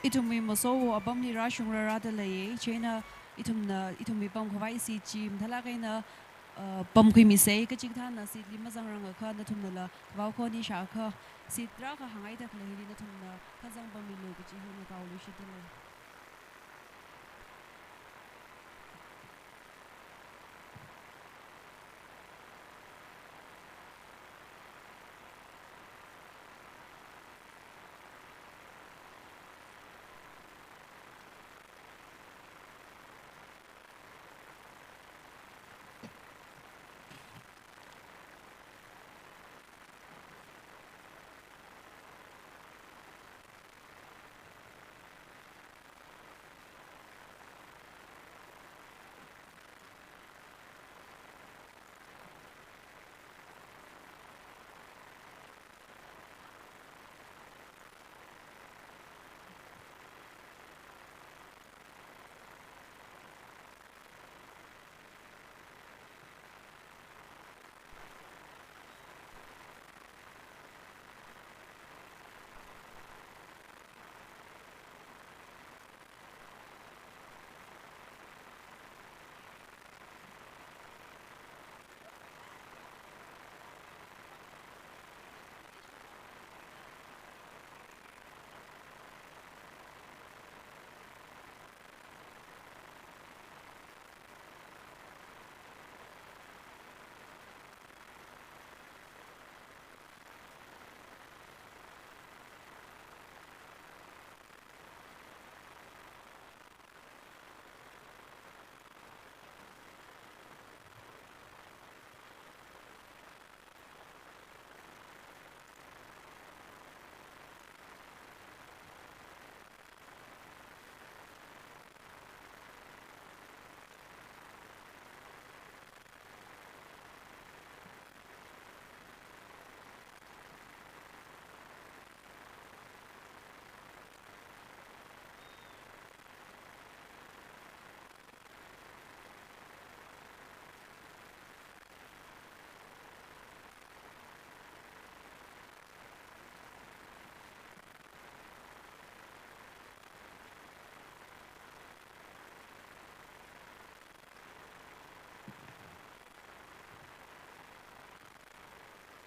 Itumi maso abam ni rashung rara lay chena itumna itumi pam khawai si chim thala kaina pam kui mi sei ka chik thana si lima zang rang kha na thumna la wa kho ni sha kha si tra kha hangai tak lai ni na thumna kha zang pam mi lo chi hu na ka lu shi de le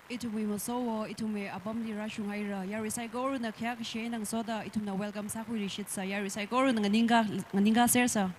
itumi maso itumi abam ni rashung haira yari sai goru na kya she nang soda itumna welcome sa khu rishit sa yari sai goru na nganinga sersa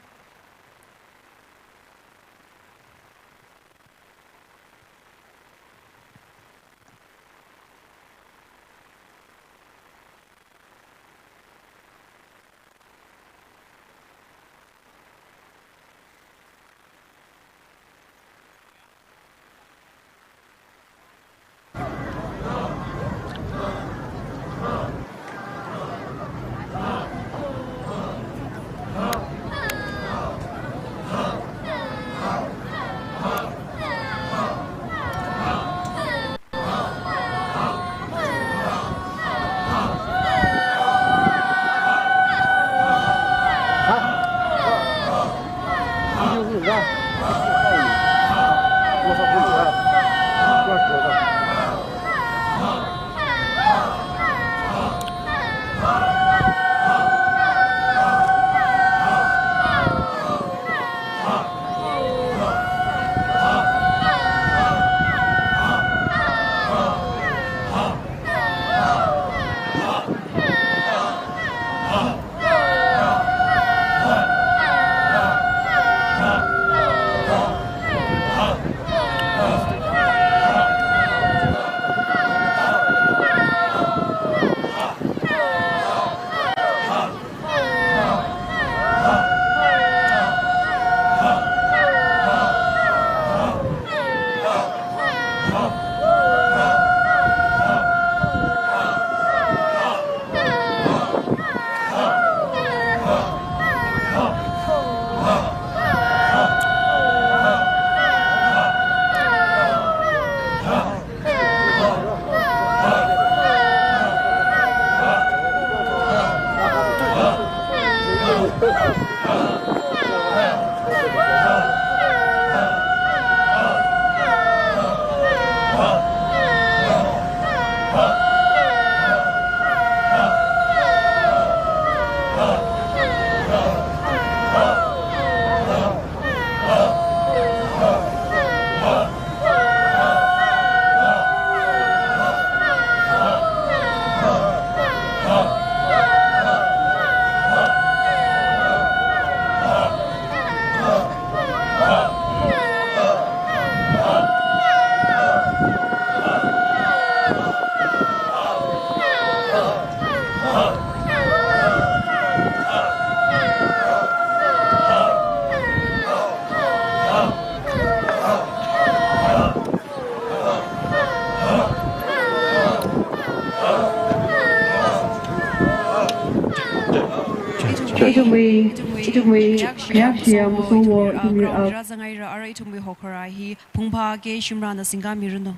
itumwi yakshia musowo ground razangai ra ara itumwi hokora hi phungpha ke shimra na singa miruno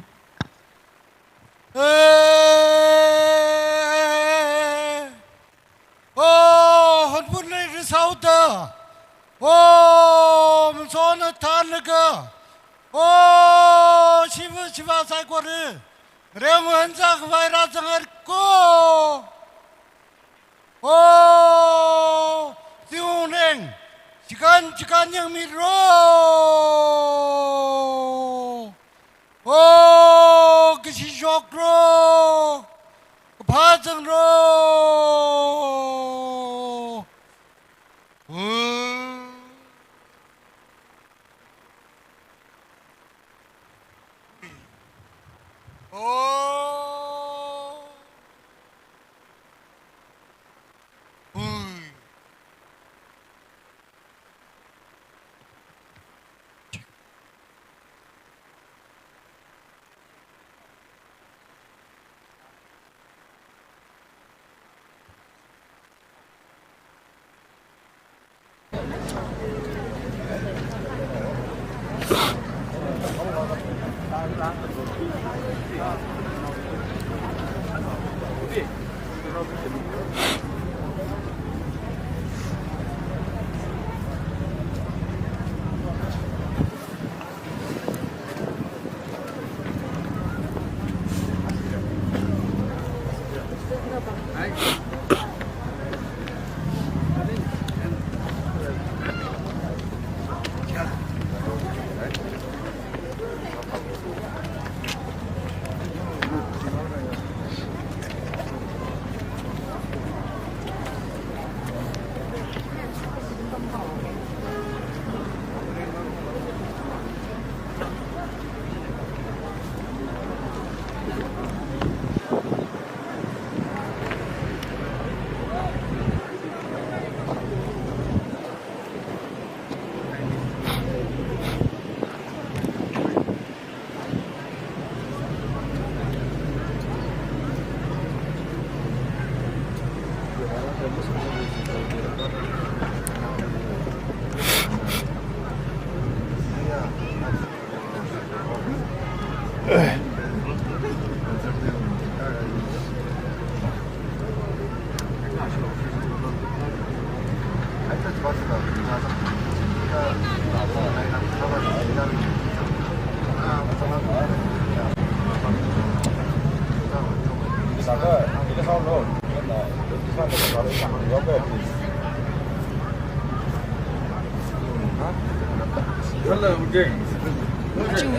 Oh, HUNPHUN này sao ta? Oh, mình so nó than nữa cơ. Oh, shiva sai qua đi. Rêu mà hắn ra cái vai ra sang hết cô. Oh, tiêu neng, chikan yang miro. Oh, cái gì shock ro, cái phá sang ro.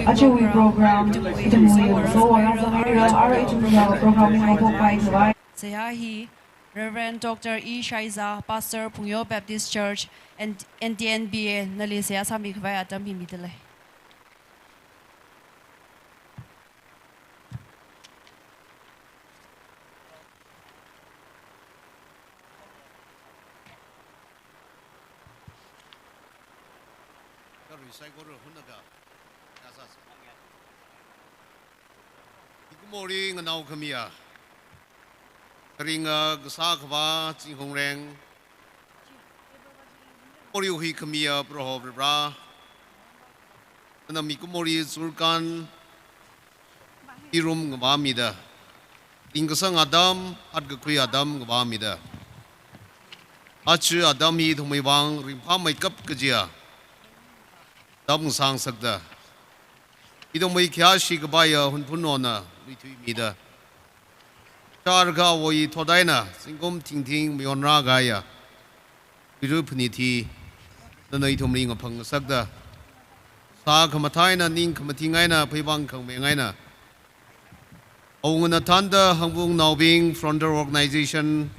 Achieve program Seyahi Reverend Dr. E. Shaiza, Pastor Pungyo Baptist Church and NTNBA Nalisea Sami Kvaya Tampi Midale. Mori nganau khamia ringa gsa khwa chi hong reng mori hui khamia pro bra na mi kumori surkan irum ngwa mi da ingsa adam at gkhui adam ngwa mi da achu adam hi thumai wang rimpa mai kap kjia dam sang sakda idong mai kya shi gabaya hunphun ona lui mida charga woi thodaina singom ting mionra gaya biru phniti nanai thomri ngphang sakda sa khamathaina ning khamatingaina phaibang khangmengaina ongna thanda hangbung nawbing frontier organization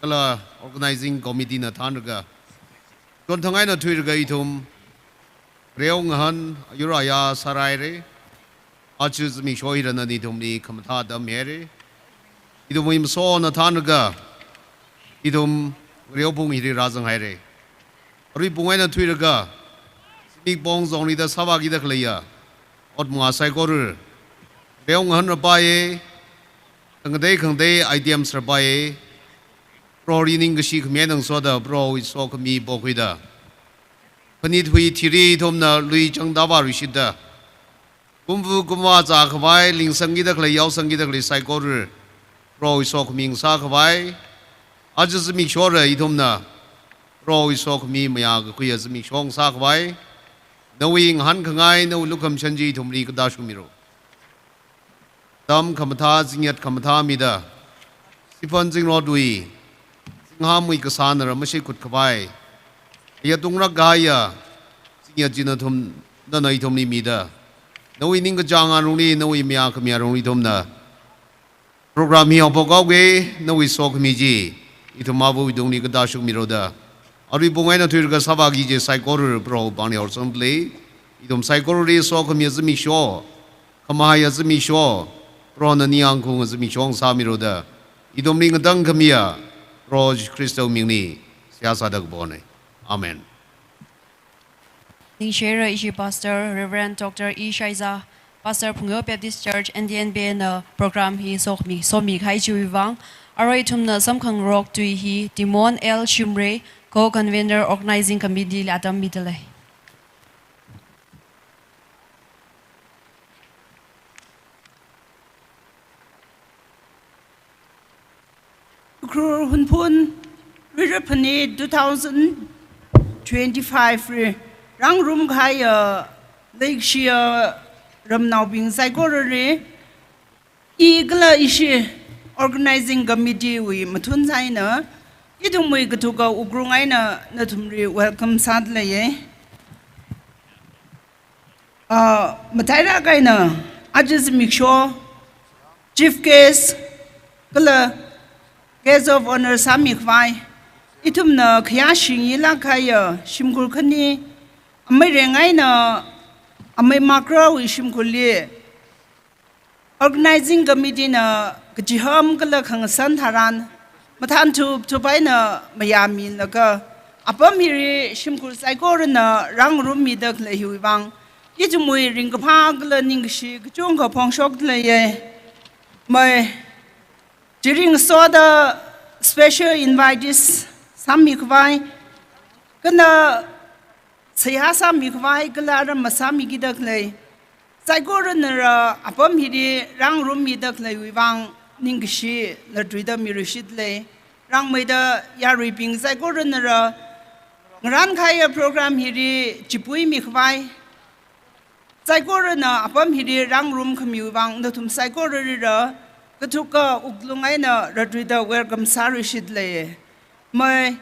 kala organizing committee na thanraga kon thangaina thuirga ithum reong han yuraya saraire Achus mi shoira na nitumni kamata da mere idum im so na thanaga idum reopung hiri razang haire ri pungai na thuiraga big bong zongni da sabagi da khleya ot mua sai kor reong han rapaye khangdei item sarpaye pro rining gashi khmenang soda pro is so kami bokwida panit hui thiri thomna lui changdawa rishida kumvu kumwa za khwai ling sangi da khlai yaw sangi da khlai saikor pro is so kami sa khwai ajazmi shora idhomna pro is so kami maya ga kuya zmi shong sa khwai knowing han khangai no lukam chanji thumri ka dashumiro dam khamtha jingyat khamtha mida sifan jingro dui nga mui ka sanara mashi kut khwai ya tungra gaya jingya jina thum na nai thumni mida noi ning ka janga rungni noi mya khamya rungni thumna program hi opokaw ge noi so khmi ji ithuma bu dungni ka dashumiro da Ari bungai na tuir ka sabagi je saikor pro bani or somble idom saikor re so kham yazmi sho kama yazmi sho pro na niang khung yazmi shong sa mi ro da idom ring dang khamia pro Christo mingni sia sa dak bone amen Ning share ishi pastor Reverend Dr. E Shaiza Pastor Phungyo Baptist Church NDNB na program hi somi khai chui wang arai thumna samkhang rock tui hi Timon L Shumre Co-convener organizing committee Adam Midale. HUNPHUN PHANIT 2025 rang room kaya lake shia ram now being psychology igla ishi organizing committee we matun zaina Idung mui ketuga ugrungai na tumri welcome sadle ye. Mataira kai na ajis miksho chief case kala case of honor sami kwai. Itum na kya shingi la kaya shimkul khani amai rengai na amai makra wi shimkul li. Organizing committee na kjiham kala khang san tharan Matan to buy na Miami laga. Upon here, Shimkul Saigor na rang room me duck lay wang. It mui ring of hagla ningshi, junga pong shock lay. My during soda special invitees, some mikvai. Gonna say hasa mikvai, galara masami gidak lay. Saigor na upon here, rang room me duck lay wang. Ningshi la drida mirishid le rang maida yari ping saikor nara ngran khaya program hiri chipui mikhwai saikor na apam hiri rang room khmiu wang na tum saikor ra katuka uklungai na radrida welcome sarishid le mai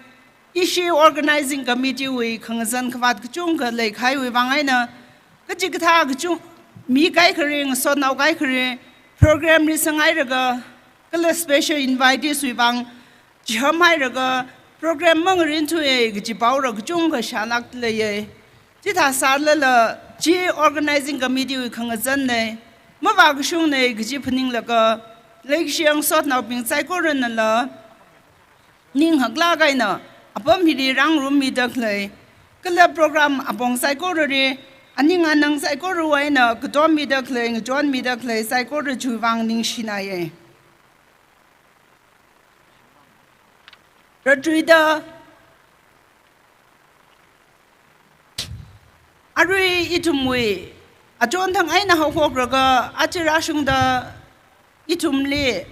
ishi organizing committee we khangzan khwat kchung ka le khai we wangai na kachikatha kchung mi kai khring so nau kai khring program ni sangai raga kala special invitees we bang jhamai raga program mang rin thu e gi pau ra chung ga shanak le ye ji tha sar la ji organizing committee we khang jan ne ma ba ga shung ne gi phning la ga lek siang sot nau ping sai ko ren la ning hak la gai na apam hi rang room mi dak le kala program apong sai ko re Aning anang saikor way na kutom mida kling John mida clay saikor chuwang ning shinaye. Radrida Ari itumwe Ajon thang ay na hawk raga achirashung da itumle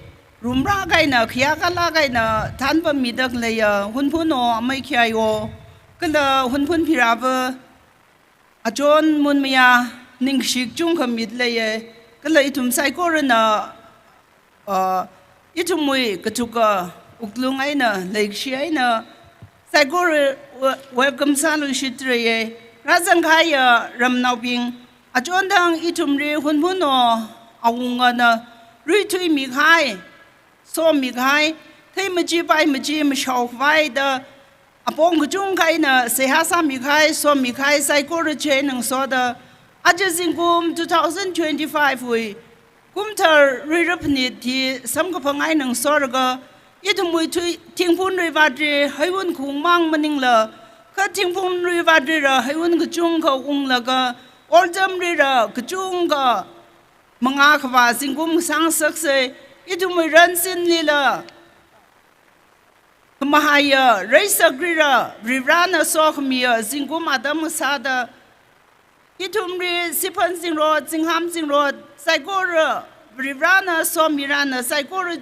rumra gay na kiyakala gay na tanpa mida clay HUNPHUN o amay kiyayo kala HUNPHUN pirava Ajon mun maya ning shik chung kamit leye kala itum saikor na itum mui katuka uklung ay na lake shi ay na saikor welcome salu shitreye razang kaya ram nauping ajon dang itum re HUNPHUN o awunga na ritui mikhai so mikhai thay maji pai maji mashau vai da Apong kujung kai na sehasa mikhai so mikhai saikor che nang soda ajazingum 2025 we kumthar rirapni thi samkapangai nang sorga itumui thui thingphun riwatri haiwun khungmang maningla ka thingphun riwatri ra haiwun kujung ka unglaga oljam ri ra kujung ka manga khwa singum sang sakse itumui ransin lila Mahaya, Raisa Grira, Rivrana Sokhmia, Zingum Adam Sada, Itumri, Sipansing Road, Zinghamsing Road, Saigora, Rivrana Somirana, Saigora,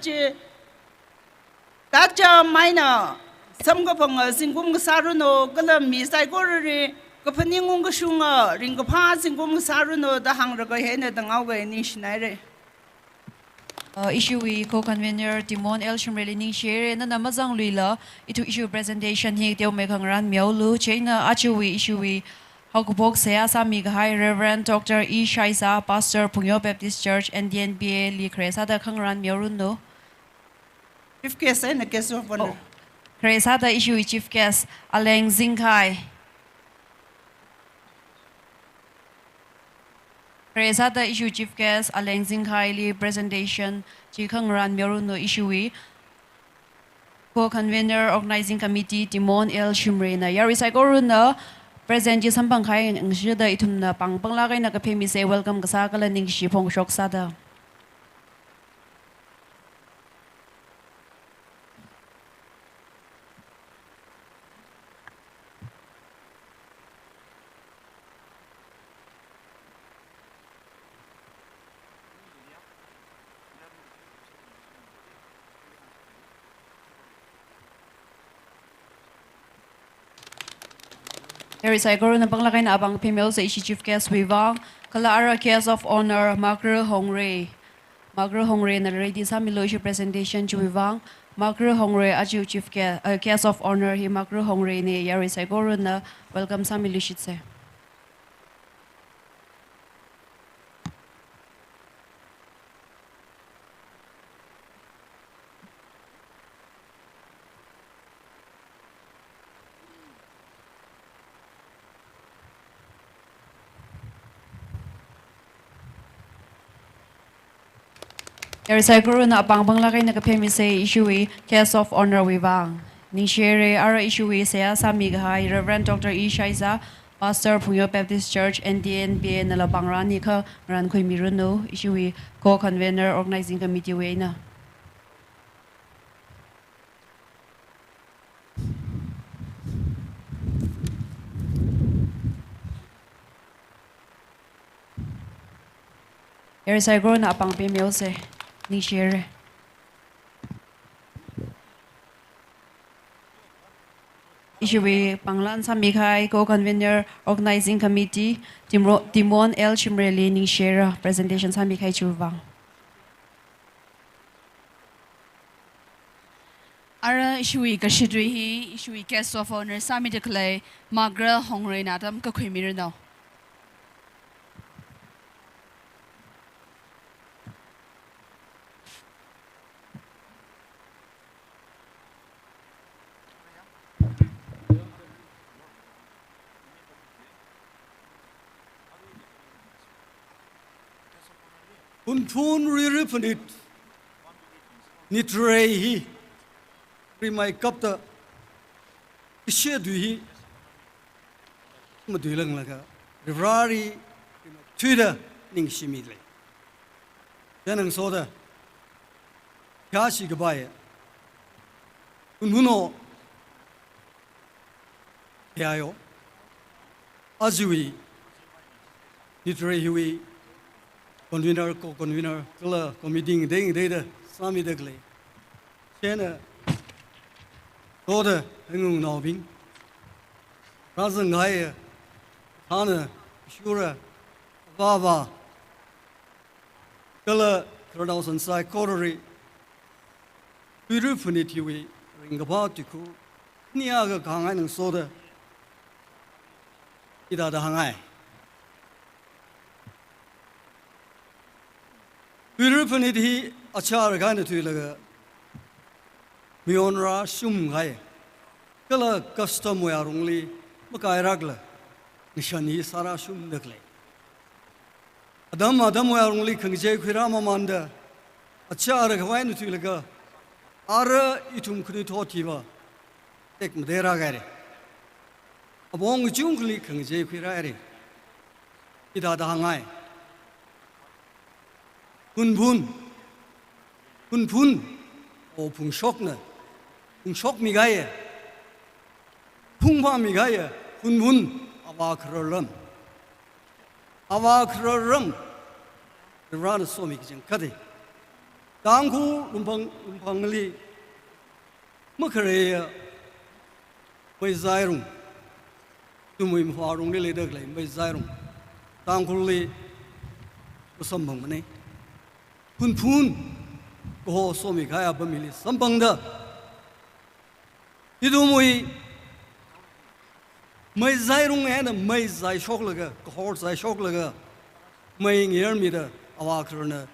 Dacha Mina, Samgapanga, Zingum Saruno, Galami, Saigori, Kapaningung Shunga, Ringapa, Zingum Saruno, the Hangraga Hena, the Awe, Nishnare. Issue we co-convener Timon El Shumreli Ning Share na namazang luila itu issue presentation hi teo mekang ran miao lu chaina achu we issue we Hokbok Sea Sami High Reverend Dr. E Shaisa Pastor Pungyo Baptist Church NDNBA Li Kresa da kang ran miao run no Chief case in the case of one. Kresa da issue chief guest Aleng Zingkai Kresa da issue chief guest Aleng Zingkai li presentation chi kang ran miao run no issue we co-convener organizing committee Timon El Shumre na yari sai ko run na present ji sampang khai ng shi da itum na pang lagay na ka phemi se welcome ka sa kala ning shi phong shok sa da There is a guru na panglakay na abang female sa issue chief guest wivang kalaara case of honor Magro Hongre na ready sa milo issue presentation chu wivang Magro Hongre aju chief case of honor hi Magro Hongre ni yari sa guru na welcome sa milo shitse There is a guru na abang lagay na kapemi say issue case of honor wivang. Ning share ara issue saya Sami High Reverend Dr. E Shaisa Pastor Pungyo Baptist Church NDNBA na labang rani ka ran koy miruno issue co-convener organizing committee way na. There is a guru na abang female say Ning share. Issue Panglan Sami High co-convener organizing committee Timon El Shumreli Ning share presentation Sami High chuvang. Ara issue kashidri hi issue case of honor Sami declare Magra Hongre natam ka khimir now. HUNPHUN PHANIT Nitrei Primai Kapta Ishedui Madulang Laga Rivari Twitter Ning Shimidle Yanang Soda Kashi Gabaya HUNPHUNO Yayo Azui Nitrei Hui Convener, co-convener, kala committee ding data sami dagle. Chena toda hengung naubing. Razang gaya, hana, shura, baba. Kala kradausan sai korori. Phanit yui ringapatiku. Niaga kangai ng soda. Ida da hangai. PHANIT hi achar gaina tuilaga mionra shum gai kala custom yarungli makai ragla nishani sara shum dakle adam yarungli khangje khira mamanda achar gaina tuilaga ara itum khni thotiba tek mdera gaire abong jungli khangje khira re ida da hangai HUNPHUN o phung shok na shok mi gaya, pungpa mi gaya, hun awakrolam, rana so mi kijang kade, tangku lumpang li, makare mai zairung, tumui mfarung li ledak lai mai zairung, tangku li usambang mane, hun ko so mi gaya bamili sambang da. Itu mui mai zai rung है ना mai zai शौक लगा कहर zai शौक लगा mai ngir mi da awakron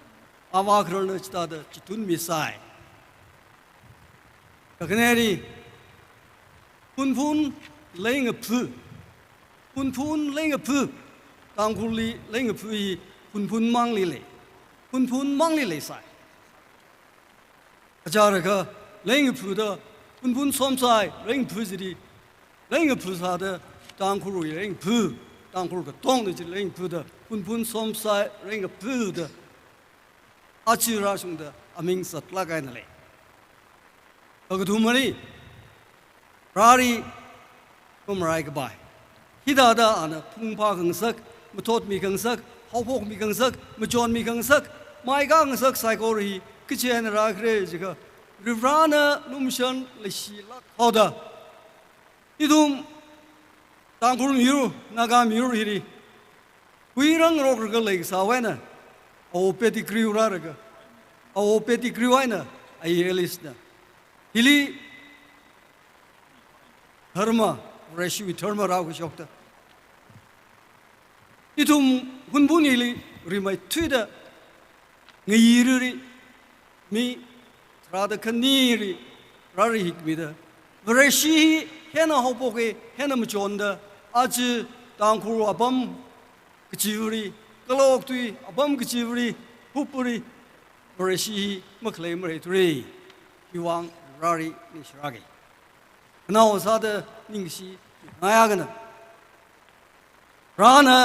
चिता दा चितुन mi sai kakneri hun leng phu tangkuli leng phu hun mang li le sai ajar ka leng phu da hun som sai leng phu ji leng phu sa da tangkulu leng phu tangkulu ka tong de leng phu da hun som sai leng phu da achira sung da aming sat la kai na le agdumari rari kumrai ka bai hida da ana phungpa gang sak mutot mi gang sak hawpok mi gang sak mujon mi gang sak mai gang sak sai ko ri kichen ra kre jiga rivrana numshan leshi la khoda idum tangkul miru naga miru hiri kuirang rok ga le sa wena o peti kriu ra ga o peti kriu aina ai elis na hili dharma reshu dharma ra ga shokta idum hunbun hili rimai thuida ngiri mi Rada kaniri, rari hikmida. Vreshi hena hopoke hena mchonda. Aji tangkuru abam kecivri, kalau waktu abam kecivri, hupuri. Vreshi maklay mereturi. Hiwang rari nishragi. Kenal sada ningsi ngayagana. Rana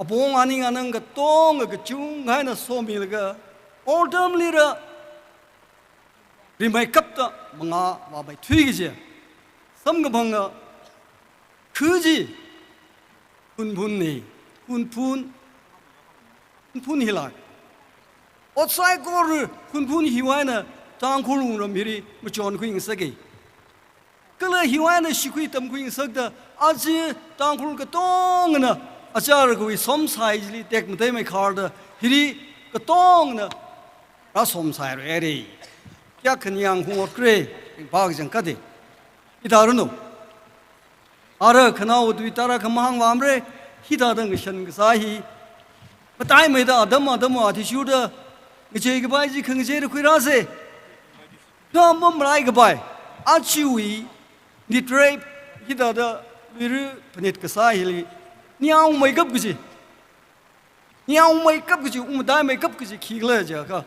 abong aning anang katong kecung ngayna somilga. Autumn lira. Rimai kapta mga wabai thuigje samgabanga khuji hunphun hilak otsai kor hunphun hiwaina tangkhulung ram hiri machon khuing sagi kala hiwaina shikhui tam khuing sagda aji tangkhul ka tongna achar khui som saijli tek mtai mai kharda hiri ka tongna ra som sai re क्या खनियांग हुआ करे बाग जंका दे इतारुनो आरे खनाव द्वितारा खमांग वामरे हितादंग शनगसाही बताई मेदा आदम आतिशुदा गजे के बाई जी खंगजे रे खुरासे नाम मराई के बाई आचुई निट्रे हितादा विरु पनित कसाही नियाव मेकअप गजे उमदाई मेकअप गजे खीगले जाका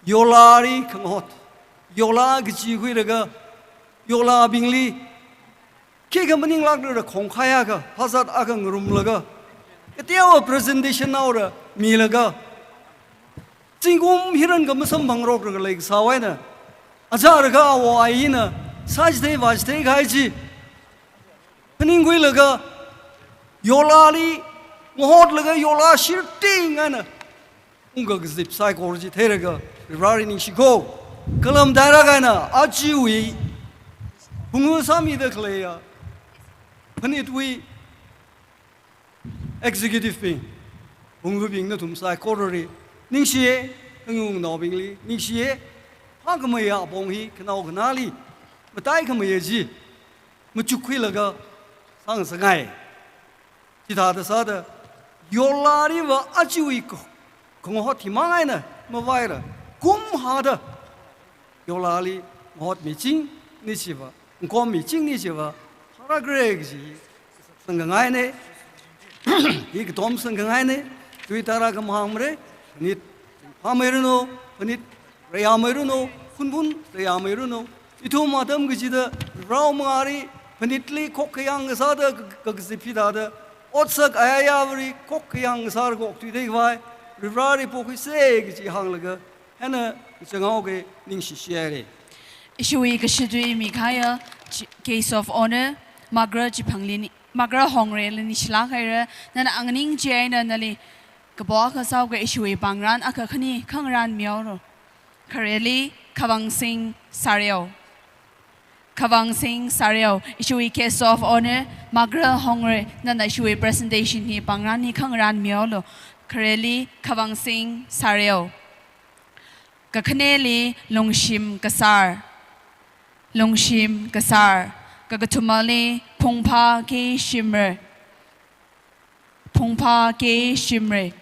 योलारी खंगोत Yola gji hui raga Yola bingli ke gamaning lag ra Khokha ya ga phasat agang rum laga etiawa presentation naura mi laga chingum hiran gam sam bangrok ra leg sawaina ajar ga wa aina sajde wajte gaiji paning hui laga Yolali mohot laga Yola shirting ana unga gzip psychology theraga rari ning shiko Kalam daerah kana ajiwi pengusaha dah kelaya penitui executive ping pengubing na tumsai korori ningsie pengung nobingli ningsie hagamaya bonghi kenau kenali betai kamaya ji mencukui laga sang sengai kita ada sada yolari wa ajiwi ko kengohati mangai na mawaira kum hada Yolali mohot micing ni siapa, engkau micing ni siapa, hara greg sih, senggangai ne, ik tom senggangai ne, tuitara kemhamre, nit hameruno, nit reyameruno, hunphun reyameruno, itu madam gejida, rau mengari, penitli Khokha yang sada kegesipida ada, otsak ayayavri Khokha yang sar kok tuitek vai, rivari pokok se gejih hang lega, hena Sengau ke ning share Ishui Kashidui Mikaya, case of honor, Magra Jipanglini, Magra Hongre, Linishlakaira, Nana Angning Jaina Nali, Kabaka Sauga Ishui Bangran, Akakani, Kangran Mioro, Kareli, Kavang Singh Sario. Kavang Singh Sario, Ishui case of honor, Magra Hongre, Nana Ishui presentation ni Bangrani Kangran Miolo, Kareli, Kavang Singh Sario. Kakaneli, Longshim Kasar. Longshim Kasar, Gagatumali, Pongpa Ke Shimre. Pongpa Ke Shimre.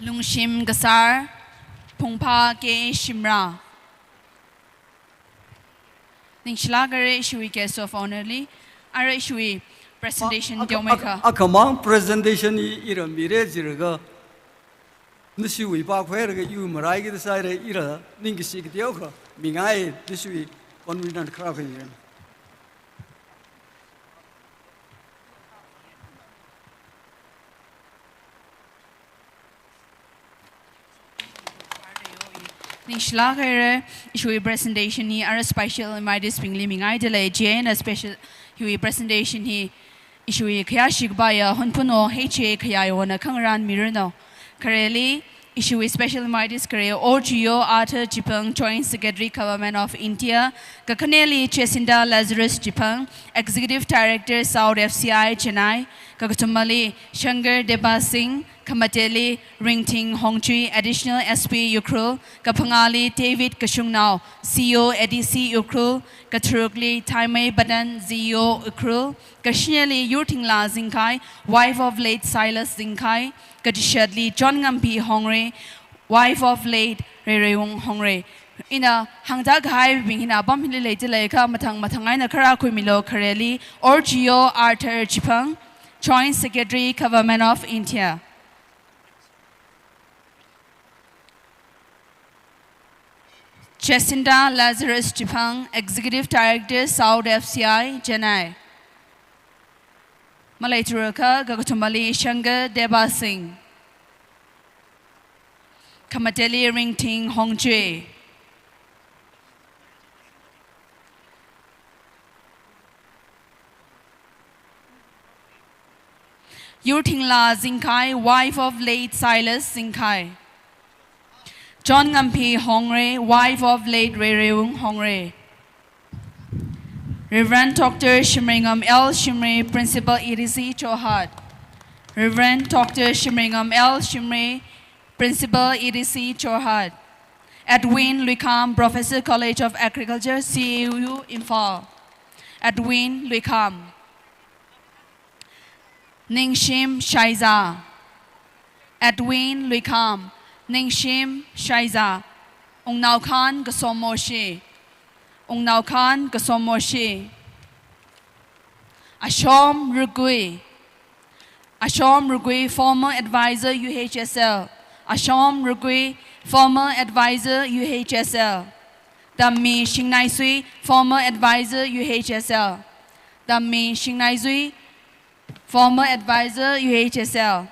Longshim Kasar, Pongpa Ke Shimra. Ning Shlagare Ishui case of honorly, Ara Ishui presentation Diomeka. Akamang presentation ira mire zirga. Nishui Bakwerga, you Maragi the side ira, Ningisik Dioka, Mingai, Nishui, one we don't crack in. Ning Shlagare Ishui presentation ni Ara special in my disping Mingai delay Jane a special Hui presentation he Ishui Kayashik Baya, Hunpuno, HUNPHUN, Kangran Mirano. Kareli, Ishui special my career, OGO, Arthur Jipang, Joint Secretary Government of India, Kakaneli, Chesinda Lazarus Jipang, Executive Director, South FCI, Chennai, Kakatumali, Shankar Deba Singh, Kamateli, Ringting Hongchui, Additional SP UKHRUL, Kapangali, David Kashungnao, CEO, EDC UKHRUL, Katurukli, Taimei Badan, CEO UKHRUL, Kashineli, Yurtingla Zinkai, wife of late Silas Zinkai, Kadishadli, John Ngampi Hongre, wife of late Rereung Hongre. Ina hangdag hai bingina bamhili later leka matang matangaina kara kumilo kareli or Geo Arthur Jipang, Joint Secretary Government of India. Chesinda Lazarus Jipang, Executive Director, South FCI, Chennai. Malay Turaka, Gagatumali, Shankar Deba Singh. Kamateli Ringting Hongchui. Yurtingla Zinkai, wife of late Silas Zinkai. John Ngampi Hongre, wife of late Rereung Hongre. Reverend Dr. Shimringam L. Shimre, Principal EDC Chohat. Reverend Dr. Shimringam L. Shimre, Principal EDC Chohat. Edwin Luikam, Professor College of Agriculture, CAU Imphal. Edwin Luikam. Ningshim Shaiza. Edwin Luikam. Ningshim Shaiza. Ungnau Khan Gasomoshi. Ungnau Khan Gasomoshi. Ashom Rugui. Ashom Rugui, former advisor UHSL. Ashom Rugui, former advisor UHSL. Dammi Shingnaisui, former advisor UHSL. Dammi Shingnaisui, former advisor UHSL.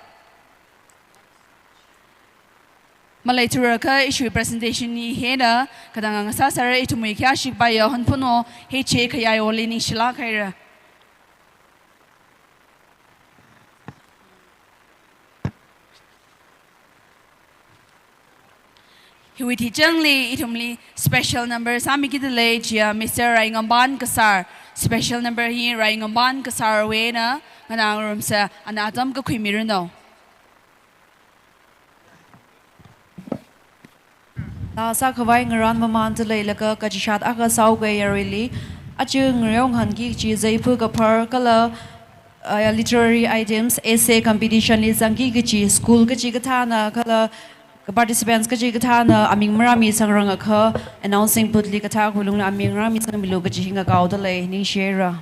Malay Turaka issue presentation ni hena kadang ang sasara itu may kiyashik bayo HUNPHUN heche kaya oli ni shila kaira. Hiwiti jengli itumli special number sami kita le jia Mr. Raingamban Kasar special number hi Raingamban Kasar wena nganang room sa anatam ka kuimirno. Sa kawai ngaran maman tu lei laka kajishat aka sau gay yarili achu ngayong hangi chi zaipu kapar kala literary items essay competition li zangi gichi school gichi gathana kala participants gichi gathana aming marami sangrang akha announcing putli katha khulung na aming marami sang milu gichi hinga kaw da lei ning share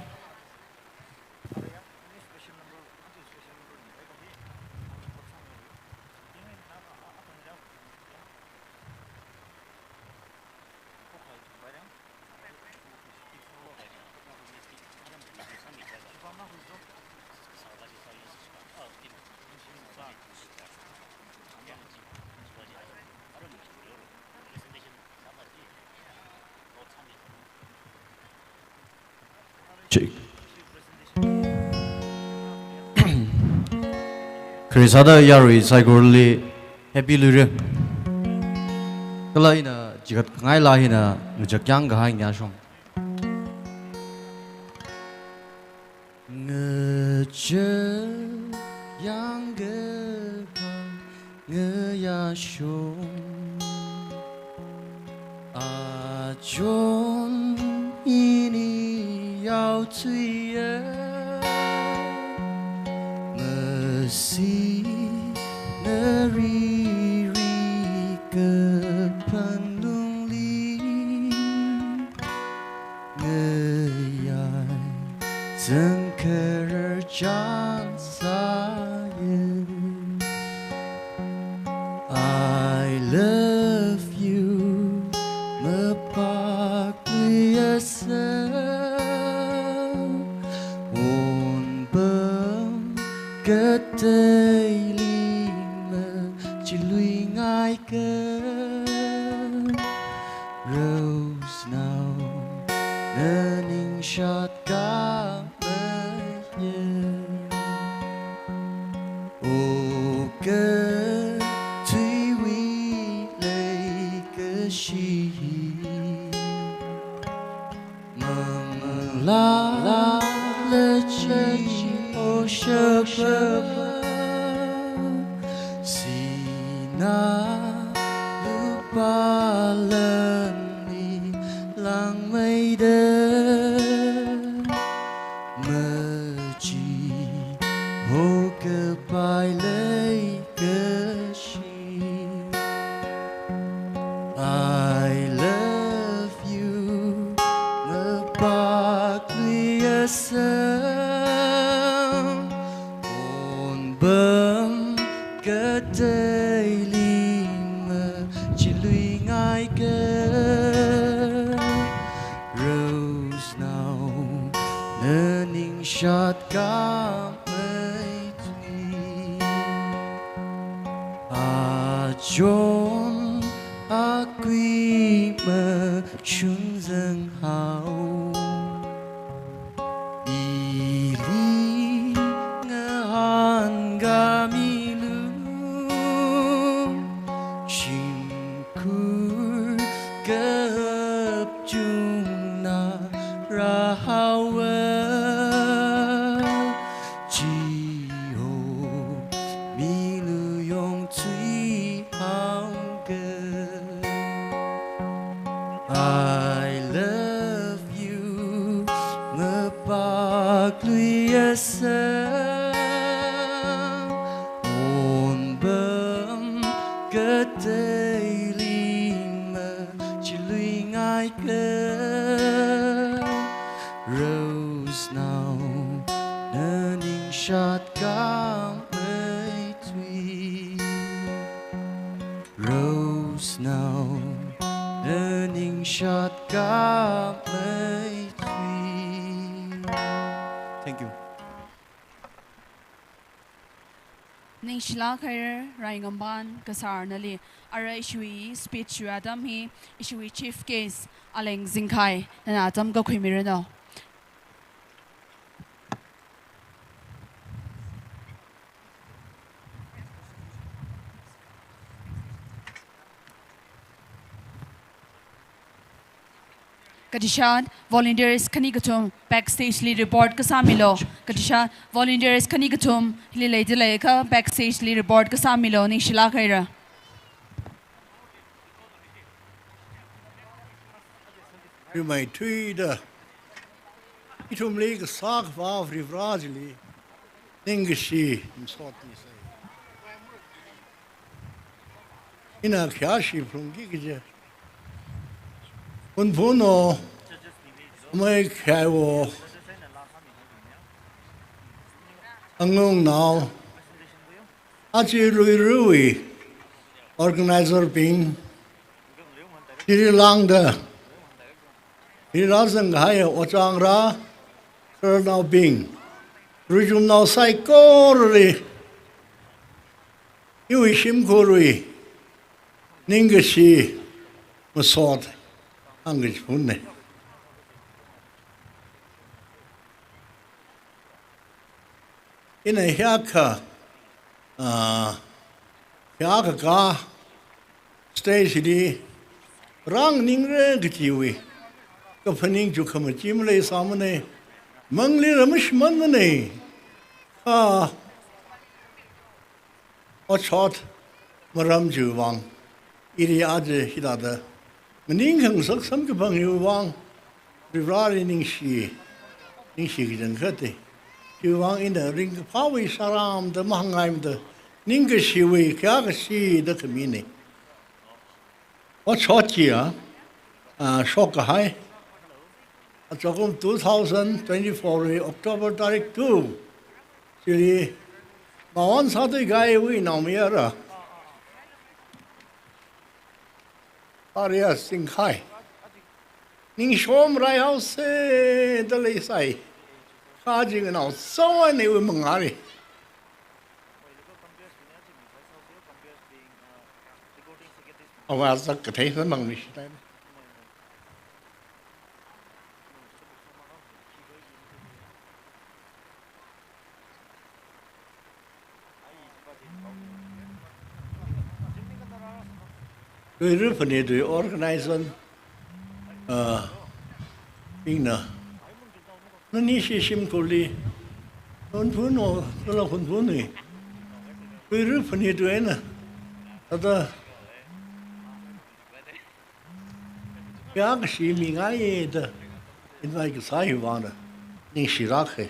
Krisada Yari Saigurli Happy LUIRA Kalaina Jigat Ngai Lahina Nujakyang Gahai Nyashong Ngeje Yang Gehang Ngeyashong Ajon Ini Yao Tuye Mercy Neri Kepandung Li Ngeyai Zengkerer Jan Saya I love you Mepak Liasa Un Bem Kedai Lima Chỉ lui ngai cơ Rose nào Nơ ninh shot cả mơ Ô cơ Tuy vi lấy cơ shi Mừng la la lơ chi ô sơ sơ Sina lupa lần mi lang mây đơ mơ chi hô cơ bài lấy cơ shi I love you mơ bạc lìa sớm ôn bơm cơ tây lima chỉ lui ngai cơ rose nào nơ ninh shot cả mây thủy chốn quy mơ chúng dâng hào đi lý ngơ hàn ga mi lu chim kur gấp chung na ra hào chi hồ mi lu yong chui hào cơ I love you mơ bạc lìa sớm ôn bơm cơ tây lima chỉ lui ngai cơ rose nào nơ ninh shot cả mây thủy rose nào nơ ninh shot cả mây thủy. Thank you. Ning shila khair raingamban kasar nali ara ishui speech adam hi ishui chief case aleng zingkai na adam ga khwimirano Kadishan volunteers kanigatum backstage lead report kasamilo Kadishan volunteers kanigatum hilay ka backstage lead report kasamilo ning shila khaira Ri mai thui da itum le ka sak va fri vrajli ningishi msoti sai ina khashi phungi ge HUNPHUN mới khai wo angong now achi lui organizer ping Sri Lanka Sri Lanka o chang ra now ping rujum now sai ko ri yu shim ko ri ningashi masot Angich phun này 因为遐个遐个家 stage 里，让宁人个机会，个朋友就可么进不来啥么呢？梦里人么什么呢？啊，我操，我让就忘，伊里阿子希达的，我宁肯说什么个朋友忘，对不啦？宁是个人可的。就往因的人个怕为啥让的忙爱的，宁个是为哪个是的可明呢？我操起说个还，总共2024 October 2，这里马湾啥的该为哪么样了？阿里亚新开，您说么来好些的来塞。他这个脑早啊，你会蒙啊哩？我话这个睇是蒙的时代。对日本的对 organization，病呢？那你是辛苦哩，HUNPHUN哦，这了HUNPHUN呢，对日本的对呢，他的两个是民安业的，因为个啥有忘的，你是哪个？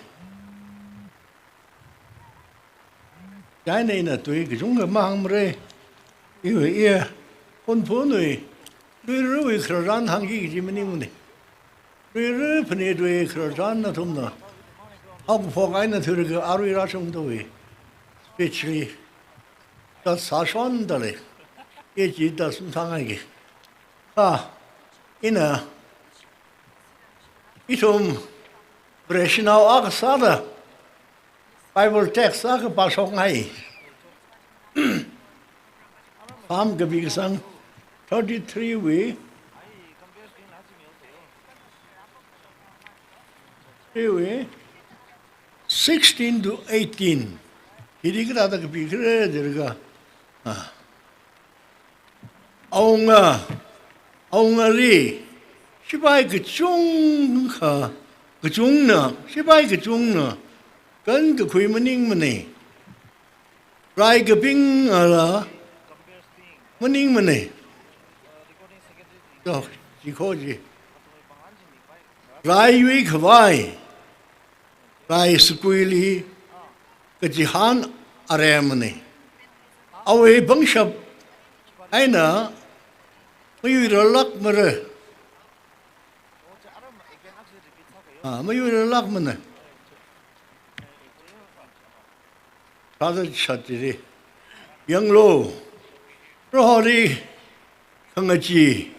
现在呢，对这种个忙么嘞，因为也HUNPHUN呢，对日为可让行业什么呢？对日本的对可战那种的，好个破开那头那个LUIRA中的喂，especially 到啥酸的嘞，也记得什么上来个，因呢，一种 rational 阿个啥的 ，Bible text 阿个把上来，他个比个上33位。Anyway, 16 to 18. Ini kita ada kepikiran jadi ka. Ông đi, chỉ bài cái chung ha, cái chung nè, chỉ bài cái chung nè, cần cái khuy mình nín mình này, rai cái ping là mình nín mình này, đó chỉ có gì, rai với cái vai. Rai squili kejihan area mana? Awe bangsa aina mayuralak mana? Mayuralak mana? Pada chatiri yang lo rohari kangaji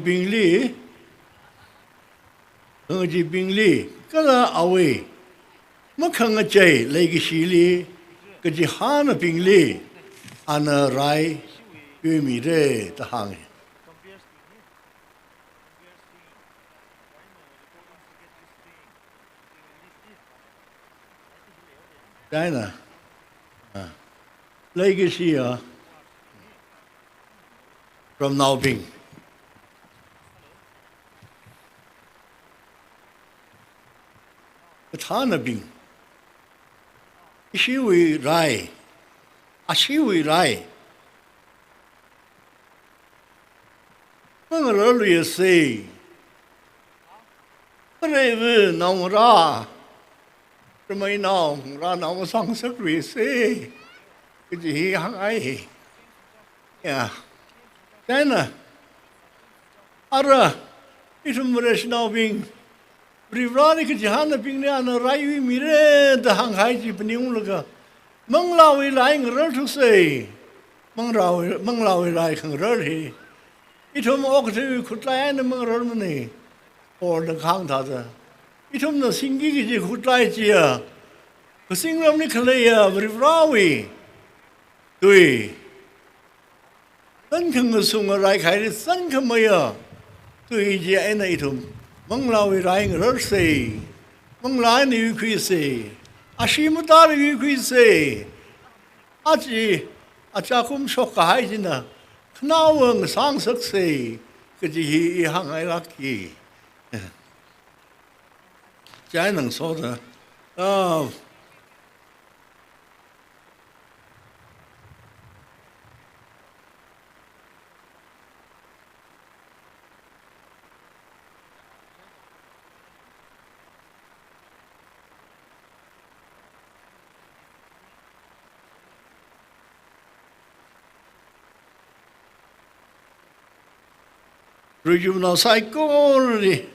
bingli. Kangaji bingli, kalau awe, makang ajay lagi sili, kejihan bingli, ana rai, yumire tahang. Dana, lagi sia from Naubing. Thana bing, ishiwi rai, ashiwi rai. Mangalu ye say, brave naura, ramai nau, ranau sang sakri say, kiji hangai. Yeah, Dana, ara, itum resh now bing. Privani ke jahan ping ne ana rai mire da hang hai ji pniung laga mang lawi lai ngral thu sei mang lawi lai khang ral hi ithum ok thu khutlai na mang ral mani or da khang tha da ithum na singi ki ji khutlai chi ya ko singram ni khlai ya privrawi tui san khang sung rai khai san kham ya tui ji ai na ithum mang lao rai ngờ rớt xì mong lai ni khui se asimudar ni khui se aji acha kum sok ka hai jina knawang sang sak se ke ji hi hang ai lak ki chai nang so da regional psychology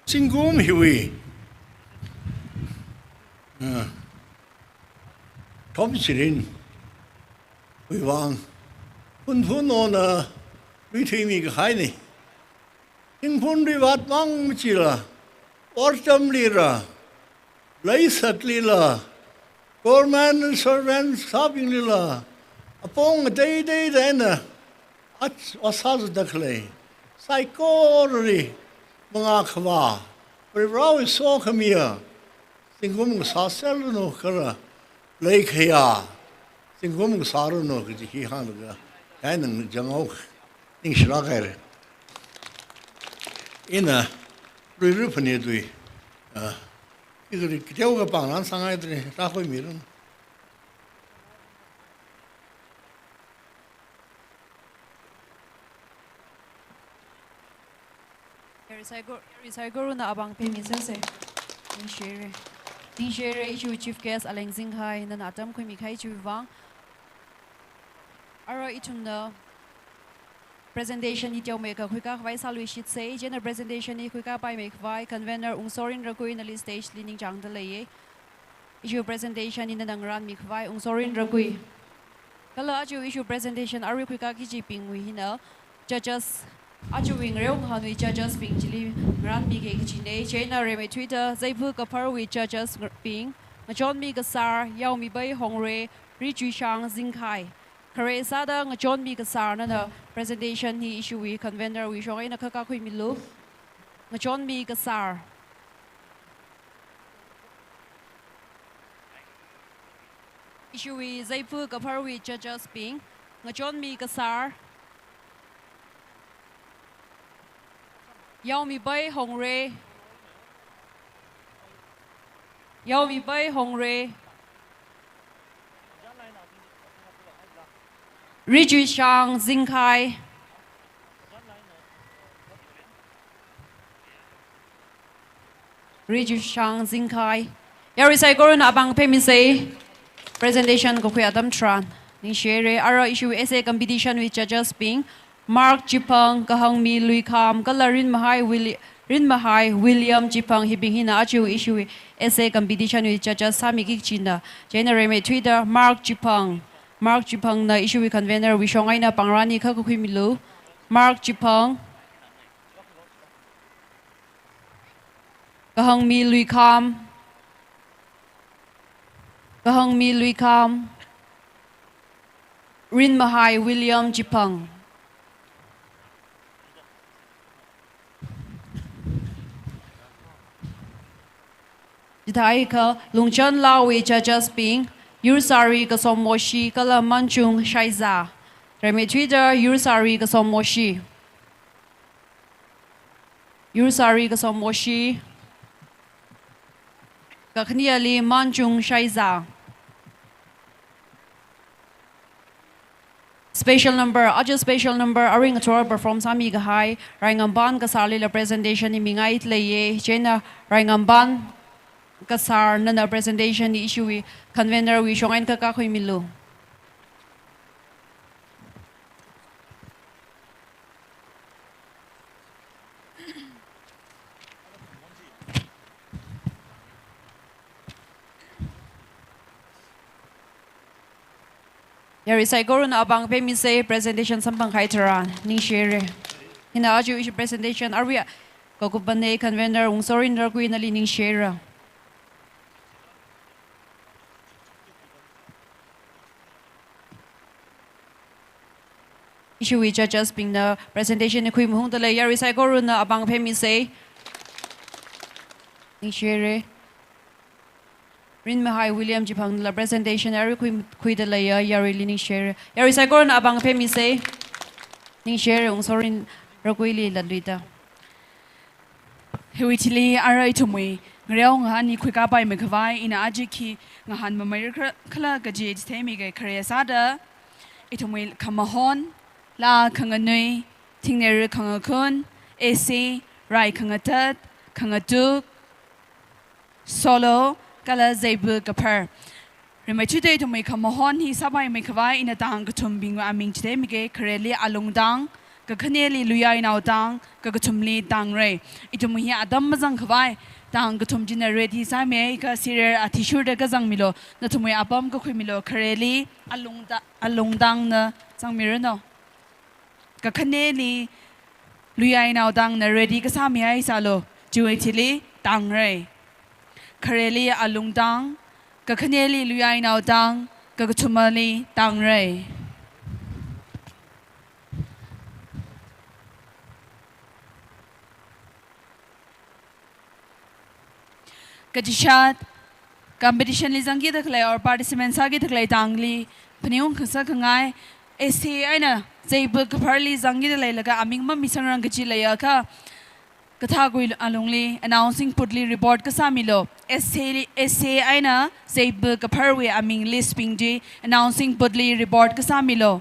Singum hiwi Tom Sirin we wang HUNPHUN on between me Haini HUNPHUN rivat mang chila Ortam lira Laisak lila Gorman and servant sobbing lila Upon a day then at wasaz the clay psychology mga khwa raw so khamia singum sa sel no kara lei khaya singum saru no ki hi han ga kai nang jangau ning shra ga ina ru phane dui 이거를 겨우가 방안 상하이들이 라고 미는 Recycle na abang pemisase. Din share issue chief guest aleng zinghai na atam ko mi khai chuwang. Ara itong na presentation ni tiaw meka khuika vai salwi shit say general presentation ni khuika pai mek vai convener ungsorin rakui na li stage lining jang da lei issue presentation ni nang ran mik vai ungsorin rakui kala aju issue presentation ari khuika ki ji ping wi hina judges aju wing reong hanui judges ping chili ran mi ke ki nei chena re me twitter zaipu ka par wi judges ping ma jon mi ka sar yaw mi bai hongre ri chu shang zingkai Kare sada ng John mi kasar na presentation ni issue wi convener wi shong ay nakakakoy milu ng John mi kasar issue wi zaipu kapar wi judges ping ng John mi kasar yaw mi bay hongre Riju Shang Zingkai Yari sai koron abang pemisay presentation ko kuya Adam Tran ni share ara issue essay competition with judges ping Mark Jipang kahang mi Lui Kam kalarin mahai William Jipang hibing hina achu issue essay competition with judges sami kikchina generate me Twitter Mark Jipang na issue convener wi shongay na pangrani ka kuy milu Mark Jipang kahang mi Lui Kam Rin Mahai William Jipang Jithai ka lungchan lawi judges ping Yursari kasomoshi kala manchung shaiza. Reme Twitter Yursari kasomoshi. Kakniali manchung shaiza. Special number, aring ator perform sami gahai, rangamban kasali la presentation ni mingait leye, jena rangamban kasar na presentation ni issue wi convener wi shongain ka kakoy milu Yari sai koron abang pemisay presentation sampang kaitaran ni share hina aju issue presentation arya kokupane convener ungsorin rakui na lining share issue we judges being the presentation kui muhung the layer recycle na abang phe mi say ni share rin me hai William jipang la presentation ari kui the layer yari ni share yari recycle na abang phe mi say ni share ung sorry rokui li la luita Hewitili arai tumui ngreong hani kwika bai me kwai ina ajiki ngahan mamai khala gaji themi ge khare sada itumui kamahon la khanganui thingner khangakun AC rai khangatat khangatuk solo kala zaibu kapar remai chude tumui kamahon hi sabai me kwai ina tang kutum bing aming themi ge khareli alungdang Kakhaneli Luya in our tang, Kakatumli tang ray. Itumuhi Adam Mazang Kavai, tang Katum generate Same, Kasir, a tissue de Gazang Milo, Natumwe Abam Kakumilo, Kareli, Alungdang na Sang Mirano. Kakhaneli Luya in our tang, ready Kasami Salo, Juitili, tang ray. Kareli Alungdang, Kakhaneli Luya in our tang, Kakatumali, tang ray. Kajishat competition li zangi dakhlai or participants agi dakhlai tangli pniung khasa khangai ese aina zeibu kharli zangi dalai laga aming ma misang rang kachi laya ka katha gui alungli announcing putli report ka samilo ese aina zeibu kharwi aming list pingji announcing putli report ka samilo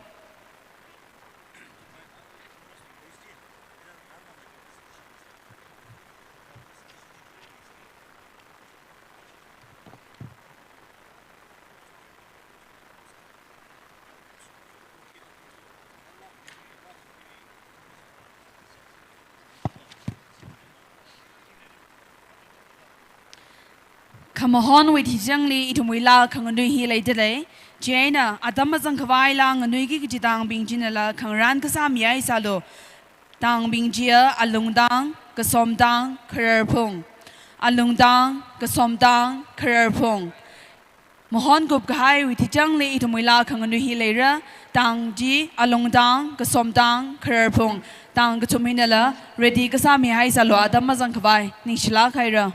Kamahon with his youngly itumila kanganui he lay delay. Jaina, Adamazan Kavaila, and Nuiki Jitang being Jinala, Kanran Kasamia Salo, Dang being Jia, Alungdang, Kasomdang, Kerpung, Alungdang, Kasomdang, Kerpung. Mohon Gup Kahai with his youngly itumila kanganui he later, Dang Ji, Alungdang, Kasomdang, Kerpung, Dang Katuminala, Ready Kasamia Salo, Adamazan Kavai, Nishla Kaira.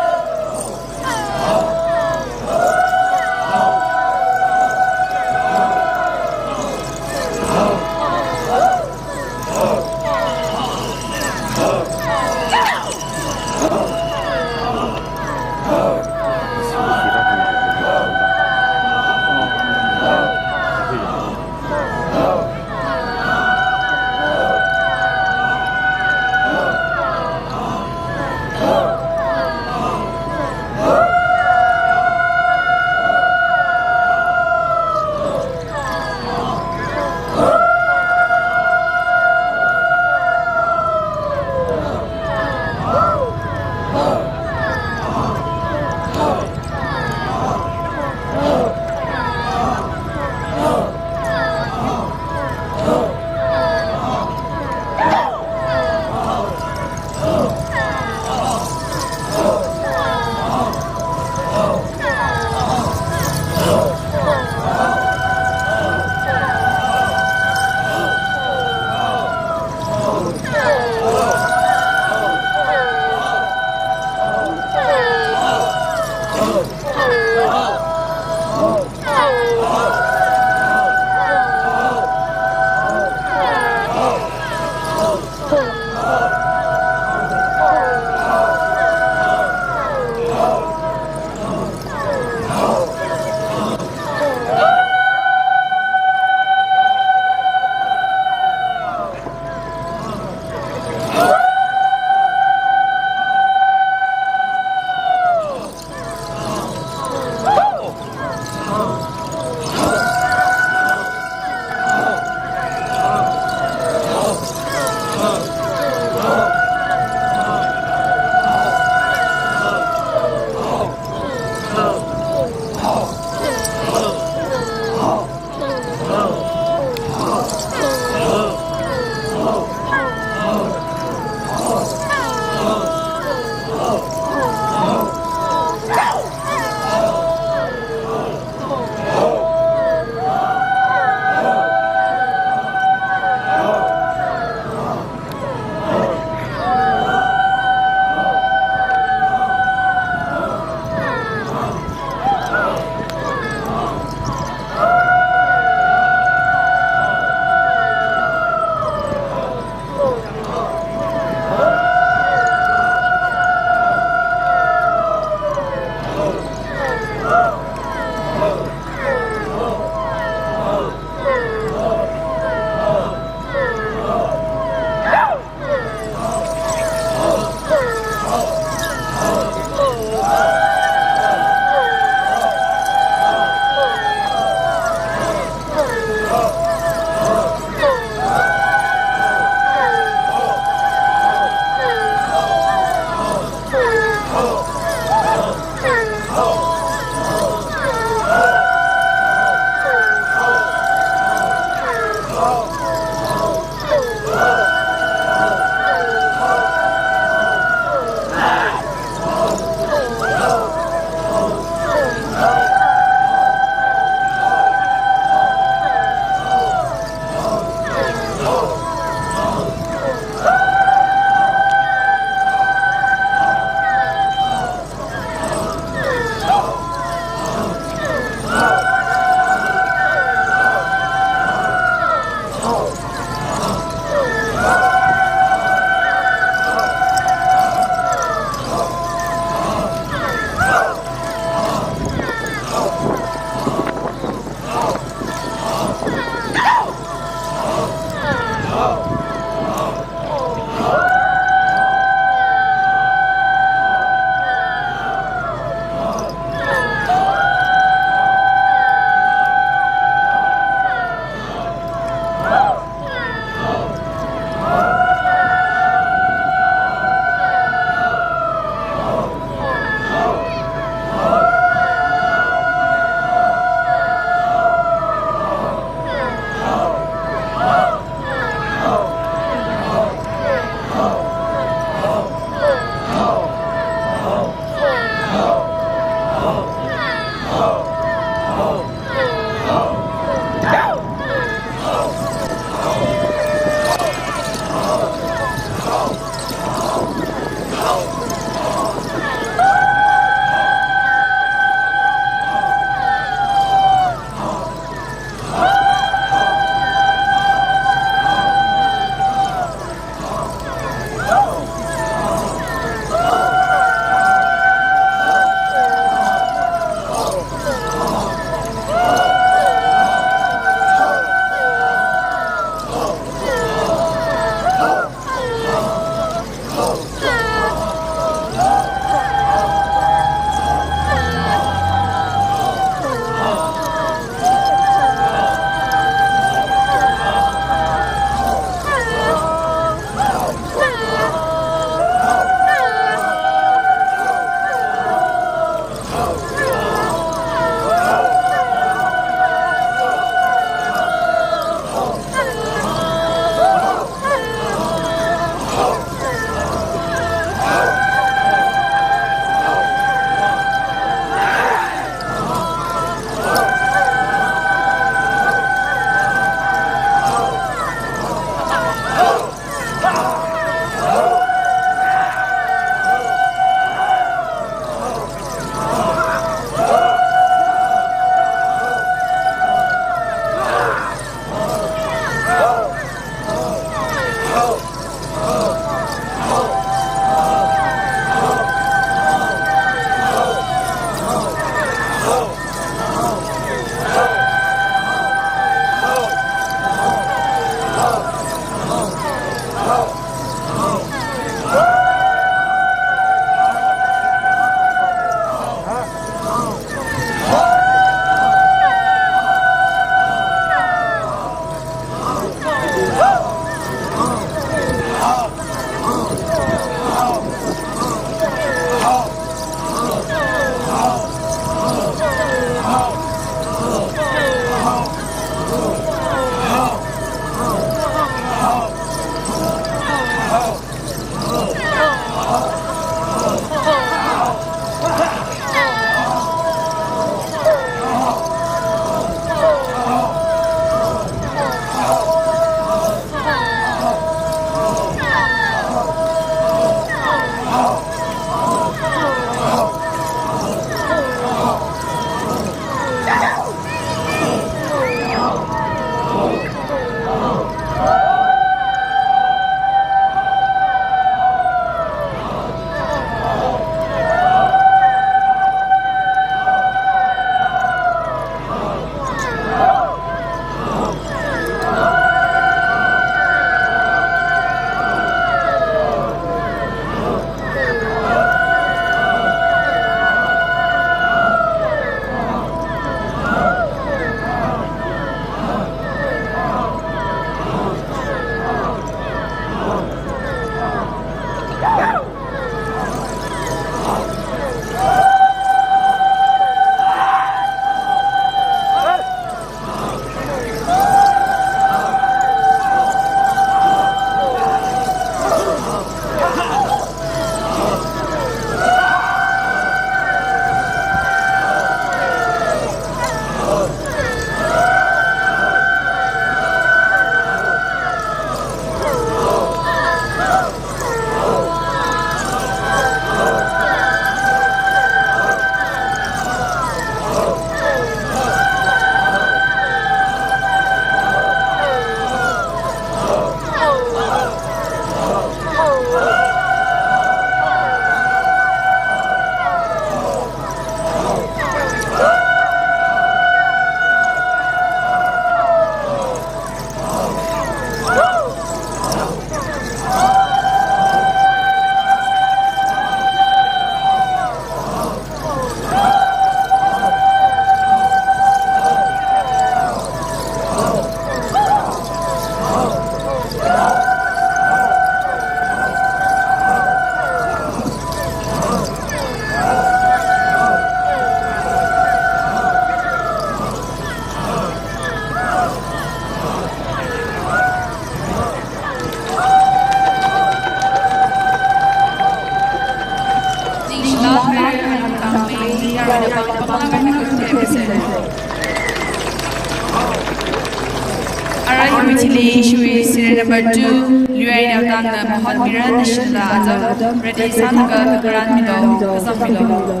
Ara Yumitili Shui Siri number 2 Luai Nautang Mohon Miran Shila Adam Ready Sanaka Kakaran Milo Kasam Milo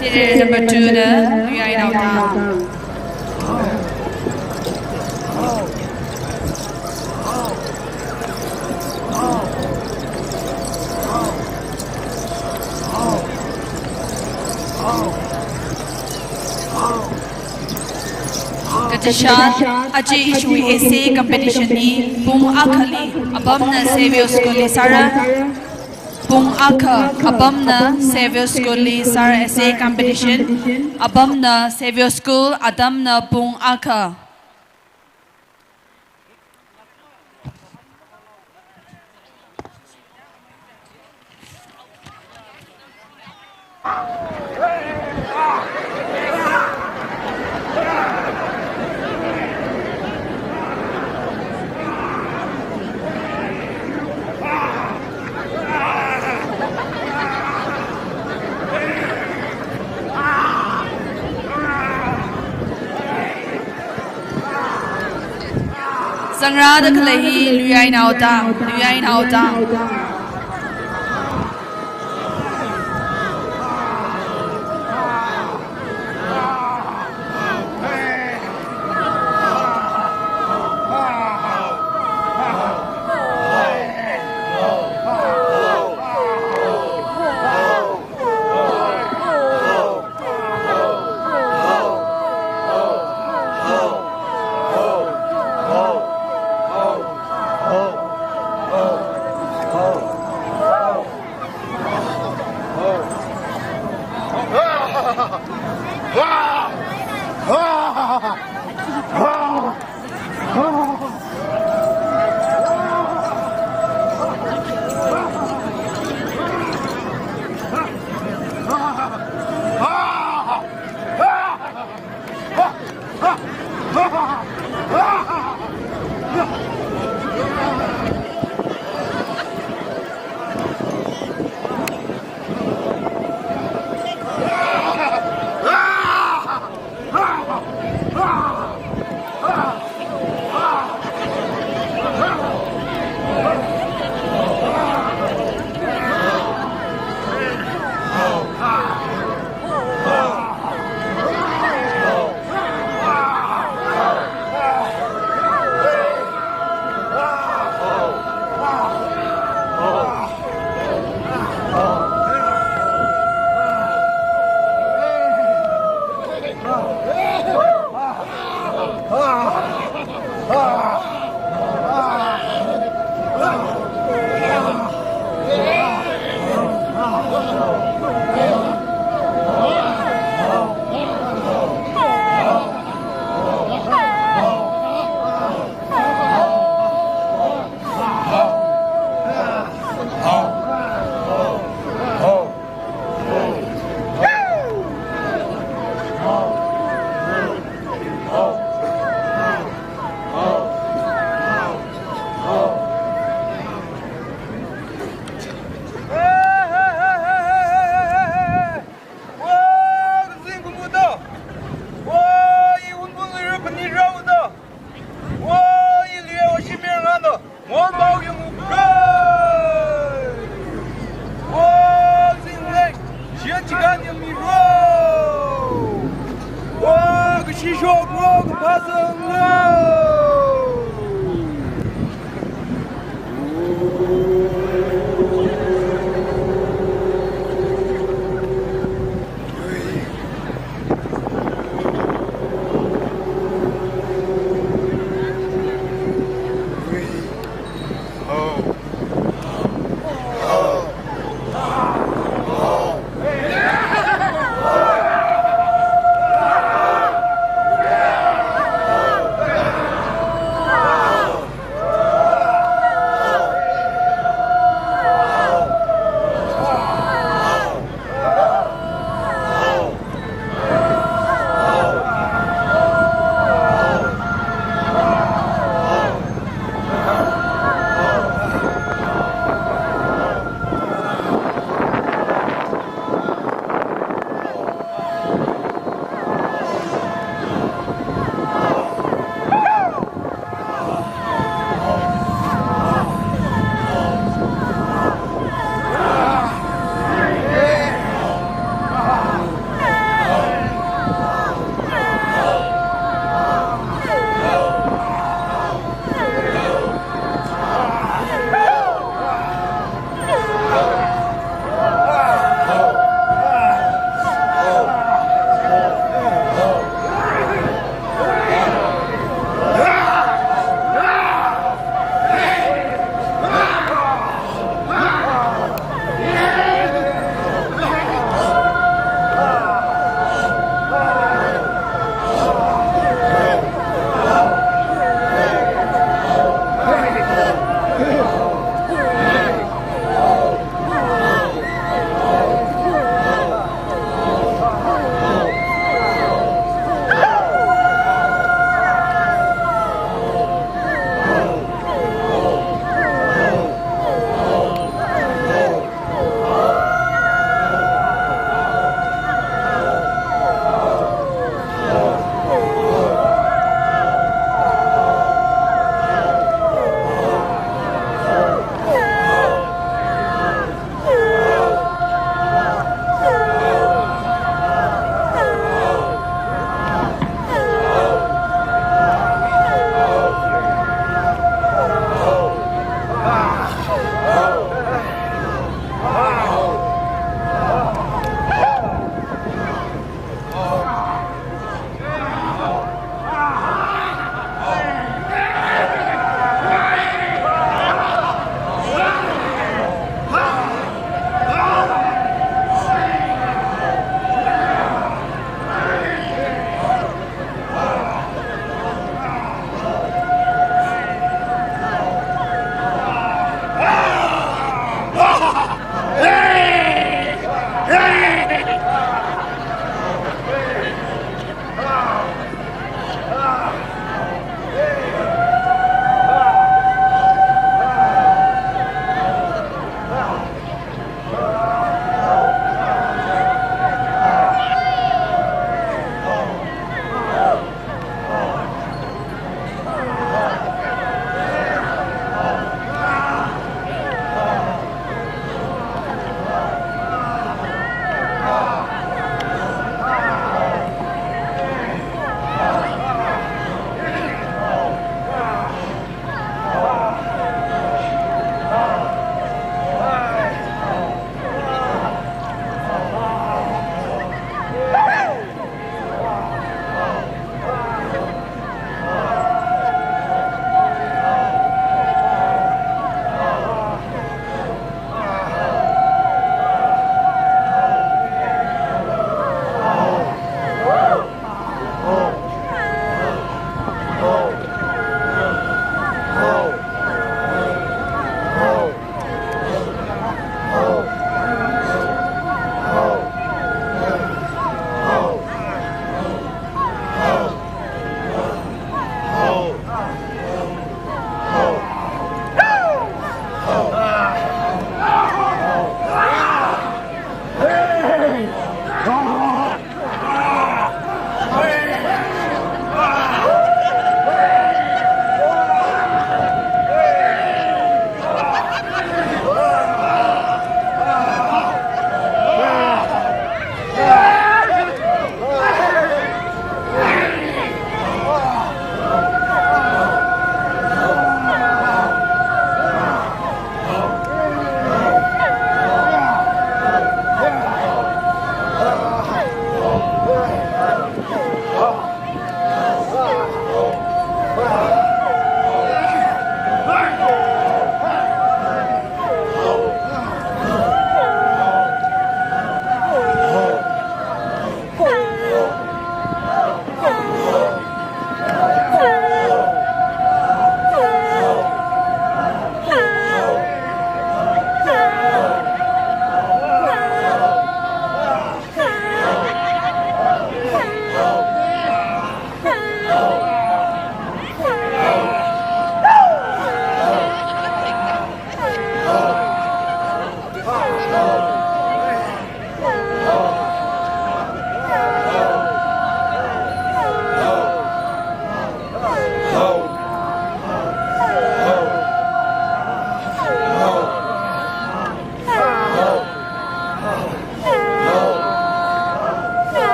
Siri number 2 na Luai Nautang Katashat Aji Ishui Essay Competition ni Pung Akhali Abamna Savio School Sara Pung Akha Abamna Savio School Sara Essay Competition Abamna Savio School Adamna Pung Akha Sangra da Kalahi Luai Nautang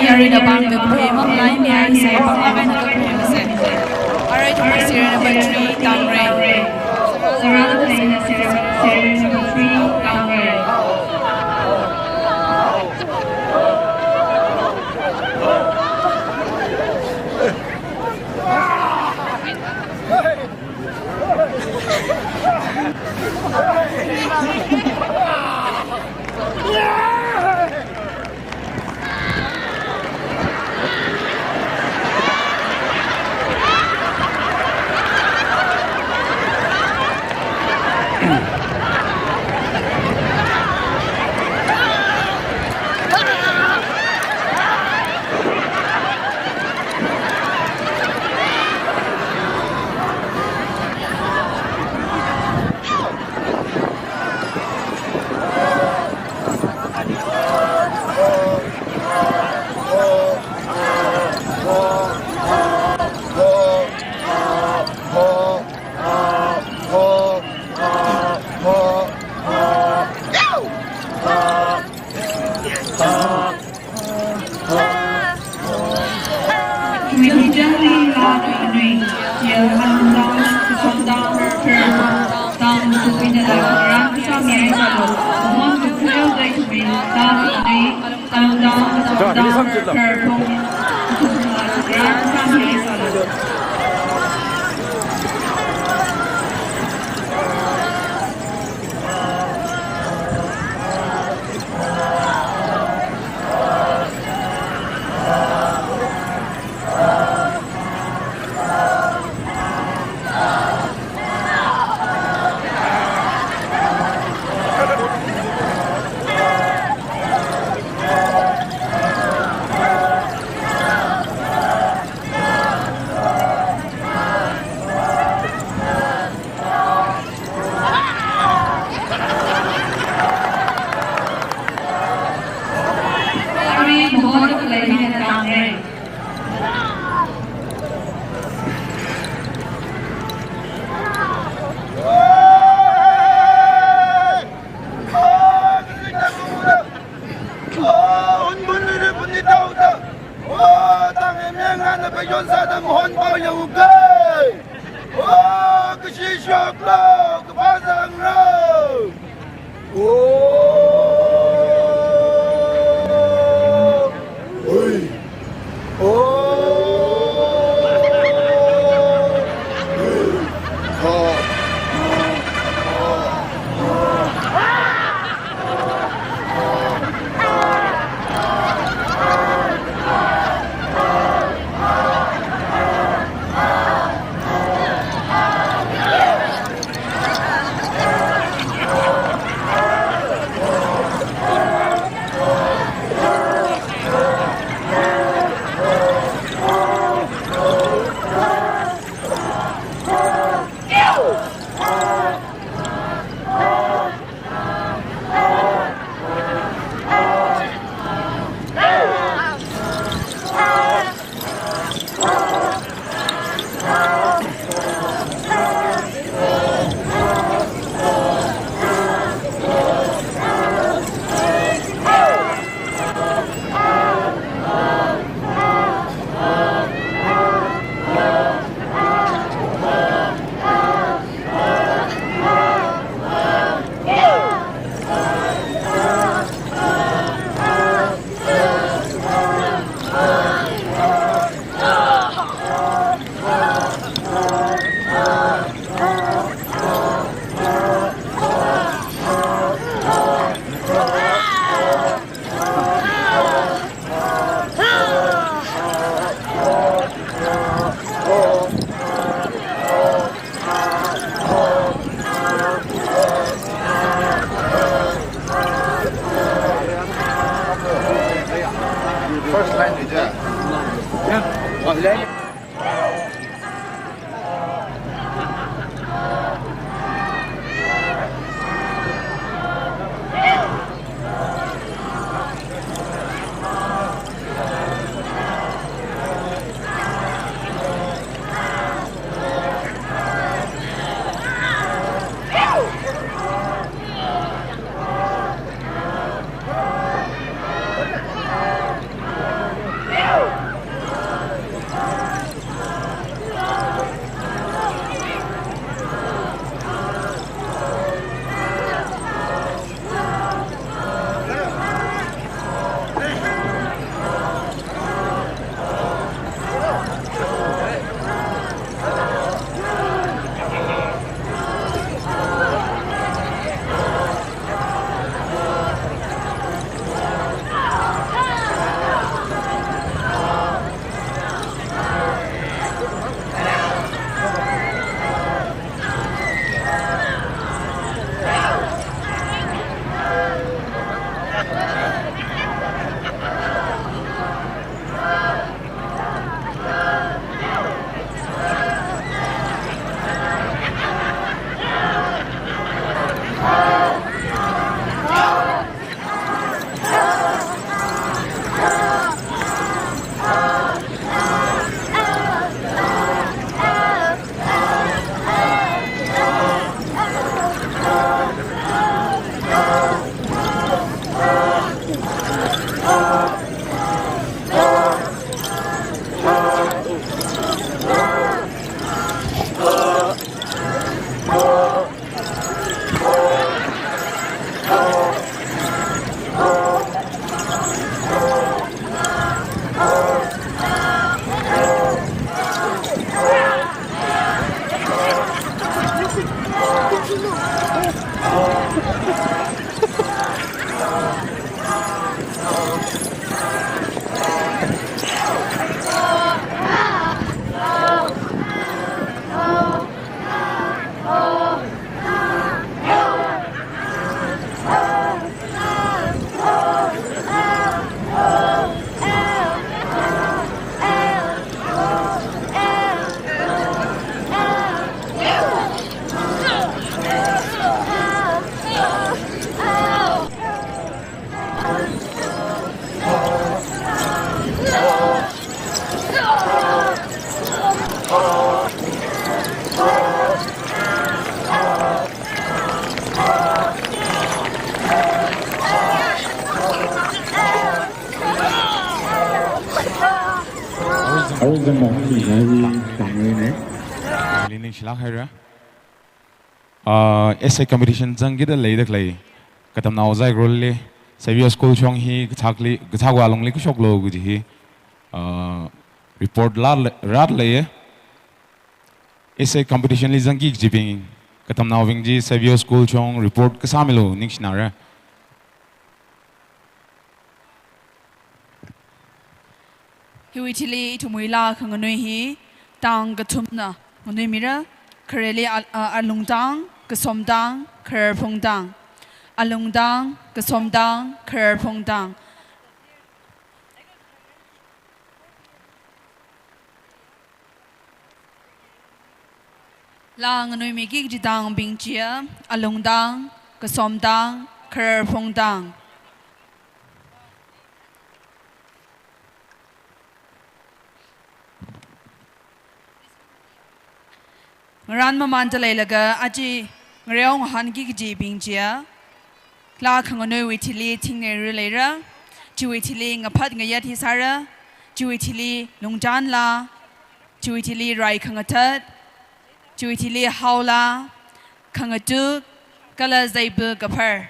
Yarina bang the payment line I say Panglavan the payment. Alright, number serial number 3, downgrade. Surround the serial number 3, downgrade. Down to Hãy subscribe cho kênh Ghiền Mì Gõ để không bỏ lỡ Lining Shlakhaira. Essay competition Zangida Lady Clay. Katam now Zai Grolly. Savio School Chong he, Gtakli, Gatagwa Long Lick Shock Low he. Report Radley. Essay competition is Zangi Jipping. Katam now Vingji, Savio School Chong, report Kasamilo, Nixnara. Hiwitili to Muila Kanganui, Tang Gatumna, Munimira, Kareli Alungdang, Gasomdang, Kerpongdang, Alungdang, Gasomdang, Kerpongdang. Lang Nui Migi Jidang Bingjia, Alungdang, Gasomdang, Kerpongdang. Ran Mamandalay Laga, Aji, Raokha Hangi Bingjia, La Kanganui Witili, Ting Relera, Juitili, a Pat Gayat Hisara, Juitili, Lungjan La, Juitili Rai Kangatat, Juitili Haula, Kangatu, Kala Zaibu Gapar.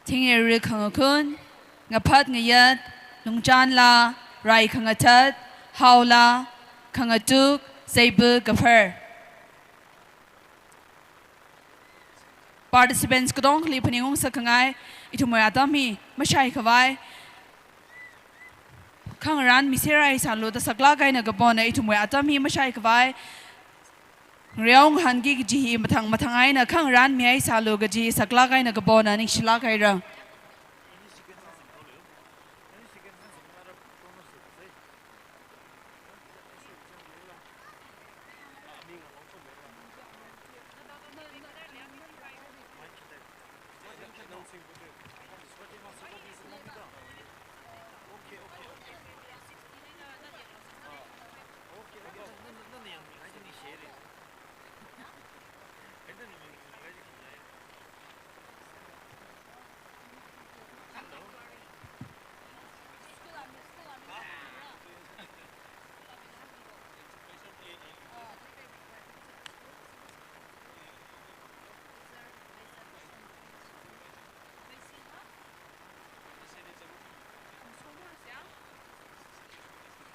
Ting Kangakun, Napat Gayat, Lungjan La, Rai Kangatat, Haula, Kangatuk, Zaibu Gafar. Participants Kodong Lipanung Sakangai, Itumayatami, Mashai Kavai, Kangaran, Misera Salo, the Saklaga in a Gabona, Itumayatami, Mashai Kavai, Raokha Hangi Jihi, Matangaina, Kangaran, Miai Salo, Gaji, Saklaga in a Gabona, Nixilakaira.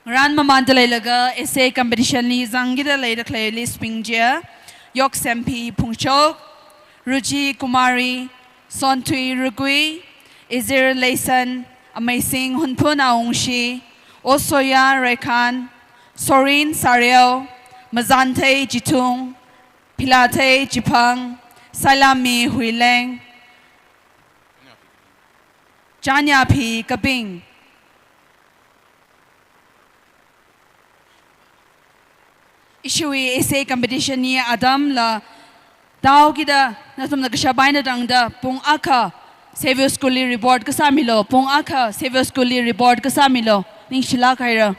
Ran Mamandalay Laga, essay competition li Zangida Leda Clayly Spingjia, Yok Sempi Pungchok, Ruchi Kumari, Sontui Rugui, Izir Laysan, Amazing HUNPHUN Aungshi, Osoya Rekan, Sorin Sariel, Mazante Jitung, Pilate Jipang, Salami Huileng, Janya Pi Kabing. Ishui essay competition ni Adam la tao kita natum nagsabay na dangda pung aka Savior School report kasamilo pung aka Savior School report kasamilo ning sila kaira.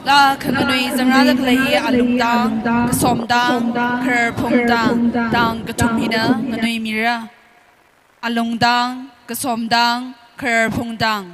la khanganui zangra da klei alungdang kasomdang khar phongdang dang kathumhina nganui mira alungdang kasomdang khar phongdang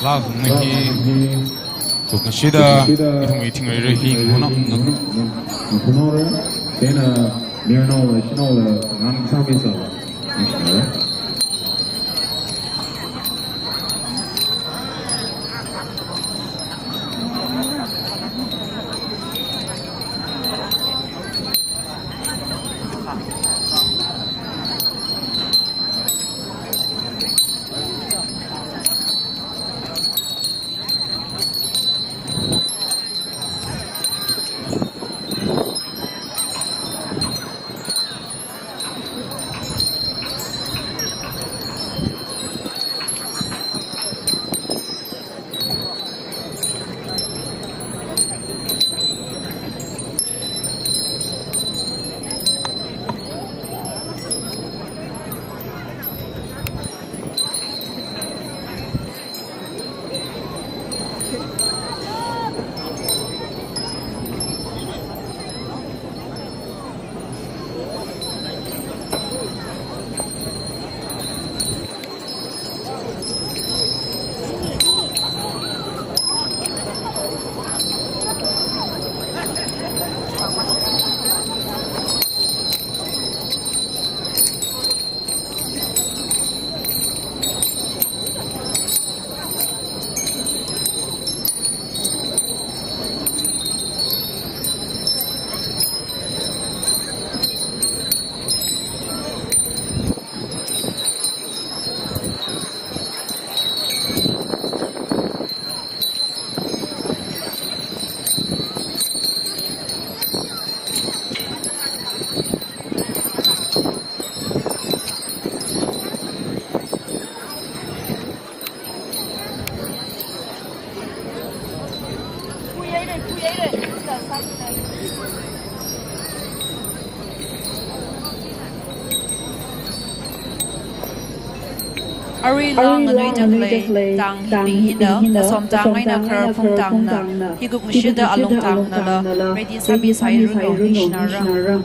la ngi to consider it meeting re hi ngona Sonora, Dana, Miranola, Shinola, Ram Samisala, Mishnah. Ari long nganui jaklei tang hi hina asom tang aina khar phung tang na hi gu shida along tang na la ready sabi sai ru no hishnara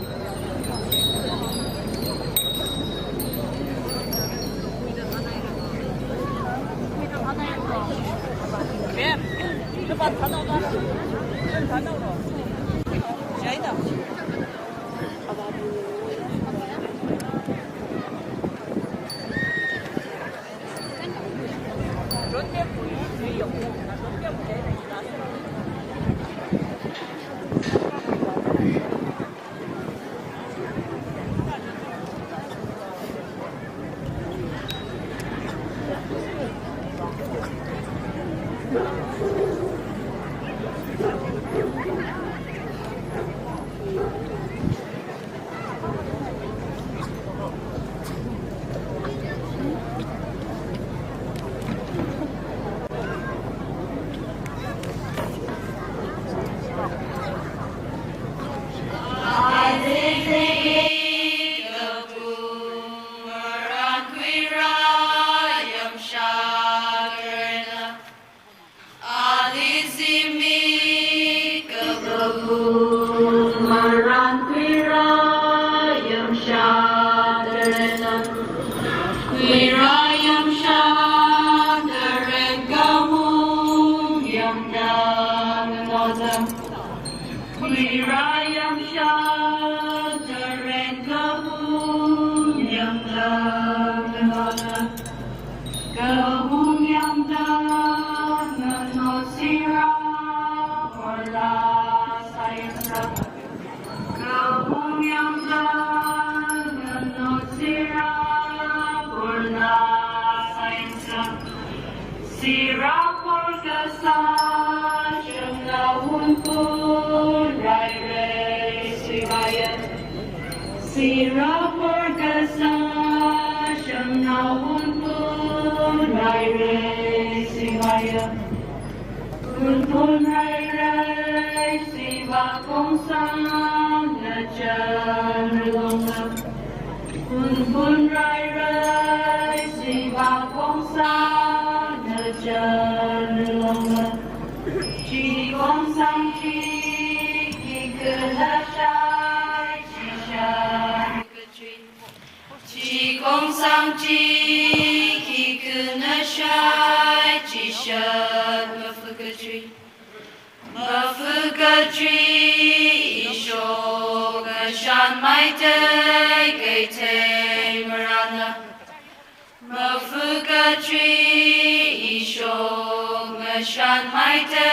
Wirayam Shadaren Kahun Yam Dagana Kahun Yam Dagana Sira Orla Sayasa Kahun Yam Dagana Sira Orla Sayasa Sira Porkasa Shana HUNPHUN Rai Rai Sivaya Sira Porkasa Shana HUNPHUN Rai Rai Sivaya HUNPHUN Rai Rai Siva Kongsang Najan Rilonga HUNPHUN Rai Rai Siva Kongsang Najan Rilonga Chi Kongsang Chi Kikulashai Shishan Chi Kongsang Chi Kikulashai Shishan Mafukatri Isho Gashan Maite Gate Marana Mafukatri Isho Gashan Maite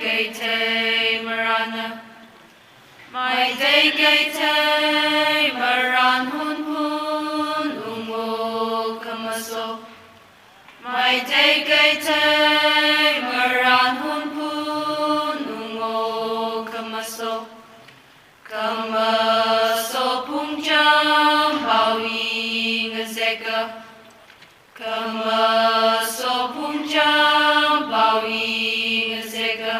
Gate Marana Maite Gate Maran HUNPHUN Ungo Kamaso Maite Gate Maran HUNPHUN Ungo Kamaso Kamaso Pungjam Bawi Ngazeka Kamaso Pungjam Bawi Ngazeka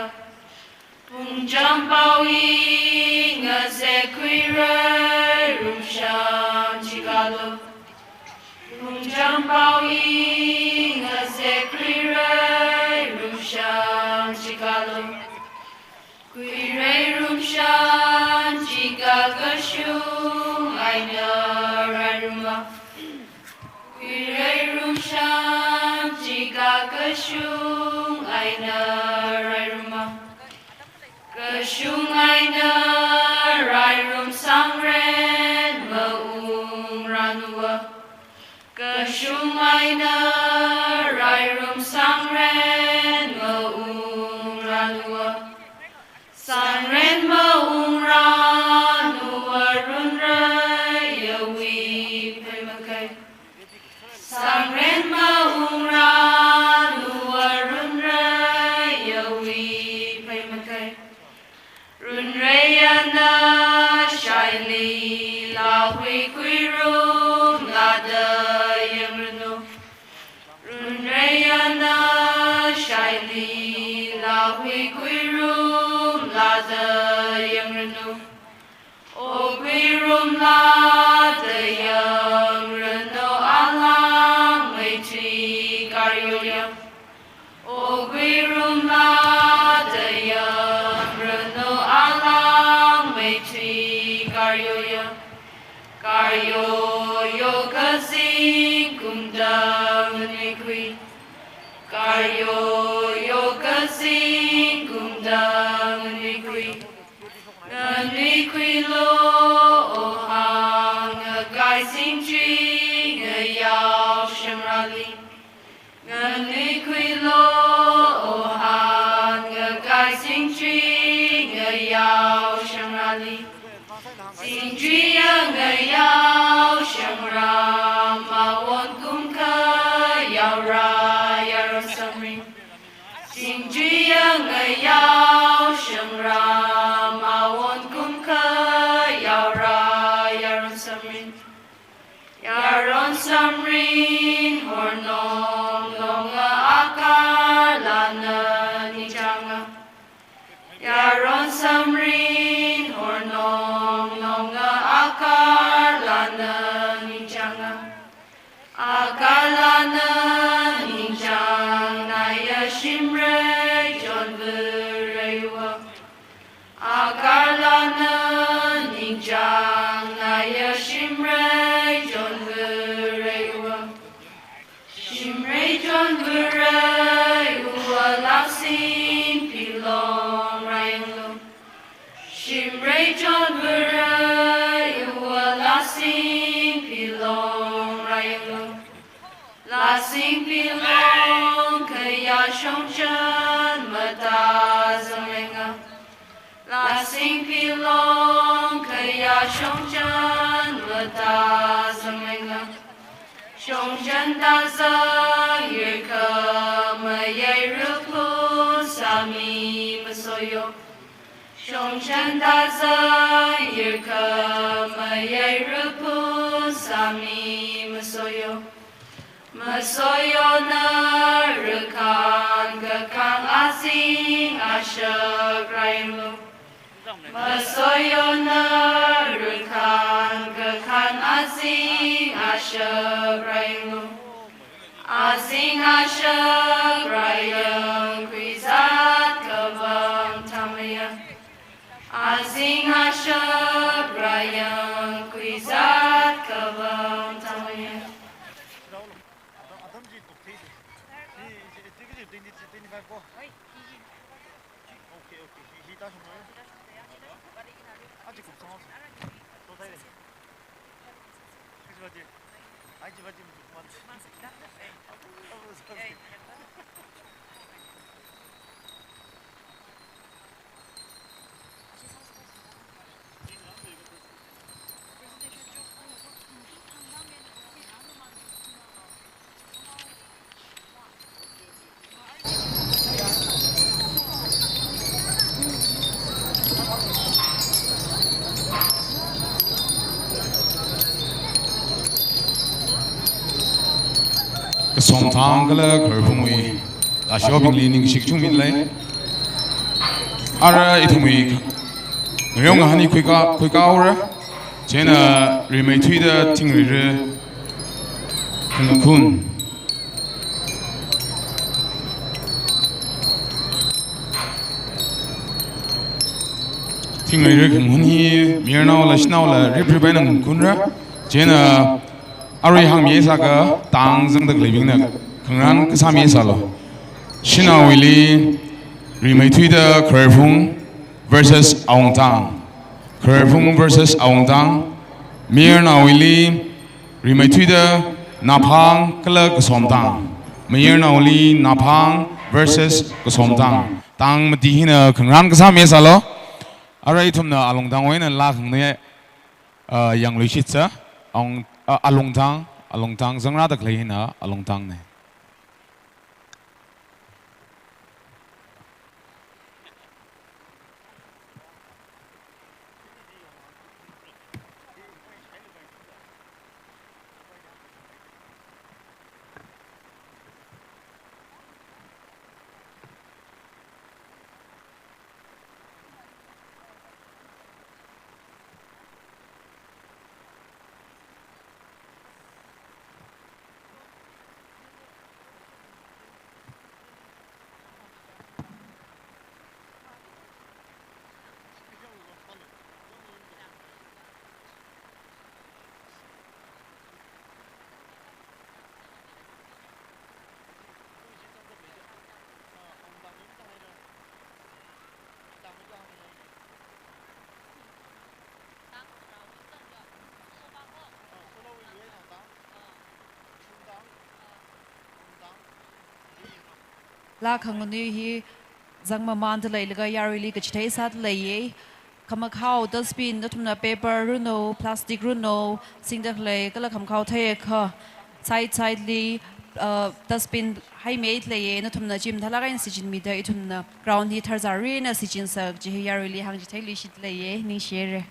Pungjam Bawi Ngazekwira Rumsham Chigalo Pungjam Bawi Ngazekwira Rumsham Chigalo Kwire Rumsham Chigagashung Aina Raruma Kwire Rumsham Chigagashung Aina Raruma Kashung Aina Rairum Sangren Maung Ranua Kashung Aina Rairum Sangren Maung Ranua Sangren Maung Ranua Runrai Yawi Pemakai Sangren Maung Ranua Runrai Yawi Pemakai Runrayana Shaili La Hui Kuirum Lada Yamrano Runrayana Shaili La Hui Kuirum Lada Yamrano O Kuirum Lada Yamrano Alang Meiti Karyoya O Kuirum Lada Yamrano Alang Meiti Karyoya Karyoyo Kazing Kumdang Nikwi Karyoyo Kazing Kumdang Nikwi Nikwi Lo Ohang Gai Sing Chi Yao Shamrali Nikwi Lo Ohang Gai Sing Chi Yao Shamrali Sing Chi Yao Shamram Mawon Kumka Yao Ra Yaram Samri Sing Chi Yao Shamram Mawon Kumka Yao Ra Yaram Samri Yaron Samrin Hornom Longa Akar Lana Nijanga Yaron Samrin Hornom Longa Akar Lana Nijanga Akar Lana Nijang Naya Shimre John Vurewa Akar Lana Nijang Naya Shimre John Vurewa Shimray John Vera, you were lasting pilong rayo. Lasting pilong kaya shong chan mata zamenga. Lasting pilong kaya shong chan mata zamenga. Shong chan da zang yu ka ma yai rupu sami masoyo. Shong chan da zang yu ka ma yai rupu sami masoyo. Masoyo na rukan gakan asing asyag raimu. Masoyo na rukan gakan asing asyag raimu. Asing asyag rayang kuizat kabang tamaya. Asing asyag rayang kuizat kabang tamaya. Song Tang Gala Kerpumui, a shopping leaning Shik Chumit Lay. Ara Itumui, Ryong Honey Quick Hour, Jena Remake Twitter Tingri HUNPHUN. Tingri HUNPHUN, Mirna Lashna, Representing Kunra, Jena. Ari hang miesa ka tang zeng de living na kangran ka sa miesa lo. Shina wili remake tui de Kerfung versus Aung Tang. Kerfung versus Aung Tang. Mir na wili remake tui de Napang kala Kasom Tang. Mir na wili Napang versus Kasom Tang. Tang mati hina kangran ka sa miesa lo. Ari tum na Along Tang wena la kang ne yang lui shit sa. Along tang, zang ra dak lay na along tang ne. La khanguni hi zangma man de leiga yarili ka chithai sat leiye kama khau dustbin natumna paper runo plastic runo singdak lei kala kham khau thai kha side li dustbin hai mate leiye natumna jim thalaga in sijin mi da itumna ground hi tharzari na sijin sak ji yarili hang ji thai li shit leiye ning share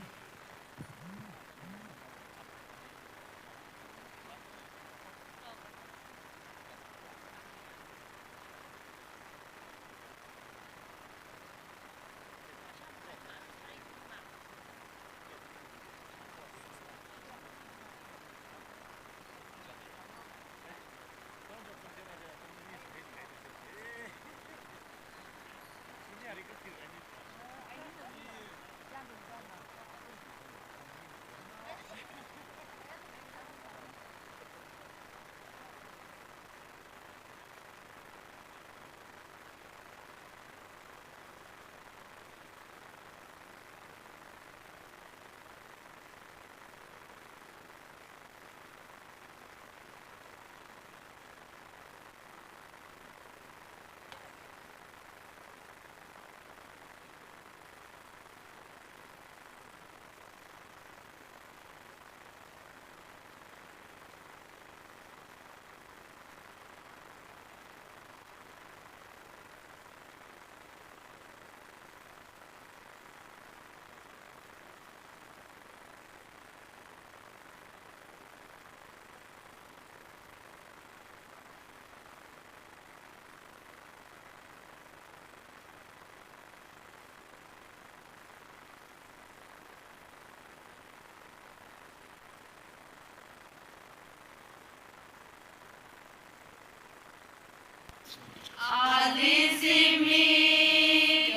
Alizimi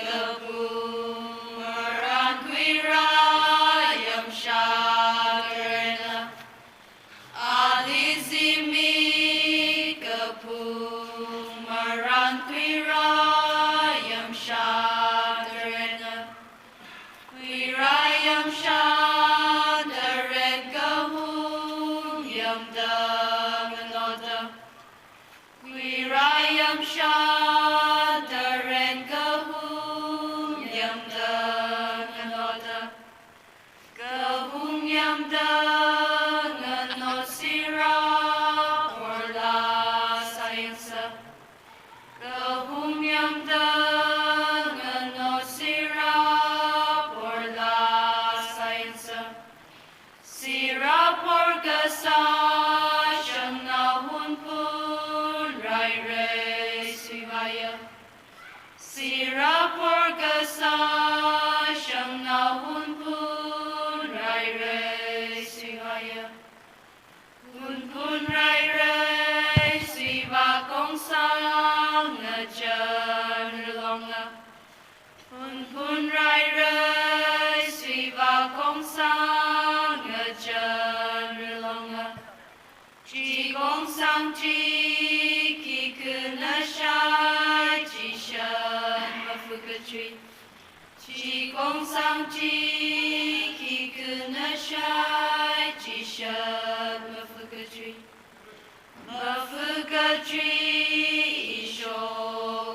Kapu Maranquira Yam Shakarena Alizimi Kapu Maranquira Yam Shakarena Quirayam Shadaren Kahum Yam Danganoda Quirayam Shadaren Kahum Yam Danganoda Kahum Yam Danganosira Orla Sayansa Kahum Yam Danganosira Orla Sayansa Sira Porgasa Shana Hunpun Rai Re Sivaya Sira Porgasa Shana Hunpun Rai Re Sivaya Hunpun Rai Re Siva Kongsang Ngajan Rilonga Hunpun Rai Re Siva Kongsang Ngajan Rilonga Chi Kongsang Chi Ki Kuna Shai Chi Shan Mafukatri Chi Kongsang Chi Ki Kuna Shai Chi Shan Mafukatri Mafukatri Isho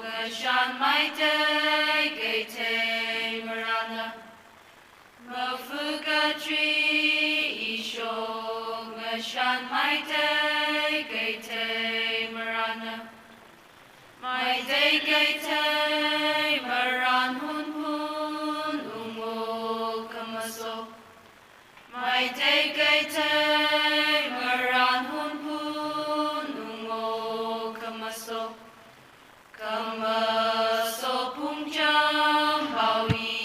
Gashan Maite Gaite Marana Mafukatri Isho Gashan Maite Gaite Marana Maite Gaite Maran Hunpun Ungo Kamaso Maite Gaite Maran Hunpun Ungo Kamaso Kamaso Pungjam Bawi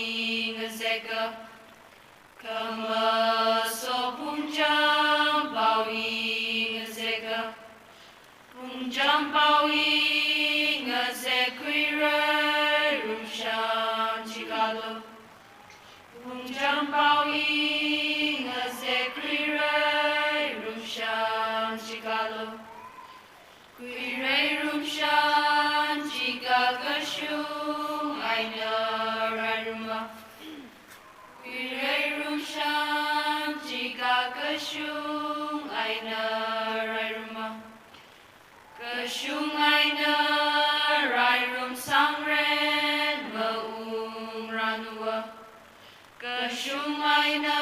Ngazeka Kamaso Pungjam Bawi Ngazeka Pungjam Bawi Ngazekwira Rumshan Chigalo Pungjam Bawi Ngazekwira Rumshan Chigalo Quire Rumshan Chigagashung Aina Raruma Quire Rumshan Chigagashung Aina Raruma Kashung Aina Rairum Sangren Maung Ranua Kashung Aina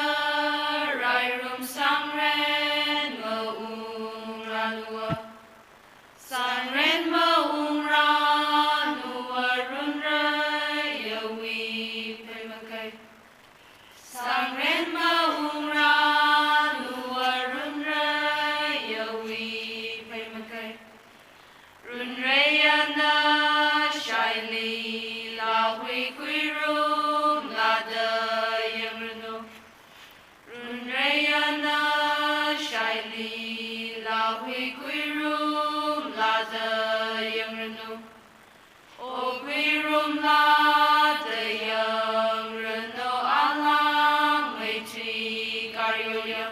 Rairum Sangren Maung Ranua Sangren Maung Ranua Runra Yawi Pemakai Sangren Maung Ranua Runra Yawi Pemakai Runrayana Shaili Lahui Quirum Nada Yamrano Runrayana Shaili Lahui Quirum Nada Yamrano O Quirum Nada Yamrano Alang Maitri Karyoya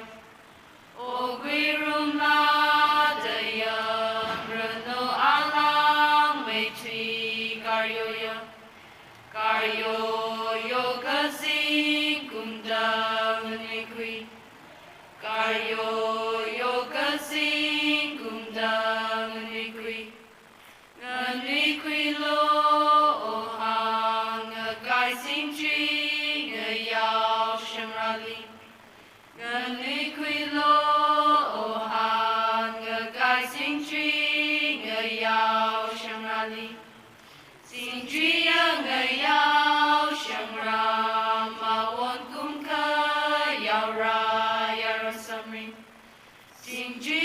O Quirum Nada Yamrano Alang Maitri Karyoya Karyo Yoga Zing Kundam Nikwi Karyo Yoga Zing Kundam Nikwi Nikwi Lo Ohang Gai Sing Tri Yao Shamrali Nikwi Lo Ohang Gai Sing Tri Yao Shamrali Sing Tri Yao Shamram Mawon Kumka Yao Ra Yaram Samri Sing Tri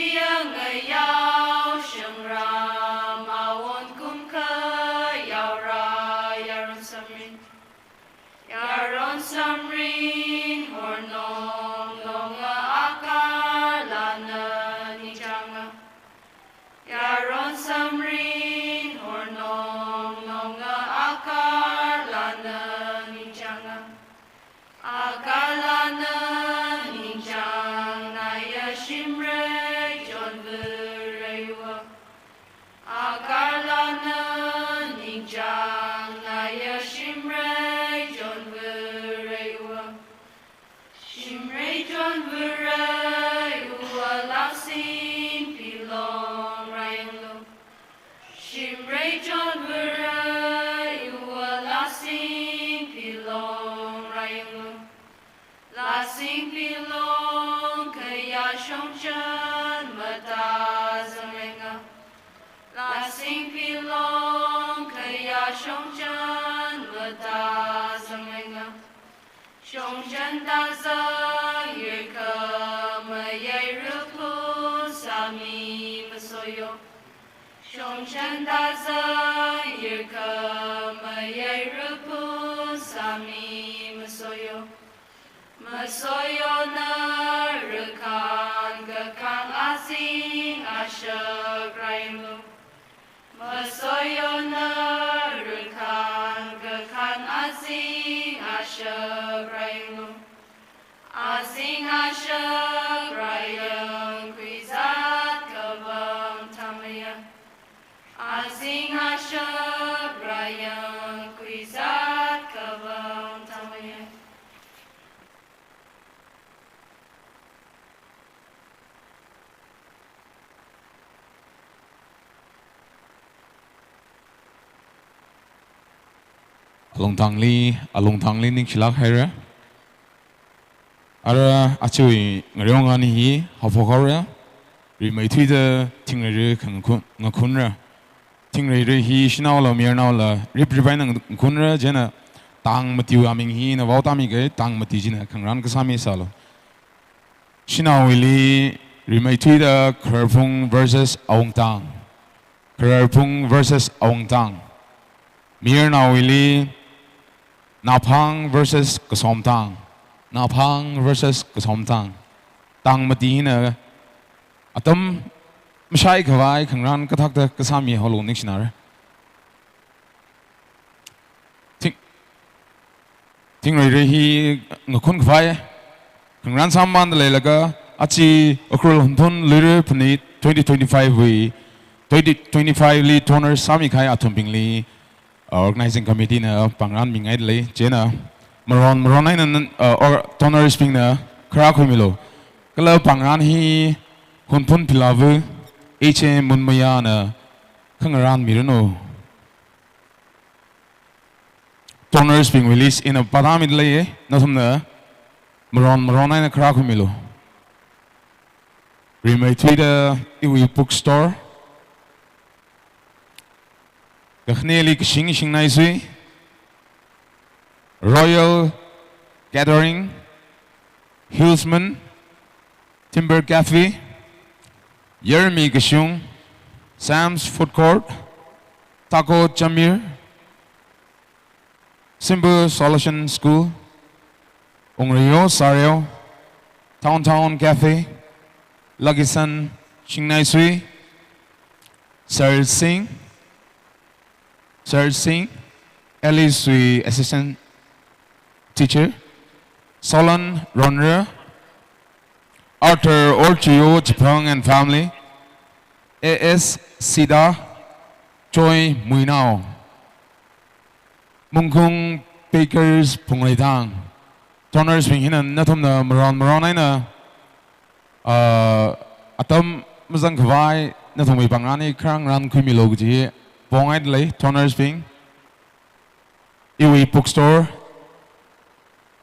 Yao Shamram Mawon Kumka Yao Ra Yaram Samri Yaron Samrin Hornong Longa Akar Lana Nijanga Yaron Samrin Hornong John Burai Ualasin Pilong Rayanglo Shimray John Burai Ualasin Pilong Rayanglo Lasing Pilong Kaya Shongchan Mata Zangenga Lasing Pilong Kaya Shongchan Mata Zangenga Shongchan Daza Yirka Mayay Rupu Sami Masoyo Shongchan Daza Yirka Mayay Rupu Sami Masoyo Masoyo na Rukan Gakang Asing Ashag Raimu Masoyo na Rukan Gakang Asing Ashag Raimu Asing Ashag Rayang Kwizat Kabang Tamaya Asing Ashag Rayang Kwizat Kabang Tamaya along thangli ning chilak haira ara achui ngriong ani hi hafokora ri mai thui de thingre re khang khunra thingre re hi shinaw la mir naw la rip ribai nang khunra jena tang matiu aming hi na wauta mi ge tang mati jina khangran ka sami salo shinaw li ri mai thui de kharphung versus aungtang kharphung versus aungtang mir naw li Napang versus Kasomtang. Napang versus Kasomtang. Tang Madina Atom Mashai Kawai Kangran Katakta Kasami Holo Nixionar. Ting Rehi Nakun Kawai Kangran Saman the Lelaga Achi HUNPHUN LUIRA PHANIT 2025 we 2025 Lee Toner Sami Kai Atumping Lee organizing committee na pangran mingay le jena maron ay na or toner spring na karakumilo kala pangran hi HUNPHUN pilavu munmaya na kangaran mirano toner spring release in a paramid le na samna maron ay na karakumilo remake tweet iwi bookstore Gachneli Kishing Naisui Royal Gathering Hillsman Timber Cafe Yermi Kishung Sam's Food Court Taco Chamir Simba Solution School Ongrio Sario Town Cafe Lagisan Shingnaisui Sir Singh, Ellie Sui Assistant Teacher, Solon Ronra, Arthur Orchio Chipong and Family, A.S. Sida, Choi Muinao, Mungkung Bakers Pungaitang, Toners Pinghinan, Natum na Maron Atom Mazang Kawai, Natumi Pangani, Krang Ran Kumilogji. Bongad lay toners ping iwi bookstore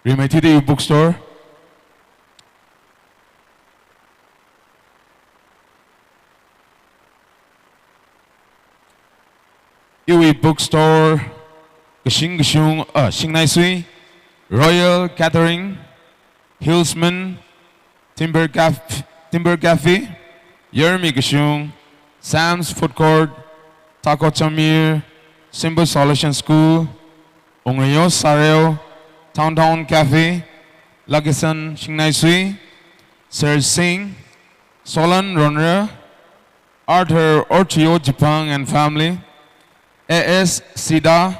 remaited iwi bookstore Gishung Shingnaisui Royal Gathering Hillsman Timber Cafe Yermi Gishung Sam's Food Court Taco Chamir, Simba Solution School, Ongrio Sareo, Town Cafe, Lagisan Shingnaisui, Sir Singh, Solon Ronra, Arthur Orchio Jipang and Family, A.S. Sida,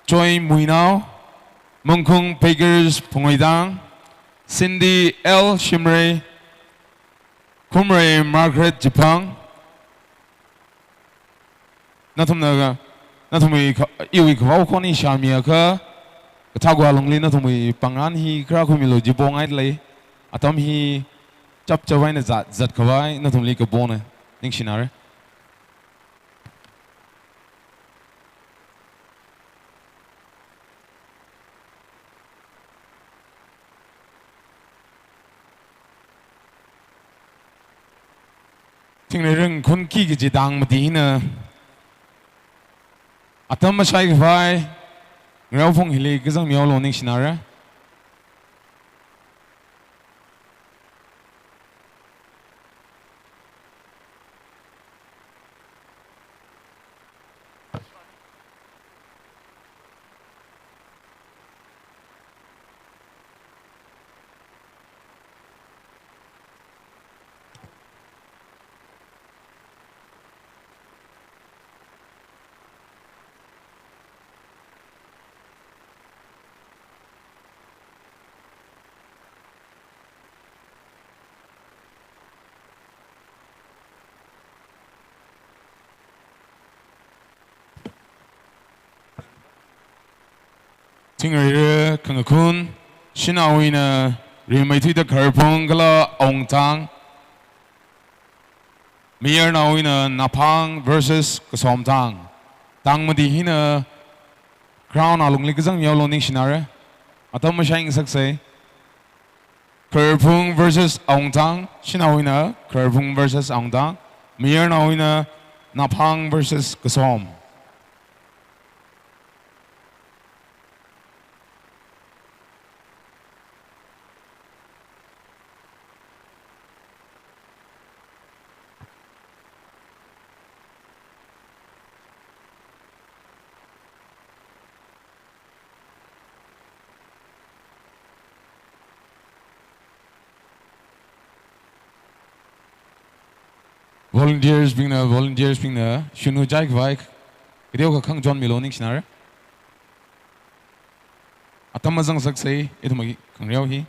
Choi Muinao, Mungkung Bakers Pungaidang, Cindy L. Shimre, Kumre Margaret Jipang, Natumnaga, Natumi Iwi Kwakoni Shamia Ka, Tagua Longli Natumi Pangan, he Krakumilo Jibong Idley, atom hi chap chawai na zat khawai na thumli ka bone ning shinare ting le reng khun ki ge jidang ma di na atom ma shai khawai ngau phong hili ke jang miao lo ning shinare ting re kang khun shinawi na ri mai thui da khar phong gala ong tang Mir nawi na napang versus kasom tang madi hina crown alung likazang miao lo ning shinare atam ma shaing sakse khar phong versus ong tang shinawi na khar phong versus ong tang mir nawi na napang versus kasom volunteers being the shunu jai vai krio ka khang John Miloning snar atamazang saksei idumagi khangreu hi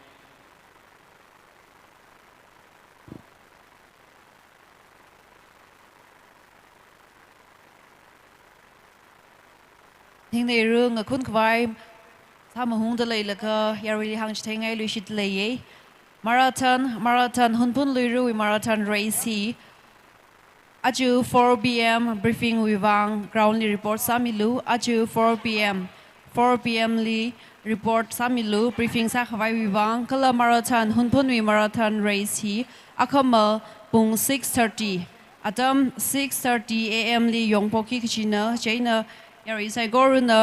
thing nei rung a khun khwai sama hung da lei la ka yari hang chtheng ai lu shit lei marathon hunpun luiru marathon race hi Aju 4 p.m. briefing wivang groundly report samilu. Aju 4 p.m. li report samilu briefing sa khawai wivang kala marathon hunpunwi marathon race hi akama pung 6:30 atam 6:30 a.m. li yongpoki kichina chaina yari sai goruna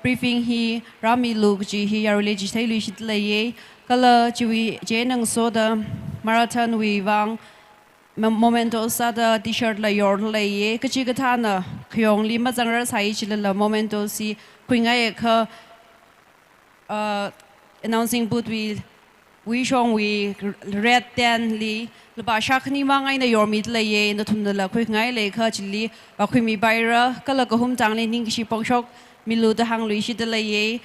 briefing hi ramilu ji hi yari leji thailu shitleye kala chiwi jenang soda marathon wivang momento sada t-shirt la yor la ye kachi ka thana khyong li ma jangra sai chila la momento si kuinga ye kha announcing booth we shong we red ten li ba shakhni ma ngai na yor mit la ye na thum la khoi ngai le kha chili ba khoi mi baira kala ka hum chang le ning shi pongshok milu da hang lui shi da la ye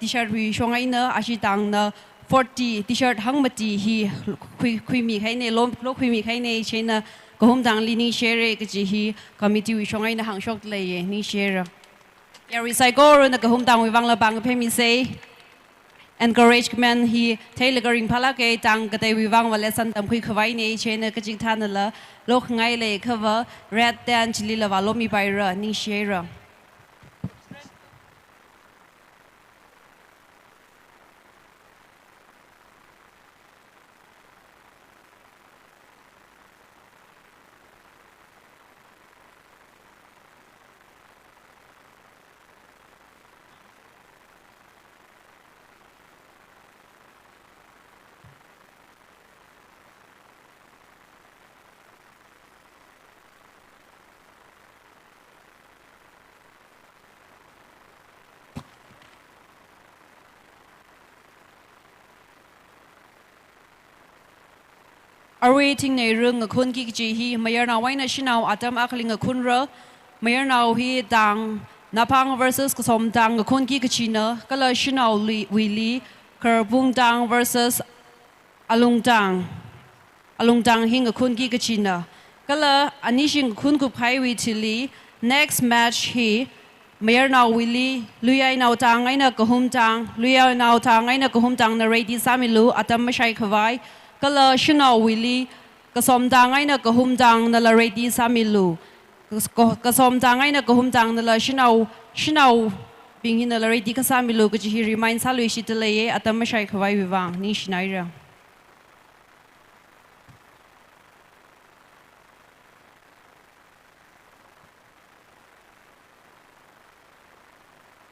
t-shirt we shong ai na ashi tang na 40 t-shirt hang mati hi khui mi khai ne lo khui mi khai ne chena ko hom dang li ni share ke ji hi committee wi shongai na hang shok le ye ni share ya recycle na ko hom dang wi wang la bang phe mi say encouragement hi tailoring phala ke tang ka te wi wang wala san tam khui khwai ne chena ka jing than la lo ngai le cover red tan chili la wa lo mi bai ra ni share awaiting nei rung a khun ki ji hi mayor na waina shinau atam akling a khun ra mayor now hi dang napang versus kasom dang a khun ki china kala shinau li wili kerbung dang versus alung dang hing a khun ki china kala anishin khun ku phai wi chili next match hi Mayor now Willie, Luya now tang I na kahum tang, Luya now tang I na kahum tang na ready samilu atam mashai kawai, kala shina Willie, kasom tang I na kahum tang na la ready samilu, kasom tang I na kahum tang na la shina being in the ready kasamilu, which he reminds Halu Shitalaye atam mashai kawai vivang, ni Schneider.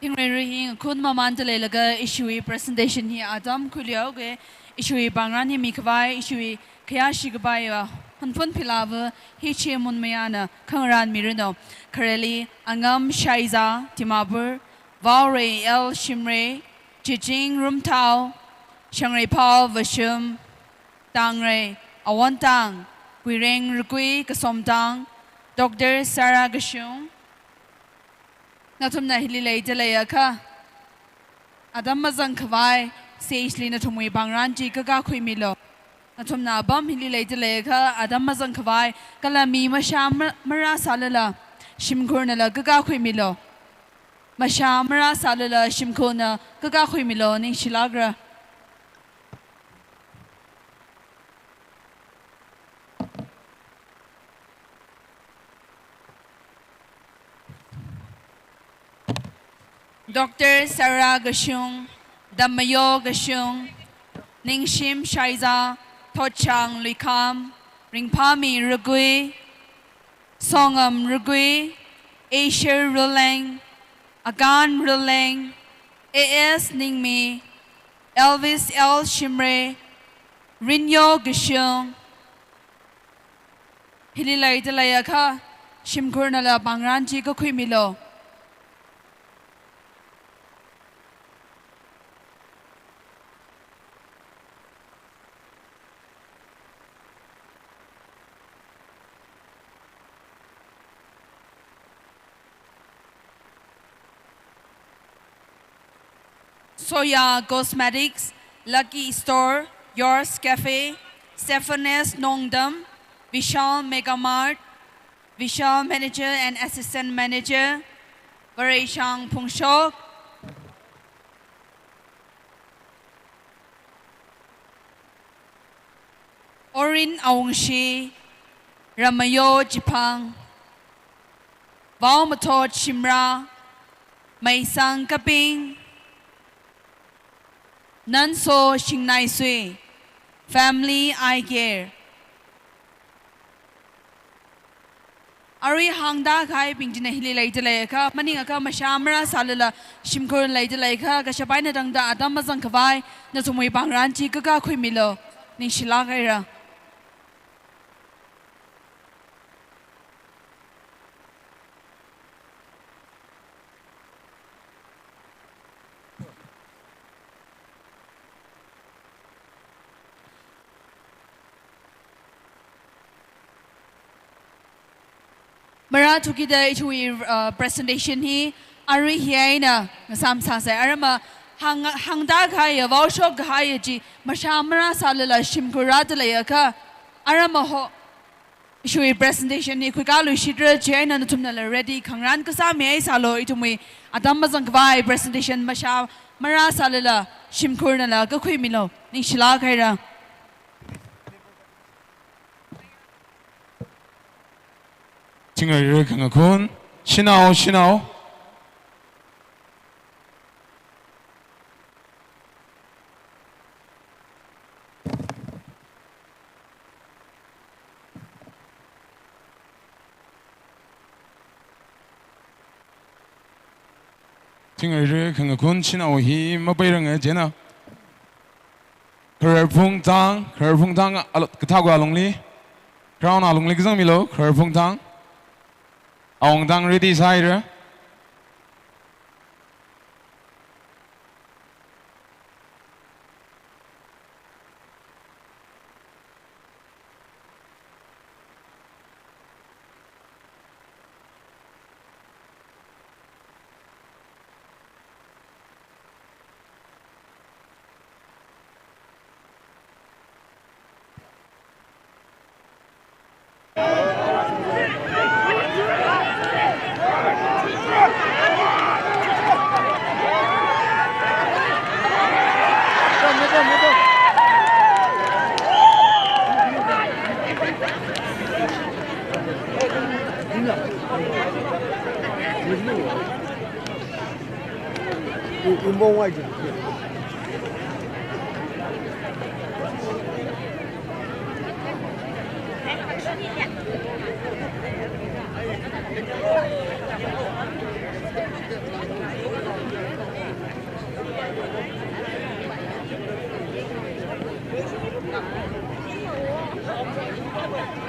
Hing kun mamantale laga issue presentation hi Adam kuliao ge issue bangrani mikawai issue kaya shigabaya hunpun pilava hi chemun mayana kangran mirino kareli angam shaiza timabur vaure el shimre jijing rumtao shangre paul vashum tangre awantang kuireng rukui kasomtang Dr. Sarah Gashung Natumna hililay dalaya ka. Adam mazang kawai seisli na tumui bangranji kagakoy milo. Natumna abam hililay dalaya ka. Adam mazang kawai kalami masyam marasalala shimkur na la kagakoy milo. Masyam marasalala shimkur na kagakoy milo ning shilagra. Dr. Sarah Gashung, Damayo Gashung, Ningshim Shaiza, Tochang Likam, Ringpami Rugui, Songam Rugui, Asher Ruling, Agan Ruling, A.S. Ningmi, Elvis L. Shimre, Rinyo Gashung, Hililay Dalayaka, Shimkurnala Bangranji Gokuimilo. Soya Cosmetics, Lucky Store, Yours Cafe, Stephanes Nongdam, Vishal Megamart, Vishal Manager and Assistant Manager, Vareshang Pungshok, Orin Aungshi, Ramayo Jipang, Valmato Chimra, Maisang Kaping, Nanso Shingnai Sui, Family Eye Care. Ari hangda kai pingjina hili laita laika, maningaka mashamra salala shimkur laita laika, kashabai na dangda adam mazang kawai, na sumui bangranchi kaka kui milo, ni shilakaira. Mara tukida itui presentation hi ari hiaina ngasam sasa arama hangda kaya workshop kaya ji mashamara salala shimkurat layaka arama ho itui presentation hi kukalu shidra jaina natumna ready kangran kasam ai salo itumi adam mazang kwai presentation mashamara salala shimkurna la ka khui milo ni shila khaira 징을 강군 신하오 신하오 징을 강군 신하오 히 마베랑에 제나 커풍당 그타고 알롱리 크라운 알롱리 그상 밀로 커풍당 Ông đang ready sai rồi. bông ngoài chứ.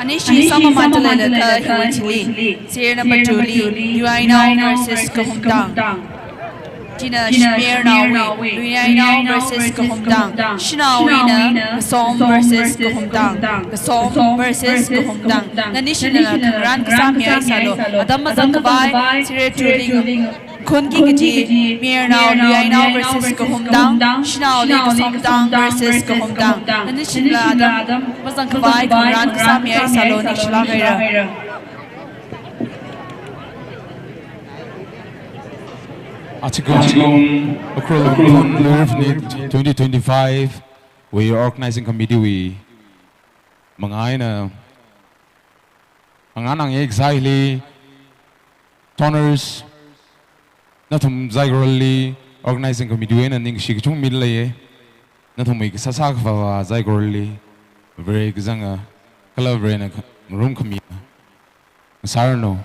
Anishi sama mandala ka hiwitili. Seer number 2 li. Luainao versus Khokha. Gina Shmirnawi. Luainao versus Khokha. Shnawina. Kasom versus Khokha. Kasom versus Khokha. Nanishina Kran Kasamya Salo. Adam Mazankabai. Seer Tuling. Kungi Gaji, Mirnao, Luainao versus Khokha, Shnao Li Kasomdang versus Khokha. Nanishila Adam Mazankabai, Kran Kasamya Salo, Nishla Gaira. Article HUNPHUN LUIRA 2025, we organizing committee we mangaina anganang exactly toners nathum zaigorli organizing committee we and ning shikchung millaye nathum ik sasak fa zaigorli very zanga collaborate room committee sarno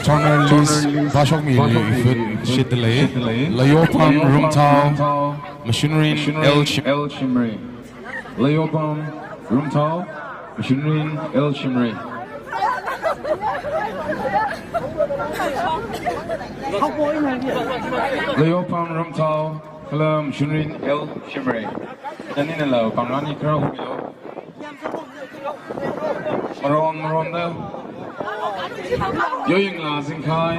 Turner List Bashok Mi Shidley Layopan Rumtao Machinery El Shimri Layopan Rumtao Machinery El Shimri Layopan Rumtao Kalam Machinery El Shimri Naninalo Pangrani Crow Maron there Yoying La Zingkai,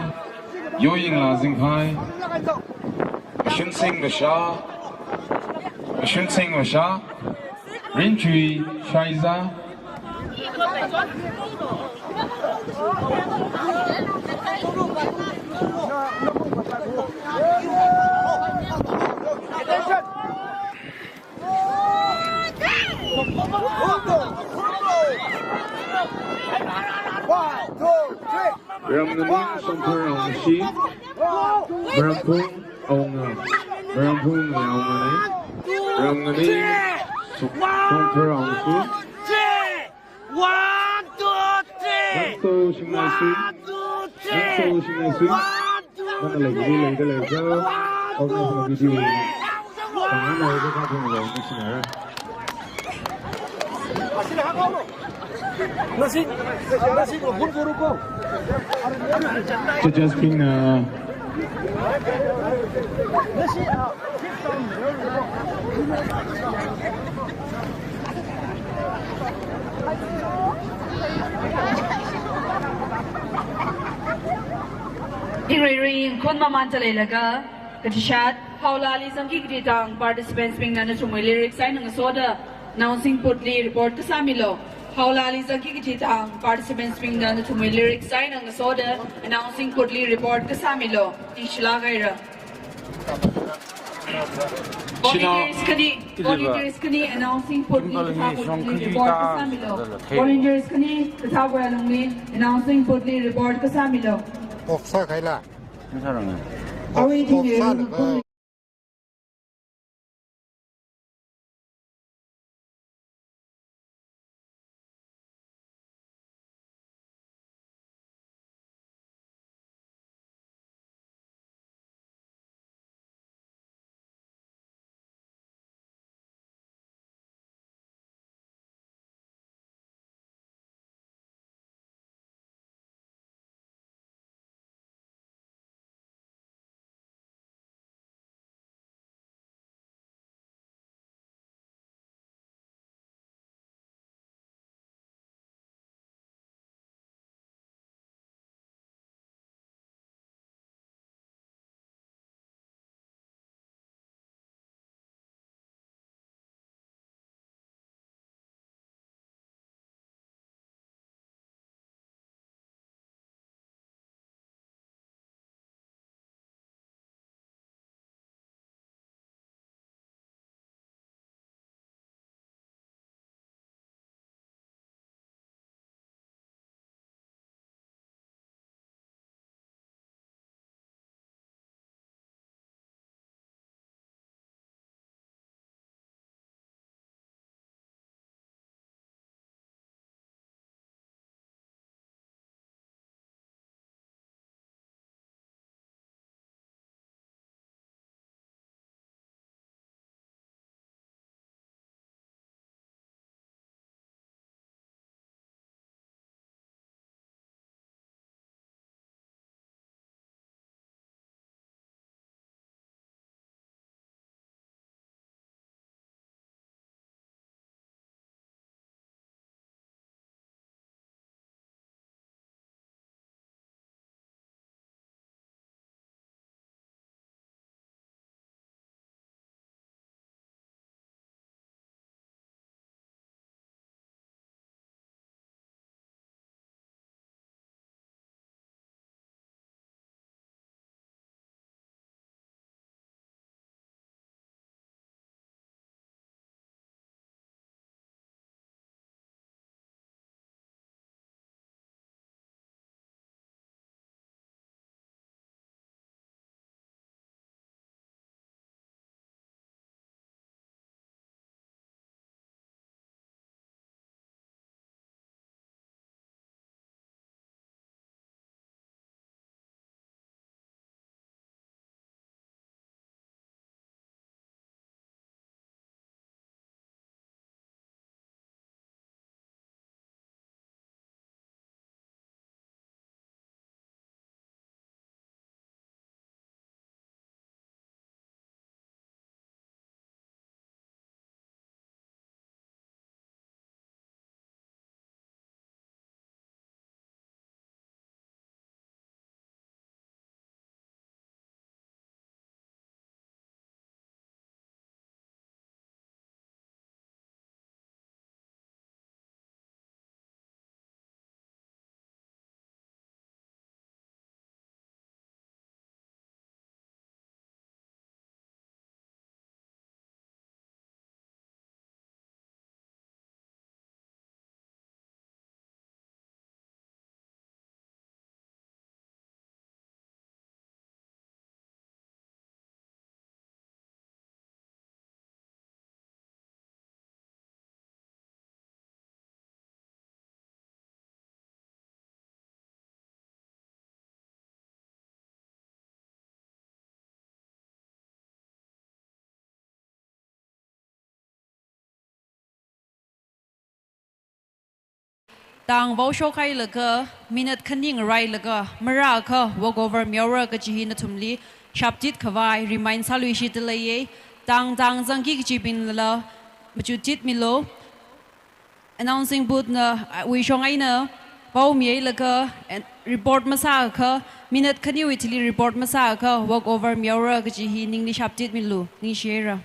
Machine Sing the Shah, Rintui Shaiza, Ramgamin Somper on the sheet, Rampung Rampung Ramgamin Somper on the sheet. 1, 2, 3. Nanto Shimai Nanto later. Organizing a video. Just been Ring Kun Mamantalaga, Katishat, Paula Lizanki Gritang, participants being Nanachumui lyrics, signing a soda, announcing Putli report to Samilo. Paula Lizanki Gritang, participants being Nanachumui lyrics, signing a soda, announcing Putli report to Samilo. Tishla Gaira. Volunteers Kani announcing Putli report to Samilo. Volunteers Kani, the Tower announcing Putli report to Samilo. 없어 가일라. Awaiting Tang vau show kai laga minute kaning rai laga mara ka walk over mirror ka jihi na thumli shaptit khawai remind salui shi tlaye tang zangi ki jibin la machutit milo announcing booth na we shong ai na vau mi laga report masa ka minute kani witli report masa ka walk over mirror ka jihi ning ni shaptit milo ni share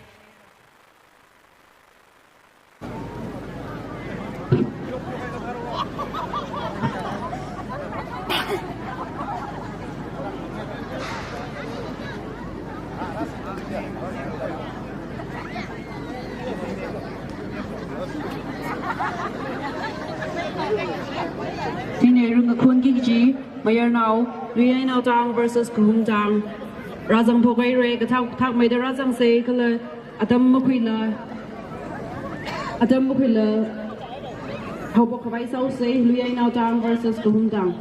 Tinirung akun kikji mayor now Luya now tang versus Khum tang Razang Pokai Ray thak may the Razang say kala Adam Mukwila how Pokai so say Luya now tang versus Khum tang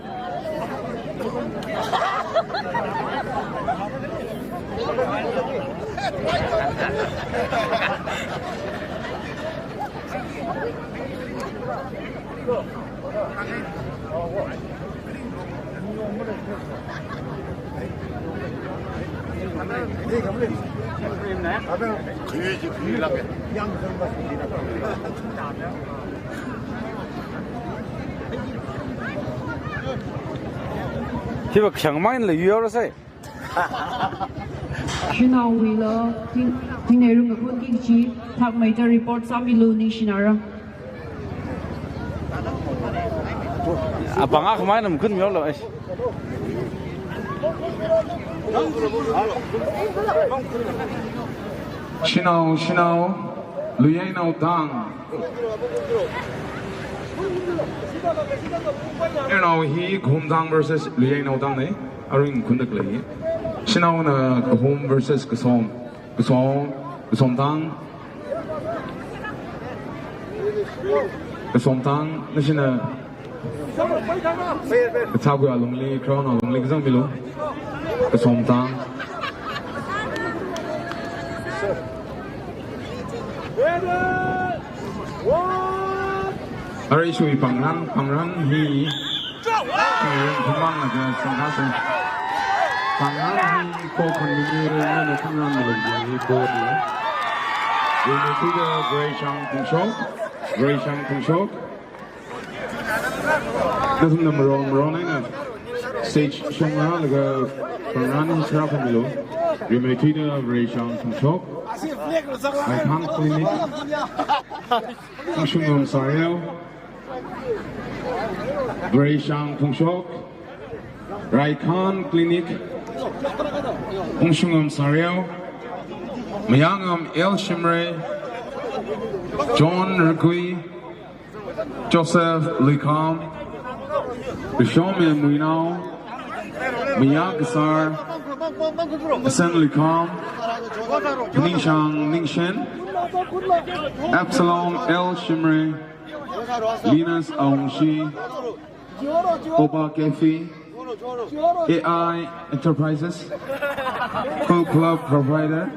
Khi mà chẳng may là yêu đó say. Shina wila ting này rung akun kikji thak may the report samilu ni shinara. Abang aku main mungkin mio lah. Shinau, Luya now tang. You know, he Khum tang versus Luya now tang ne. Aring kundak lagi. Shinau na Khum versus Kasom tang. Kasom tang na sina. Katago alungli crown alungli kazang bilo. Kasom tang. Ari sui pangrang hi kumang naga sanghasan pangrang hi ko konmini na kumang naga body we need to the Gray Shang Shok doesn't number on stage shonga naga pangrang hi sra pamilo we need to the Gray Shang Shok I can't clinic Shungum Sariel Gray Shang Shok Raikhan Clinic Shungum Sariel Mayangam El Shimre John Rukui Joseph Likam Rishome Muinao Mayagasar Asen Likam Ningshen Absalom El Shimre Linus Aungshi Oba Kefi AI Enterprises Full Club Provider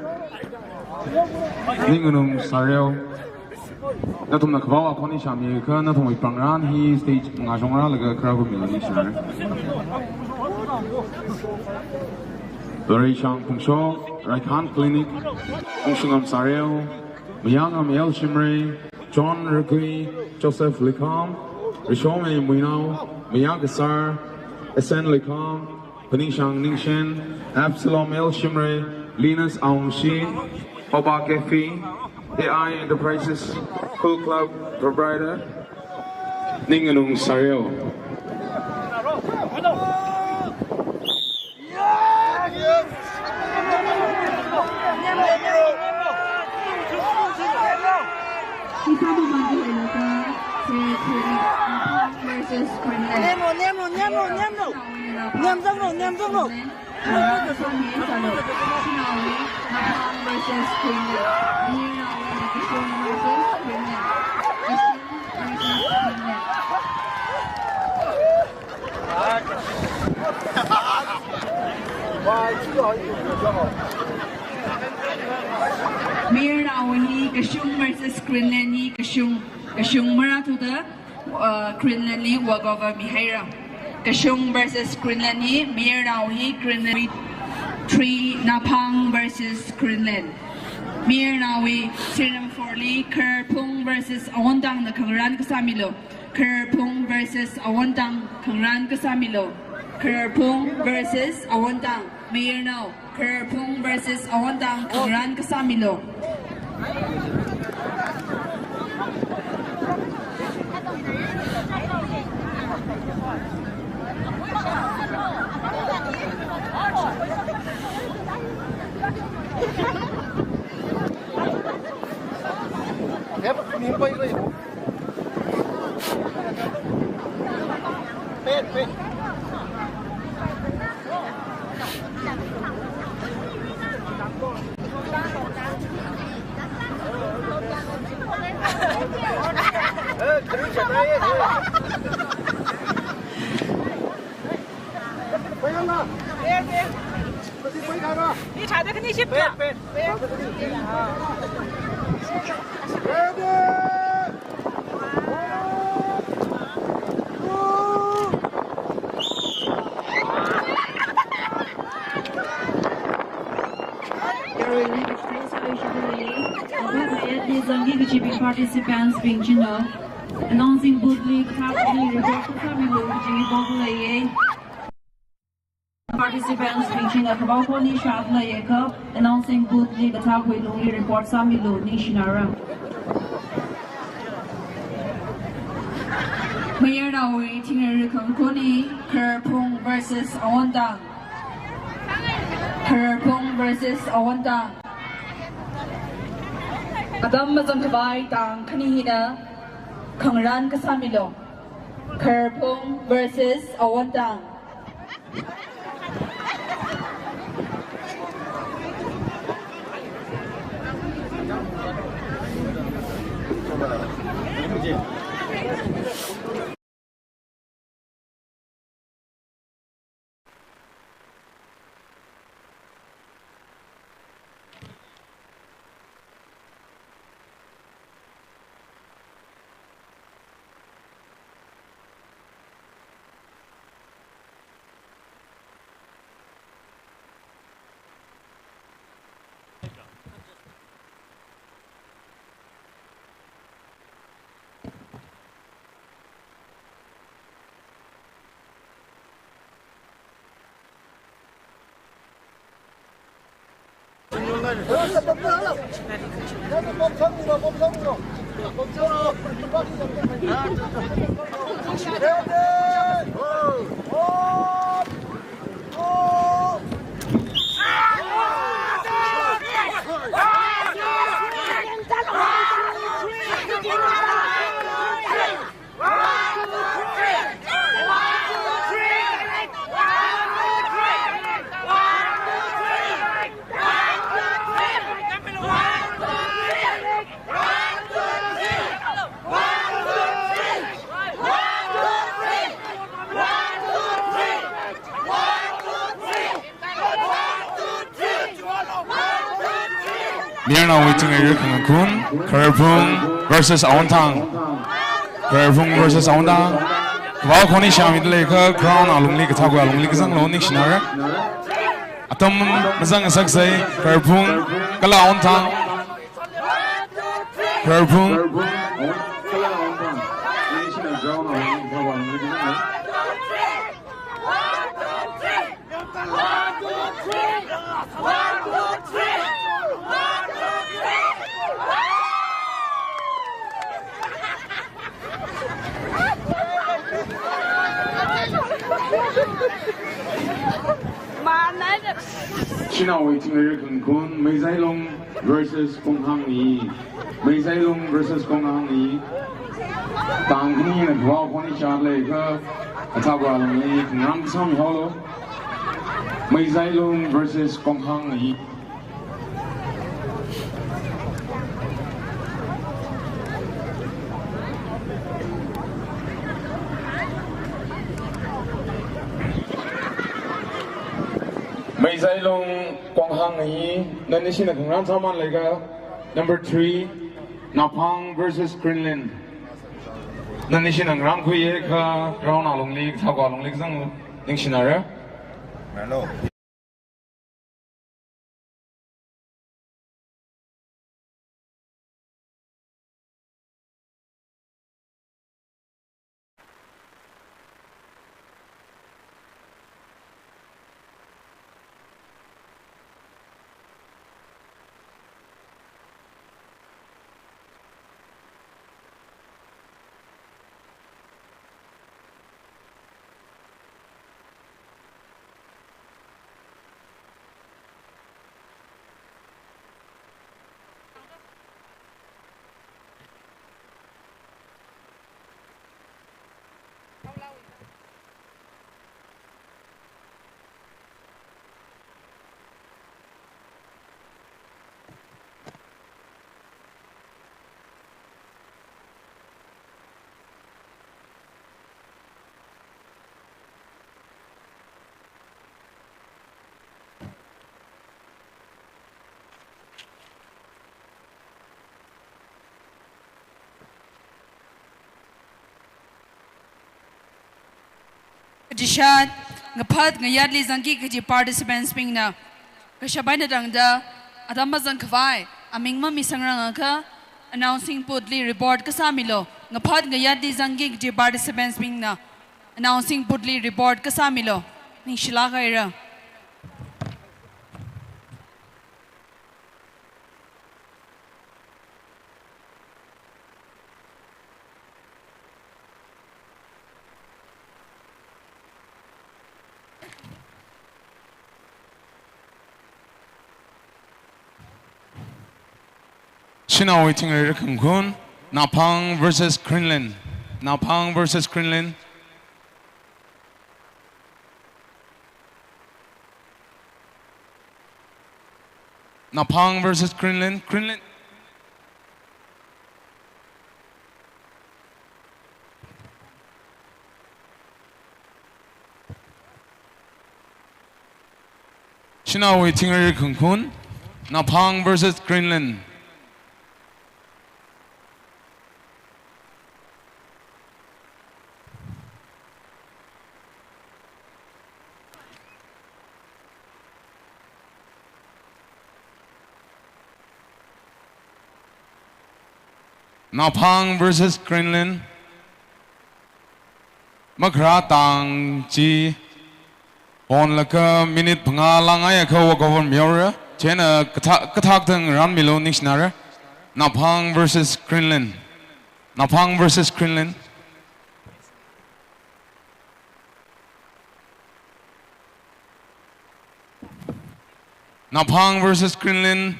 Ningunum Sarel Natum Nakwa Koni Shamika Natum Pangran he stage Ngajongara Laga Krabu Milishar Gray Shang Pungsho Raikhan Clinic Pungshungam Sarel Mayangam El Shimre John Rukui Joseph Likam Rishome Muinao Mayagasar Asen Likam Panishang Ningshen Absalom El Shimre Linus Aungshi Oba Kefi AI Enterprises Full Club Provider Ninganung Sarel Mir Awani Kashung versus Greenland Kashung Maratuda Greenland ni walkover mi haira. Kashung versus Greenland ni Mirnau hi Greenland 3 Napang versus Greenland. Mirnawi Siram Forli Kerpung versus Awandang na Kangran Kasamilo. Kerpung versus Awandang Kangran Kasamilo. Kerpung versus Awandang Mirnau. Kerpung versus Awandang Kangran Kasamilo.你查的肯定是别。Participants being announcing boldly participants reaching a Kabakoni Shatla Yaka, announcing boldly the Tabwe Lonely report Samilo Nishinara. Mayana waiting a Kankoni, Kerpung versus Awandang. Kerpung versus Awandang. Adam Mazantabai Tang Kanihina Kangran Kasamilo. Kerpung versus Awandang. Mirna waiting a Kun, Kerpung versus Awantang. Kerpung versus Awantang. Walkoni Shamid Lake, Crown, Alumni Katagua, Alumni Kazang, Loni Shinara. Atom Mazang Saksay, Kerpung, Kala Awantang. Kerpung. China waiting a Kun, Meizailong versus Konghang Yi. Meizailong versus Konghang Yi. Tangni and Waponi Charlie, Atawali, Nangsam Hollow. Meizailong versus Konghang Yi. Meizailong Konghang Yi, Nanisina Kangran Saman Lega, number 3, Napang versus Greenland. นั่นนี่ชินังรังคุยค่ะเราหน้าลงลีกถ้าก่อนลงลีกซังยังชินาเรอมาโล Jishat ngapat ngayat li zangki kaji participants ping na kashabay na dangda adamazang kawai aming mamisangrang ka announcing putli report kasamilo ngapat ngayat li zangki kaji participants ping na announcing putli report kasamilo ni shila kaira Now waiting for Khokha, Napang versus Greenland. Napang versus Greenland. Napang versus Greenland. Greenland. Now waiting for Khokha, Napang versus Greenland. Napang versus Greenland. Makra tang chi on laka minute panga langaya ka wakawan miora chena katak tang ran milo nixnara. Napang versus Greenland. Napang versus Greenland. Napang versus Greenland.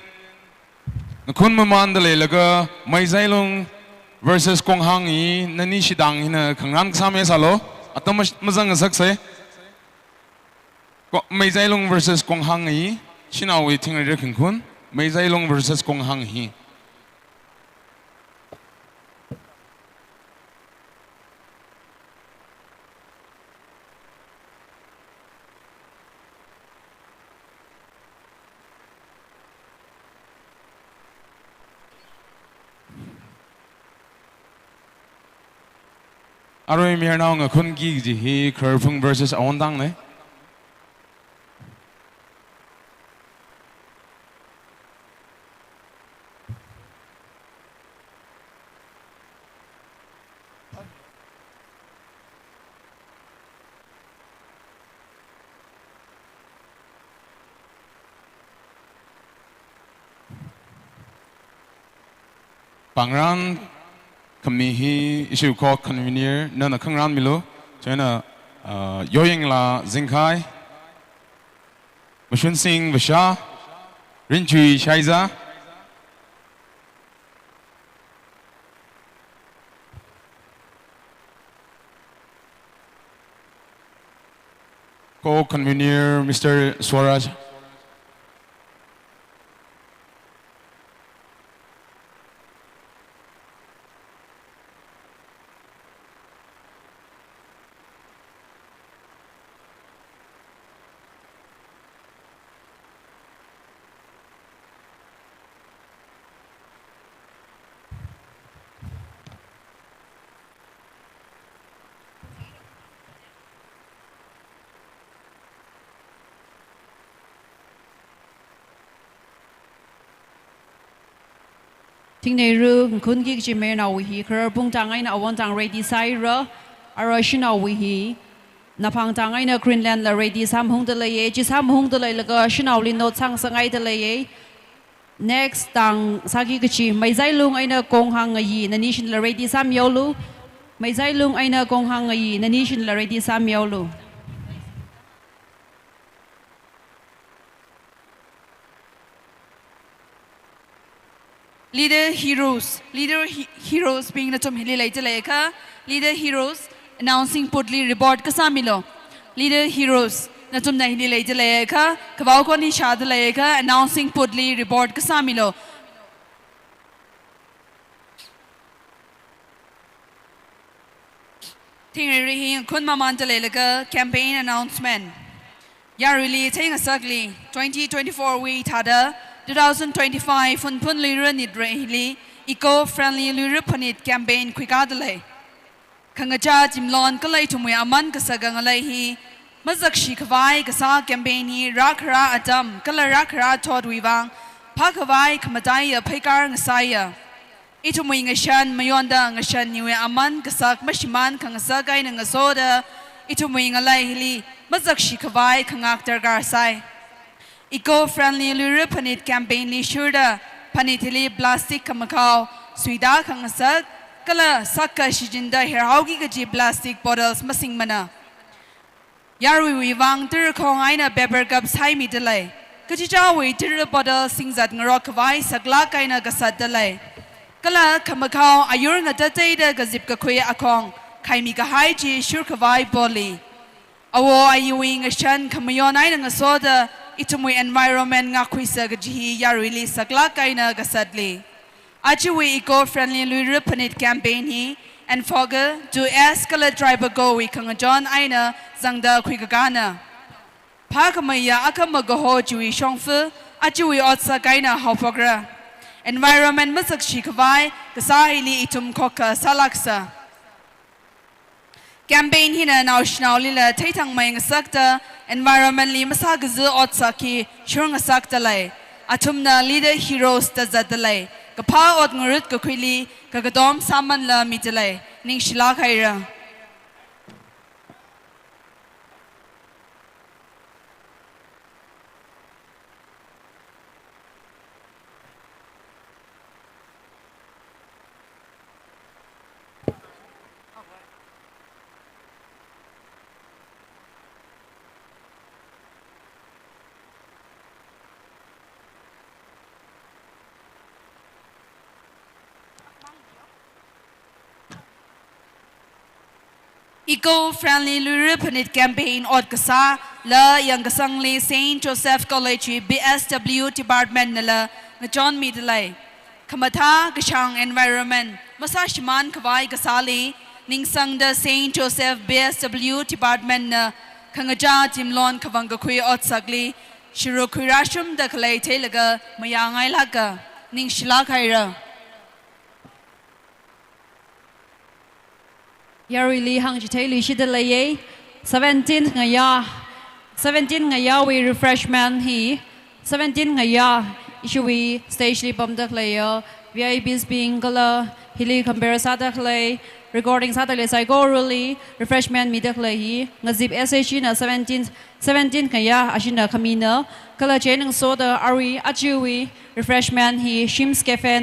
Kun mamandale laga Maizailong versus Khokha nani shidang hina khangran same salo atam mazang sakse Maizailong versus Khokha shina waiting re khun Maizailong versus Khokha Aroi mir now nga khun gi ji hi HUNPHUN versus Awandang ne Pangran kami hi issue called convener nana khangran milo chena yoying la zingkai Mashun Singh Vasha Rinchui Shaiza co-convener Mr. Swaraj ทิ้งในเรื่องคุณกิจเมนาวิฮีคราบุงจังไงนะวันจังเรดีไซร์อารชินาวิฮีนับพังจังไงนะกรีนแลนด์ละเรดีสามหงตะเลยจีสามหงตะเลยแล้วก็ชินาลินโนสังสังไงตะเลย next ตังสักกิจไม่ใจลุงไงนะกงหังไงนันนี่ชินละเรดีสามยาวลูไม่ใจลุงไงนะกงหังไงนันนี่ชินละเรดีสามยาวลูleader heroes being the tom hili later leka leader heroes announcing putli report kasamilo leader heroes na tom na hili later leka kabaw ko ni shad leka announcing putli report kasamilo thingri hi kun maman tale leka campaign announcement ya really thing asakli 2024 we thada 2025 HUNPHUN LUIRA NIDREHILI eco-friendly LUIRA PHANIT campaign kwikadale khangacha jimlon kalai thumwe aman kasagangalai hi mazakshi khawai kasa campaign hi rakhra adam kala rakhra thodwiwang phakawai khamatai ya phaikar ngasaya ithumwe ngashan mayonda ngashan niwe aman kasak mashiman khangasa gai na ngasoda ithumwe ngalai hili mazakshi khawai khangak targar sai eco-friendly LUIRA PHANIT campaign li shurda phanithili plastic kamakau suida khangasak kala sakka shijinda heraugi gaji plastic bottles masing mana yarwi wi wang tur khong aina paper cup sai mi delai kaji chawi tur bottle singjat ngro khwai sakla kaina gasat delai kala kamakau ayur ngata teida gazip ka khoi akhong khaimi ka hai ji shur khwai boli awo ayuwi ngashan khamayon aina ngasoda itumui environment nga khuisa gaji yarili sakla kaina gasadli achiwi eco-friendly LUIRA PHANIT campaign hi and fogger to escalate driver go wi khang john aina zangda khuigana phakamaya akamagaho chui shongfu achiwi otsa kaina hopogra environment masak shikwai kasahili itum khokha salaksa campaign hina national lila thaithang mai ngasakta environment li masa gzu otsaki shurng sakta lai athumna leader heroes ta zadalai kapha ot ngurut ka khili ka gadom saman la mitlai ning shila khaira eco-friendly LUIRA PHANIT campaign od kasa la yang kasangli St. Joseph College BSW department nala ngachon midlai khamatha kashang environment masashman khawai kasali ningsang the St. Joseph BSW department na khangaja jimlon khawang khui od sagli shiru khurashum da khlai thelaga mayangai laga ning shila khaira yarili hang chiteli shidalaye 17 ngaya we refreshment hi 17 ngaya ishui stage li bam dak layer VIPs being kala hili compare sa dak lay recording sa dak sai go really refreshment mi dak lay ngazip SH na 17 ngaya ashina kamina kala jenang soda ari achiwi refreshment hi shims cafe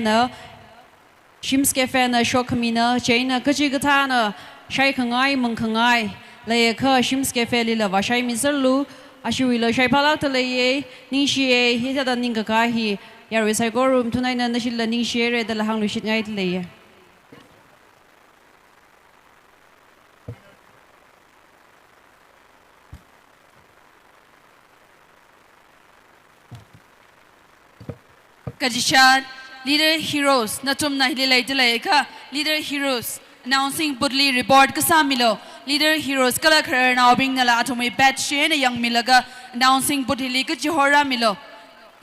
na show kamina jena kaji gata na shai khangai mung khangai lay kha shims cafe li la wa shai mi serlu ashui lo shai phalak ta lay ning shi hi ta ning ka ka hi yarwi sai go room tunai na na shil la ning shi re da la hang lu shit ngai lay kajishan leader heroes natum na hilai delai ka leader heroes announcing budli report kasamilo leader heroes kala khar now bing nala athumai batch chain yang milaga announcing budli ka johora milo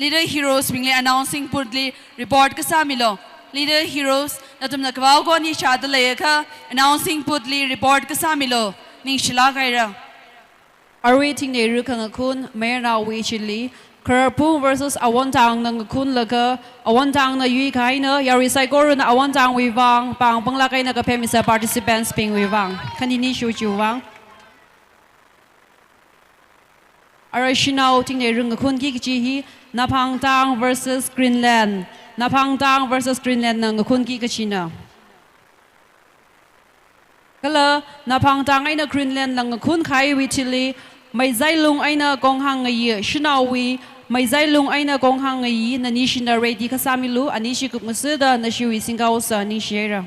leader heroes bing announcing budli report kasamilo leader heroes natum na kwaw ko ni shadalai ka announcing budli report kasamilo ning shila khaira Arwi ting ne ru khang khun mer na wi chili Kerpu versus Awantang ng kun laga Awantang na yui kai na yari sai goro na Awantang wivang pang panglakay na kapemisa participants ping wivang kanini shu wang Arashinaw tingne rung kun ki chi Napangtang versus Greenland Napangtang versus Greenland ng kun ki kachina Kala Napangtang ay na Greenland ng kun kai witili may zailung ay na konghang ngayi shinawi may zailung ay na konghang ngayi na nishi na ready kasamilu anishi kukmusida na shiwi singaw sa nishira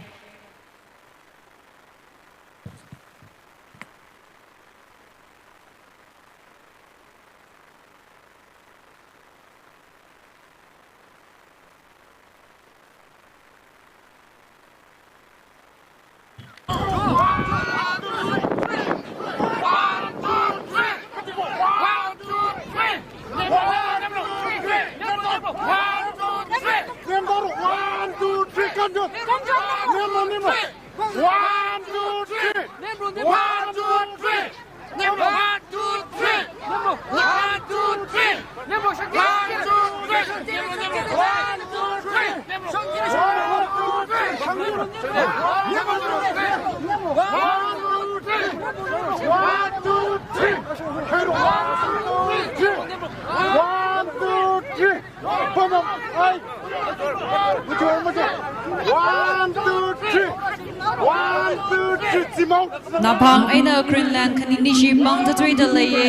Napang ay na Greenland kaninishi bang tatwi dalaye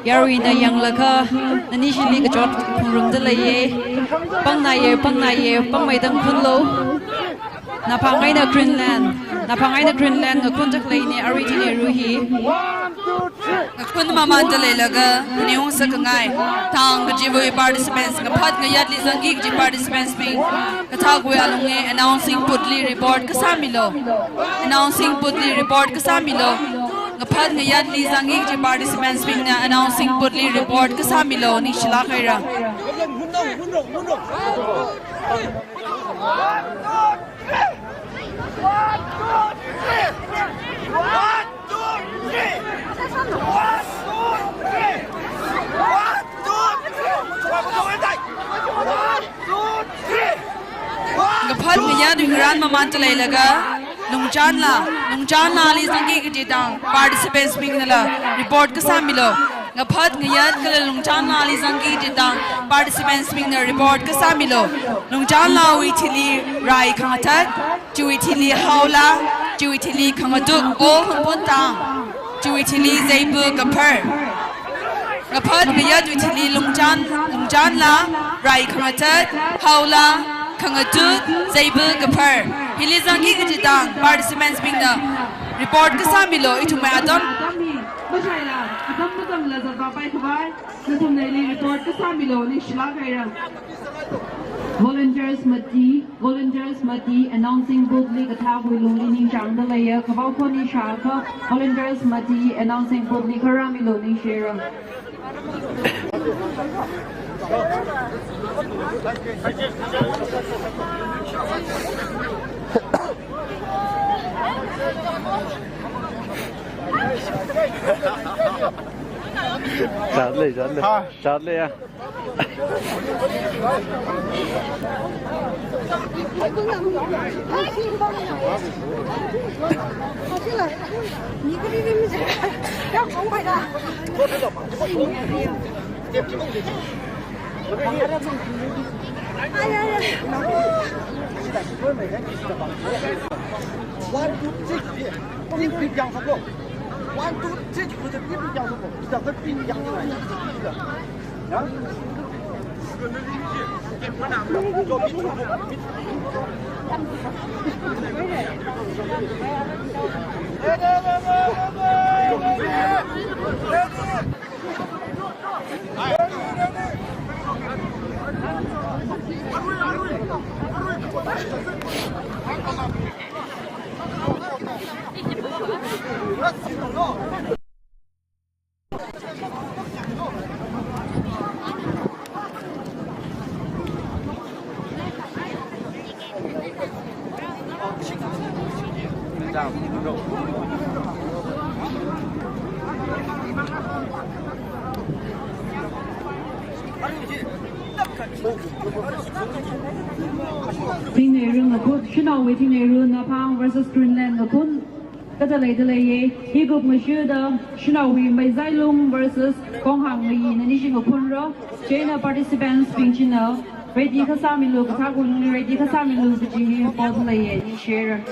yari na yang laka nanishi li kajot purung dalaye pang naye pang may dang kunlo Napang ay na Greenland ngakun taklay ni ariti ni ruhi ngakun mamandalay laga niyong sa kangay tang kajivoy participants ngapat ngayat li zangi kaji participants ping katagwe alungi announcing putli report kasamilo ngapat ngayat li zangi kaji participants ping na announcing putli report kasamilo ni shilakaira Gapal ngaya duhiran mamantalay laga nungjan la li zangi kajitang participants ping nala report kasamilo ngapat ngayat kala nungjan la li zangi kajitang participants ping na report kasamilo nungjan la witili rai khangatat chuitili haula chuitili khangaduk all HUNPHUN tang chuitili zaibu kapar ngapat ngayat witili nungjan la rai khangatat haula Kangatut, Zaibu, Gapar. Hilizangi Gajitang, participants being the report Kasamilo, itu may adon. Volunteers Mati, announcing boldly attack with Luni Chandalaya, Kabaponi Shaka, Volunteers Mati, announcing boldly Karamiloni Shira. Sadly, yeah. Thing này rừng ở cốt, xin nào với thing này rừng ở Phang versus Greenland ở cốt. Cái đó là gì? Hi group mà chưa đó, xin nào với mấy giải lung versus Khong Hang gì nên đi xin ở cốt rồi. China participants ping chín nào. Ready ka sa min lu ka thak kun ready ka sa min lu ka ji hi pod lai ye ni share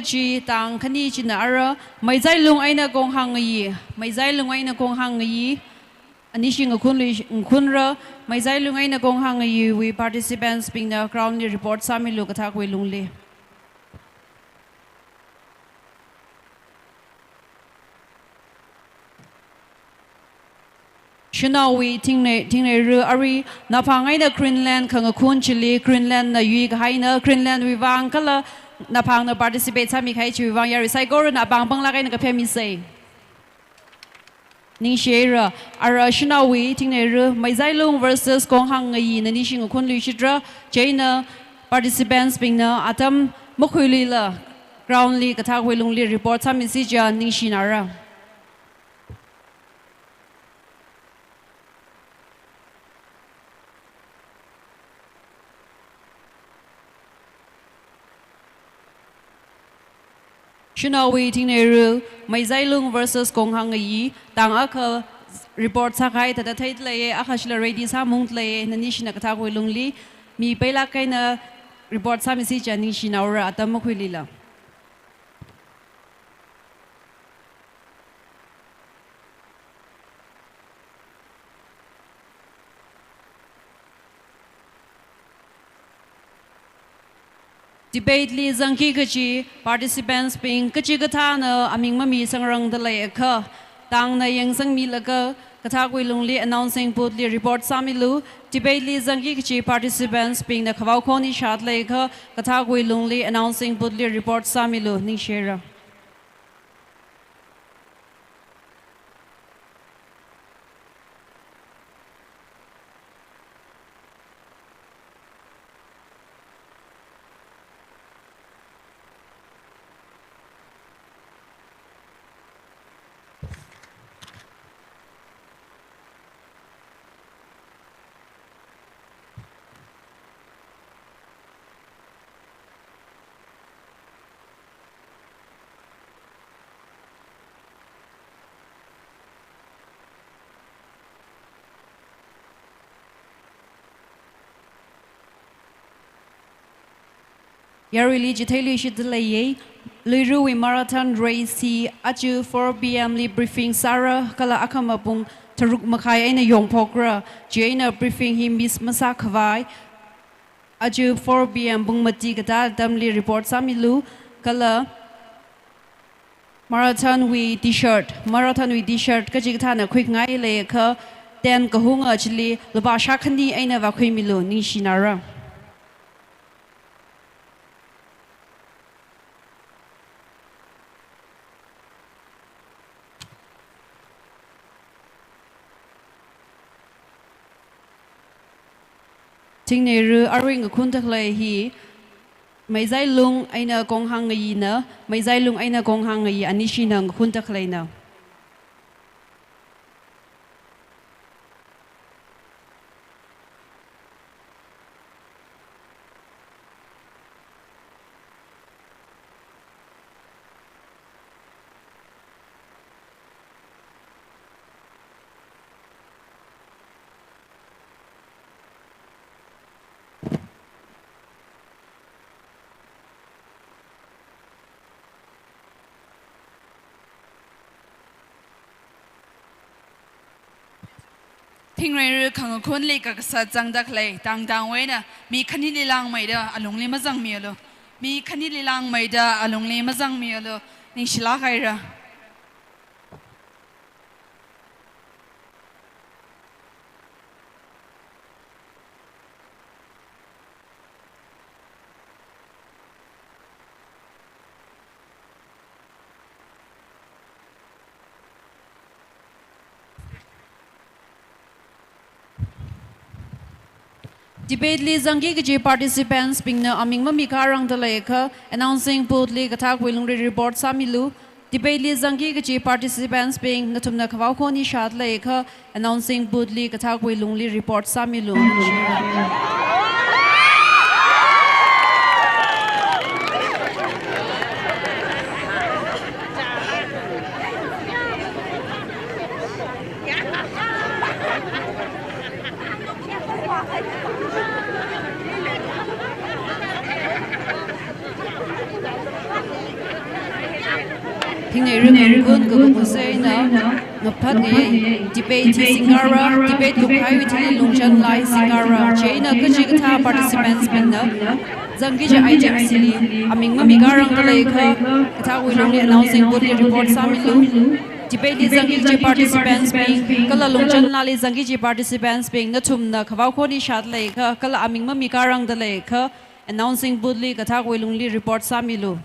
chi tang khani chin ara mai zai lung aina kong hang yi mai zai lung aina kong hang yi ani sing khun ra mai zai lung aina kong hang yi we participants being the crown report sami lu katha koi lung le Shinawi ting ne ru ari na pangai na Greenland khang khun chili Greenland na yui ga haina Greenland wi wang kala na pang na participate sami khai chi wang yari sai gor na bang bang la kai na ka phemi sei ning shera ara Shinawi ting ne ru mai zai lung versus kong hang yi na ni sing khun lu shidra jaina participants being na atam mokhui la ground li ka tha wi lung li report sami si ja ning shinara Shinawi ting ne ru mai zai lung versus kong hang yi tang akha report sakai ta thai le akha shla ready sa mung le na ni shina ka tha koi lung li mi pela kai na report sa mi si chani shinaura atam khoi li la debate li zangki kachi participants ping kachi katha na aming mami sangrang da lai kha tang na yang sang mi la ka katha koi lung li announcing put li report samilu debate li zangki kachi participants ping na khawau khoni shat lai kha katha koi lung li announcing put li report samilu ning share Yarili jithaili shidlaye LUIRA we marathon race aju 4 pm li briefing Sarah kala akamapung taruk makai aina yong pokra jaina briefing him miss masak khawai aju 4 pm bung mati gata damli report samilu kala marathon we t-shirt kajik thana quick ngai le kha ten kahunga chili loba shakhani aina wa khoi milu ni shinara ทิ้งในเรืออาริงกับคุณตะเลยฮีไม่ใจลุงไอ้น่ะกองหังยีนะไม่ใจลุงไอ้น่ะกองหังยีอันนี้ชินังกับคุณตะเลยนะ ทิ้งเรื่องขังคนเล็กกับสัตว์จังดักเลยต่างๆไว้นะมีคณิตลีลางไม่ได้อารมณ์เลยมาจังมีอะไรมีคณิตลีลางไม่ได้อารมณ์เลยมาจังมีอะไรนี่ชิลาใครละ Debate li zangi ke participants pingna aming mami karang daleka announcing boldly kathak wilung report samilu debate li zangi ke participants ping natumna khawau khoni shat leka announcing boldly kathak wilung report samilu Thing này rừng quân của một xe nữa ngập phát này debate Singara debate của hai vị trí lung chân lại Singara chế nữa cứ chỉ có participants mình nữa rằng cái ai chậm xí mình mà mình gar răng tới cái thao quy lung liên announcing body report sami lu debate rằng cái participants mình cái là lung chân lại rằng cái participants mình nó thum nó khâu khô đi sát lại cái là mình mà mình gar răng tới cái announcing body cái thao quy lung liên report sami lu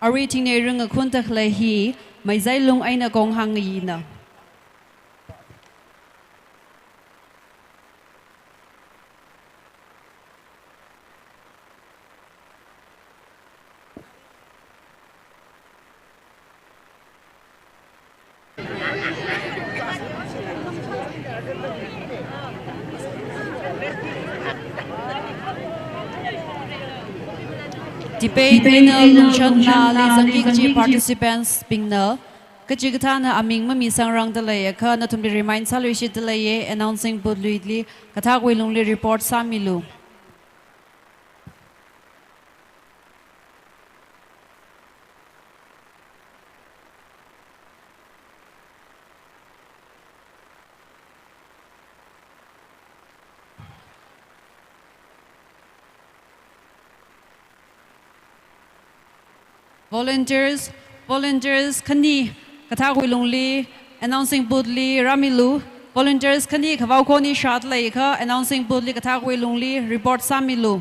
Ari ting nei rung a kun tak le hi mai zai lung aina gong hang yi na debate na lungchan na le zangi kachi participants ping na kachi katha na aming mami sangrang dalay kha na tumbi remind salwi shi dalay announcing budluidli katha koi lungli report samilu volunteers khani katha koi lungli announcing budli ramilu volunteers khani khawau khoni shat lai kha announcing budli katha koi lungli report samilu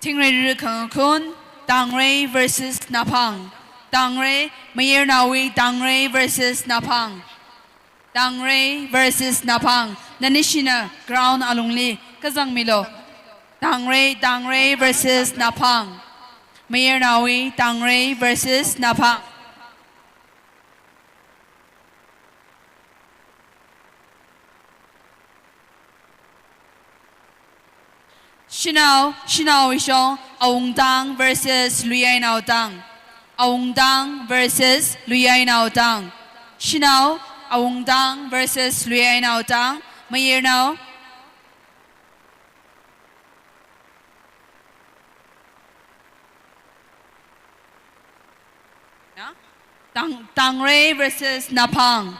Tingray Khokha Tangray versus Napang. Tangray Mayer Nawi Tangray versus Napang. Tangray versus Napang. Nanishina ground alungli Kazang Milo. Tangray versus Napang. Mayer Nawi Tangray versus Napang. Shinao Ishong Aung Tang versus Luyai Nao Tang. Aung Tang versus Luyai Nao Tang. Shinao Aung Tang versus Luyai Nao Tang. Mayer Nao. Tangray versus Napang.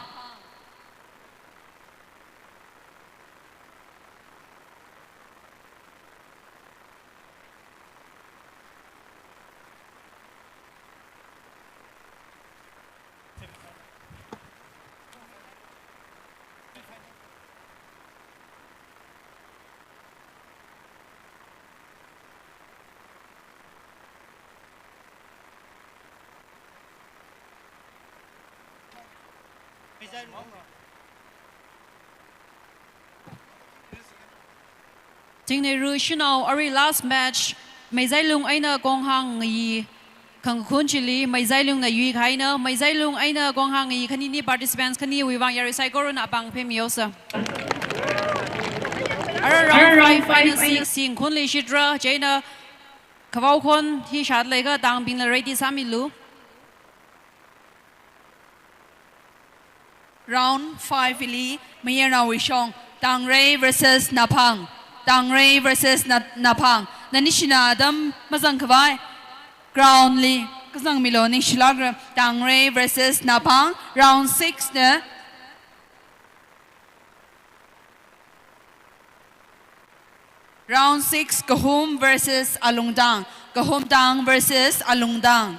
Tingray ru shino ari last match Maizailung aina gong hang yi Khang khun chili Maizailung na yui kaina Maizailung aina gong hang yi kanini participants kani wiwang yari saigoro na bang pemiosa. Ara round 5 final 6 sing khun li shidra jaina Kawau khon hi shat lega dang bin la ready samilu. Round 5 Ili Mayer Nao Ishong Tangray versus Napang. Tangray versus Napang. Nanishina Adam Mazang Kawai Ground Li Kazang Milo Nishilagra Tangray versus Napang. Round 6 ne Round 6 Kahum versus Alungdang. Kahum Dang versus Alungdang.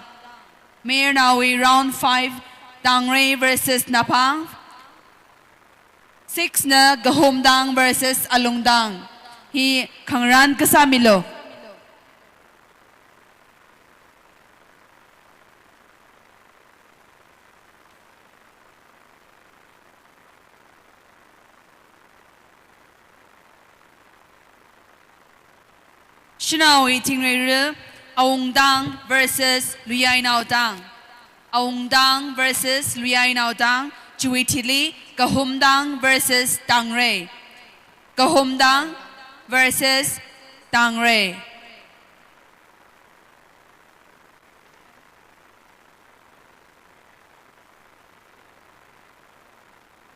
Mayer Nawi round 5 Tangray versus Napang. 6 na Gahomdang versus Alungdang. Hi Khangran Kasamilo. Shinawi Tingray Aungdang versus Luyai Nao Tang. Aungdang versus Luyai Nao Tang. Chuitili Gahomdang versus Tangray. Gahomdang versus Tangray.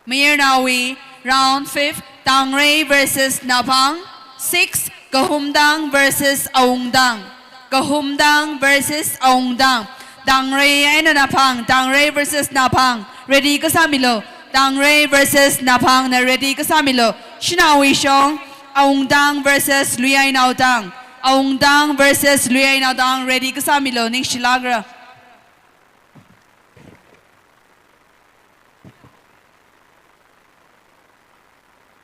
Mayer Nawi round 5 Tangray versus Napang. 6 Gahomdang versus Aungdang. Gahomdang versus Aungdang. Tangray ay Napang. Tangray versus Napang. Ready Kasamilo. Tangray versus Napang na ready Kasamilo. Shinawi Shong. Aungdang versus Luyai Nao Tang. Aungdang versus Luyai Nao Tang. Ready Kasamilo. Ning Shilagra.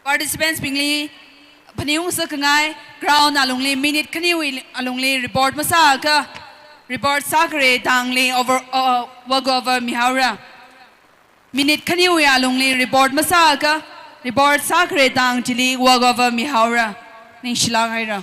Participants Pingli Paniung sa kangai ground alungli minute kaniwi alungli report masa ka report sakre tangli over wagover mihaura minute kaniwi alungli report masa ka report sakre tang chili wagover mihaura ning shilang haira.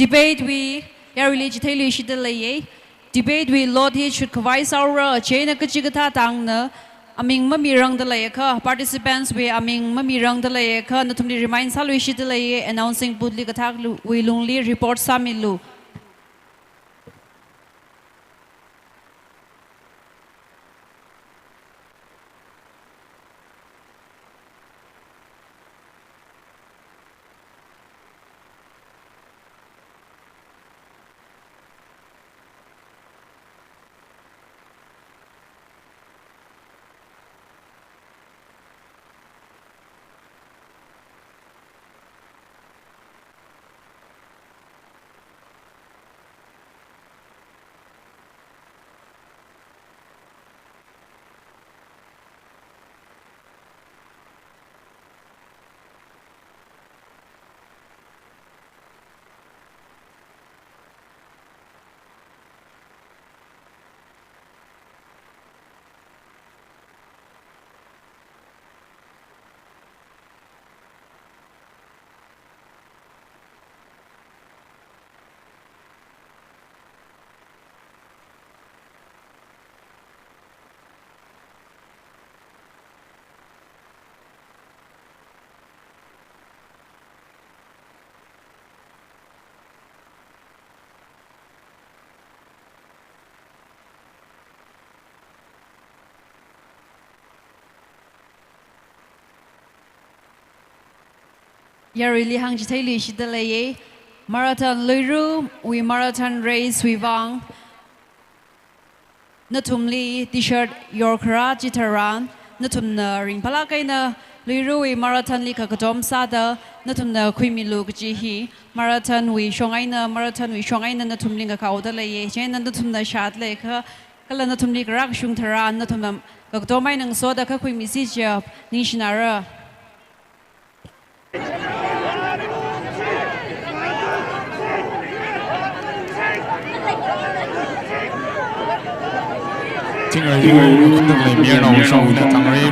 debate we yarili chithailu shidalaye debate we Lord he should kawai saura chaina kachigata tangna aming mamirang dalayaka participants we aming mamirang dalayaka natumli remind salwi shidalaye announcing budli kathak we lungli report samilu yarili hang chithailu shidalaye marathon LUIRA we marathon race we wang natumli t-shirt yorkra jitaran natumna ringpala kaina LUIRA we marathon li kakatom sada natumna khuymilu gjihi marathon we shongaina natumli ka kaudalaye chena natumna shat lekha kala natumli rak shungtharan natumna kaktomai nang soda ka khuymi si ja nishnara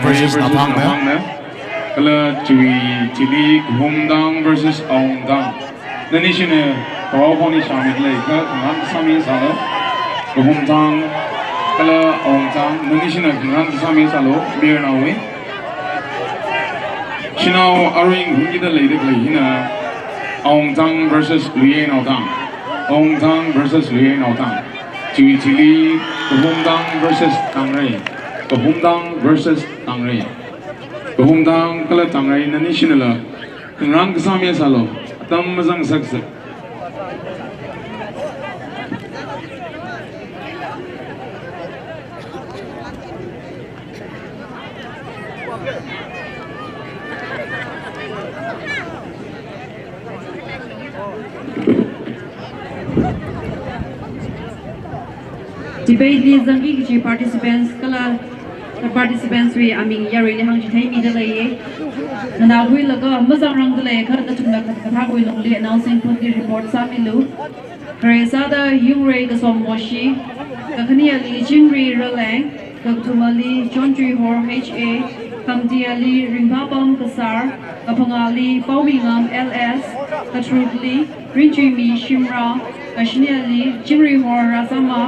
versus Napang Kala Chili Humdang versus Aungdang. The nation Raokha Shamit Lake, Nan Sami Salo, Humdang Kala Aungdang, the nation Nan Sami Salo, Beer Nawi. Shinao Aring Hungida Lady Hina Aungdang versus Luyen Audang. Aungdang versus Luyen Audang. Chili Humdang versus Tangray. Humdang versus Tangray. Humdang Kala Tangray na national. Rang Sami Salo. Tam Mazang Saksa. Debate li zangi ki participants kala the participants we aming yari li hang chithai mi dalaye na hui laga mazang rang dalaye khar da thumna katha hui longli announcing photo report samilu resa da yungre ka sommoshi kakhani ali jingri rolang kaktumali chonjui hor ha kamdiali ringpapam kasar kapangali pawingam ls katrutli rinjimi shimra kashniali jingri hor rasama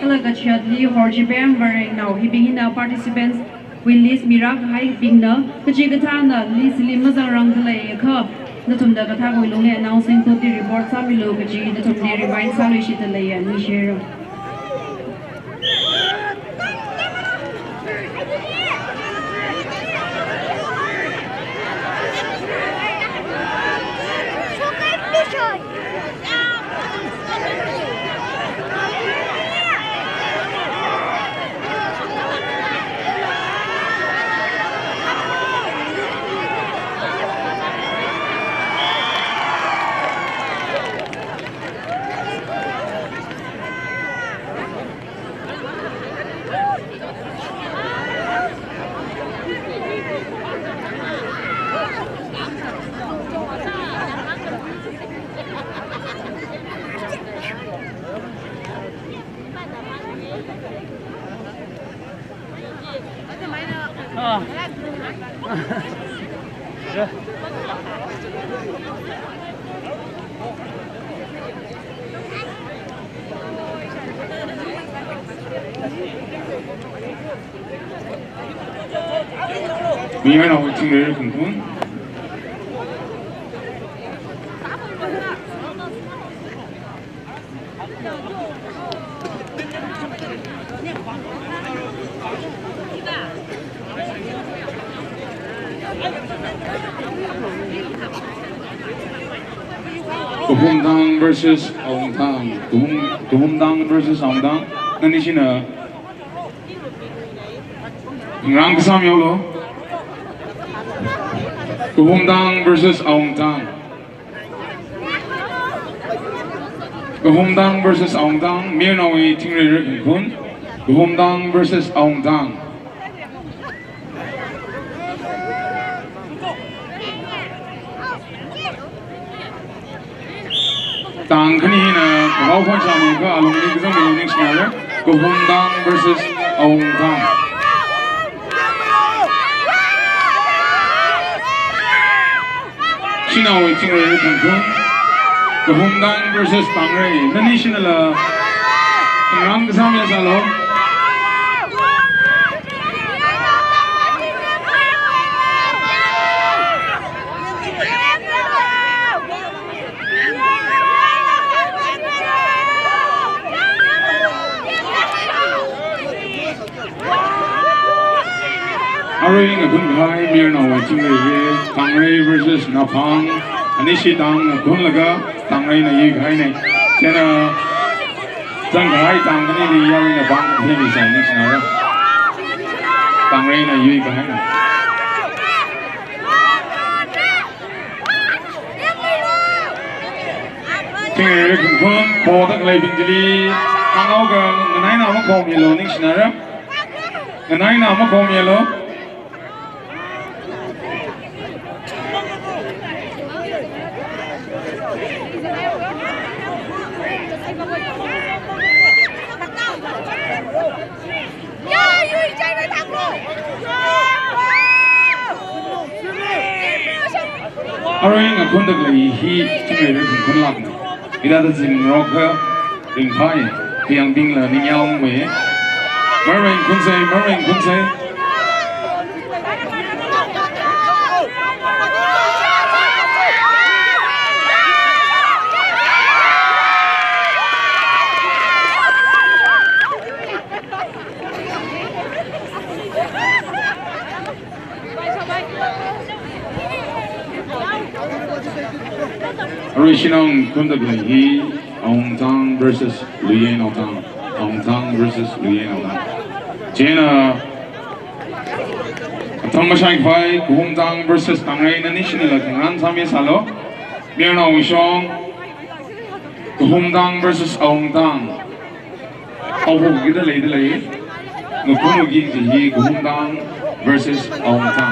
Kalagachadli Horjibam Baring now Hibingina participants will list Mirak High Bingna, Kajigatana, Liz Limazarang Delay Cup, Natumda Katago Lone announcing to the report Samilo Kaji, Natumdi Revine Salishi Delay and Nishera. 미연하고 팅레를 군군 Khokha versus Khokha. Khokha versus Khokha. Nani sina ngang kasam yolo. Khokha versus Khokha. Khokha versus Khokha. Mir nawi tingre kun. Khokha versus Khokha. Tang kani na Raokha chami ka along ni kisam meaning snare. Khokha versus Khokha. Shina waiting re kun. Khokha versus Tangre. Nani shina la rang kisam ya salo. Aring a good guy, near now watching the Tangray versus Napang, Anishitang, Kunlaga, Tangray na Yig Haine, Tena Tangai Tangani, Yaring a bank of Himis and Nixnara, Tangray na Yig Haine. King Kun, Paul the Glaving Dilly, Tangoga, the 9 hour call yellow Nixnara, the 9 hour call yellow. Aring a kundagli he tingre kun lag ida da jing Raokha ring phai piang ding la ning yaung me maring kun say Original Kundagli, he Khokha versus LUIRA, Khokha versus LUIRA. Jena Thamashai Pai, Khokha versus Tangray National Ran Sami Salo, Mirna Wishong, Khokha versus Khokha. Khokha Gita Lady, Nukumu Gigi, Khokha versus Khokha.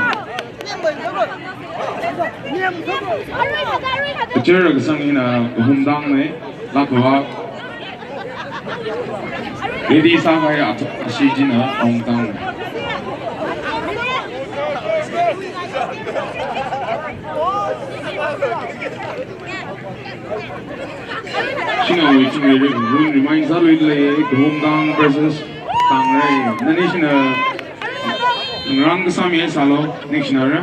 Picture of some in a Khokha ne, Lakwa. Lady Savaya, Shijina, Khokha. Shina waiting reminds us of Khokha versus Tangray. The nation Rang Sami Salo, Nixnara.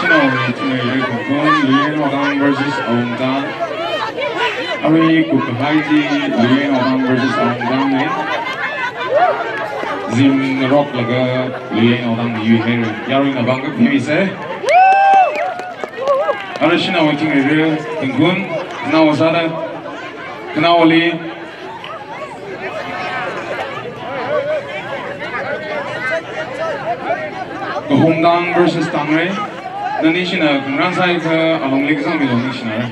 Shino Tingay Kumpun, Luyen Wakang versus Aungdang. Ari Kukhaiji, Luyen Wakang versus Aungdang ne. Zim Rock laga Luyen Wakang Yuher. Yaru na bangka Pimise. Ari Shino Tingay Kumpun, Nawasada, Knawali. Khokha versus Tangray. Nanishina, Kungransai ka along Ligzang Milonishina.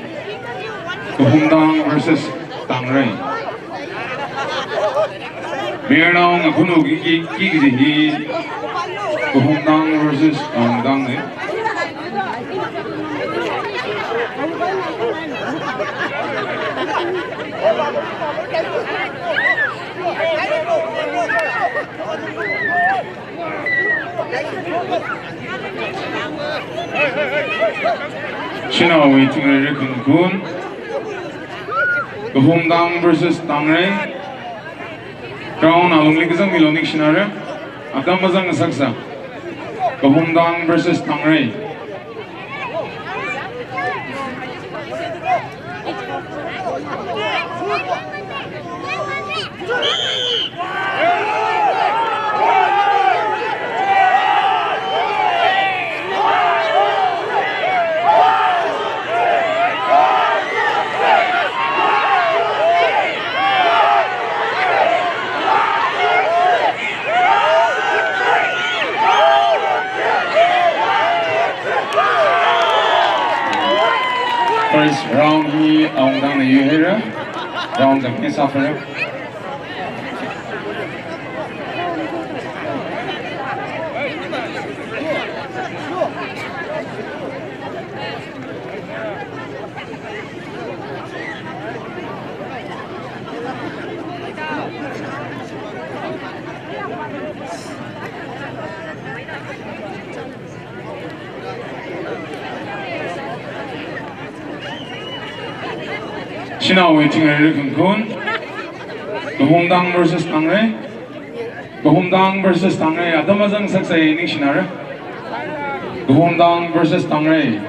Khokha versus Tangray. Mirnong Kuno Kiki Khokha versus Tangdang. Shina waiting a Kunkun. Khokha versus Tangray. Crown along Ligzang Milonik Shinara. Atamazang Saksa. Khokha versus Tangray. First round he Aungdang Yuhera. Round the piece of her. Shina waiting a Kunkun. Khokha versus Tangray. Khokha versus Tangray. Adamazang Saksay Nishinara. Khokha versus Tangray.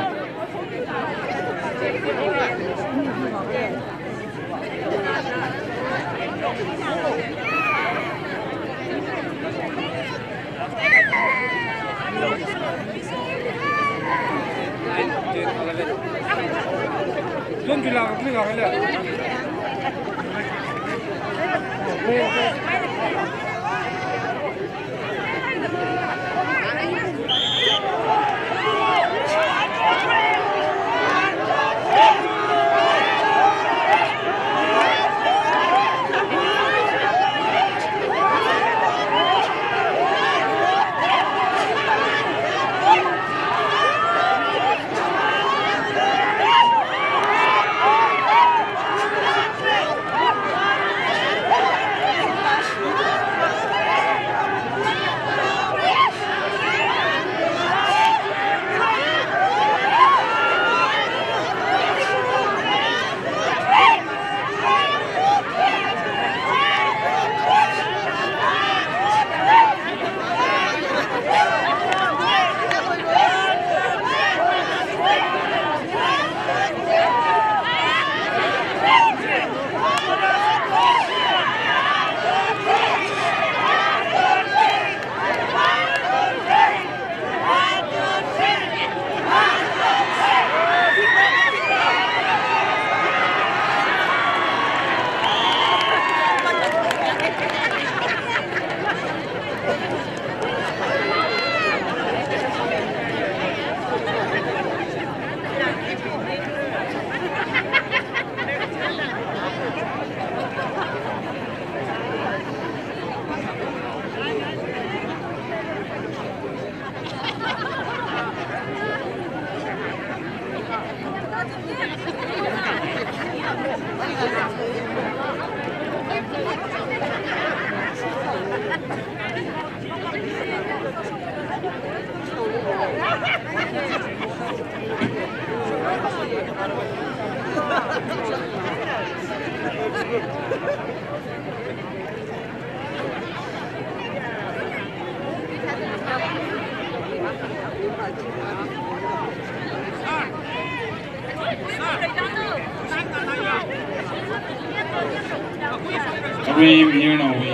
Supreme here now we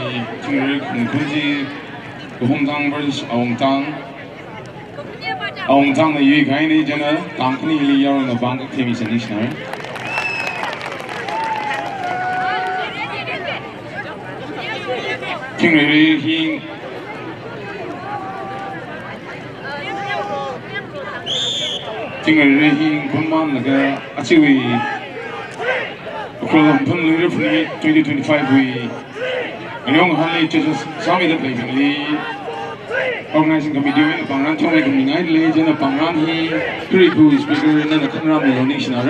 Tingri Kunji Homtang versus Aungtang. Aungtang the UKHRUL General Tankni Li Yar in the Bank Team National. Tingri he Tingri he Kunman like achieve from LUIRA 2025 we Young Hanley just Sami the Playing Organizing Committee in Pangan to make me night legend of Pangan he Kuriku speaker and the Kanram donation and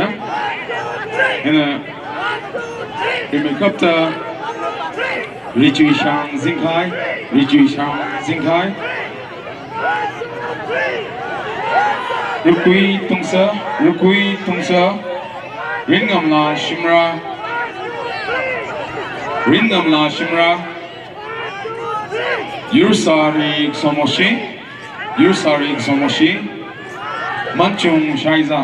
we make up the Richie Shang Zinkai Rukui Tungsa Ringamla Shimra Yursari Xomoshi Manchung Shaiza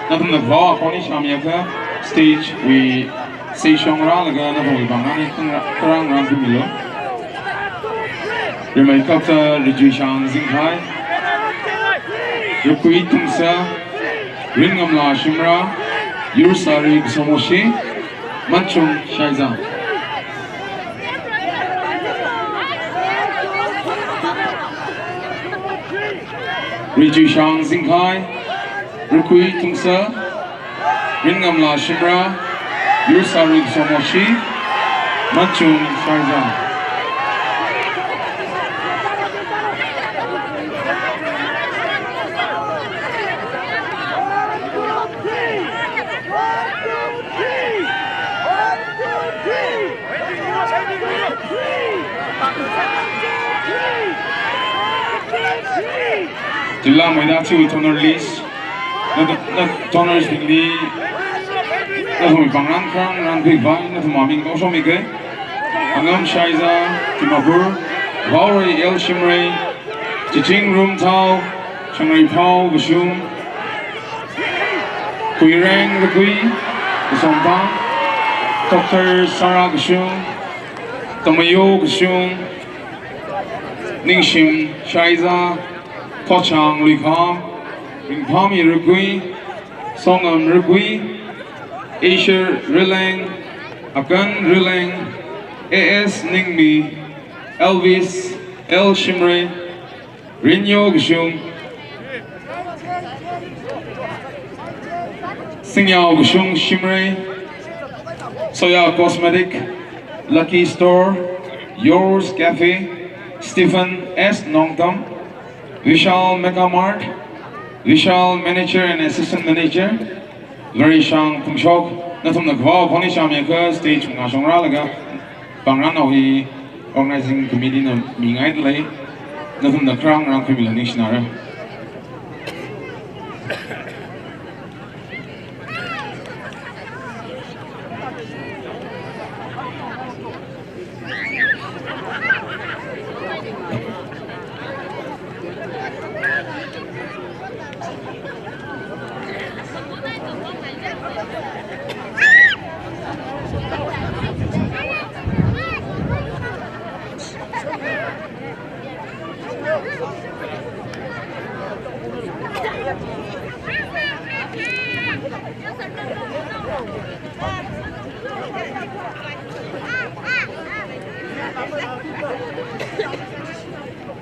Nothing the Vaw Pony Shamyaka stage we say Shongra Laga Nahu Bangani Kurang Rankumilo we make up the Rijishan Zinkai Rukui Tungsa Ringamla Shimra Yursari Xomoshi Manchung Shaiza Rijishan Zinkai Rukui Tungsa Ringamla Shimra Yursari Xomoshi Manchung Shaiza Jilla Maidati with honor list. Not honors the Lee. That's what we Bangan Krang, Ran Big Vine, not Maming also make it. Angam Shaiza, Timabur, Vauri El Shimray, Jiching Room Tao, Changri Pao, Vishum, Kuirang the Kui, the Sompang, Dr. Sarah Gashum, Tamayo Gashum, Ningshim Shaiza, Tochang Likam, Ringpami Rugui, Songam Rugui, Asher Rilang, Akan Rilang, AS Ningmi, Elvis, El Shimre, Rinyo Gishung, Singyao Gishung Shimre, Soya Cosmetic, Lucky Store, Yours Cafe, Stephen S. Nongtam, Vishal Megamart, Vishal Manager and Assistant Manager, Larry Shang Pungshok, Natum Nagwa, Pony Shamaka, Stage Nashongra Laga, Bangranawi, Organizing Committee Mingai Lay, Natum Nakrang Rankamila Nishnara.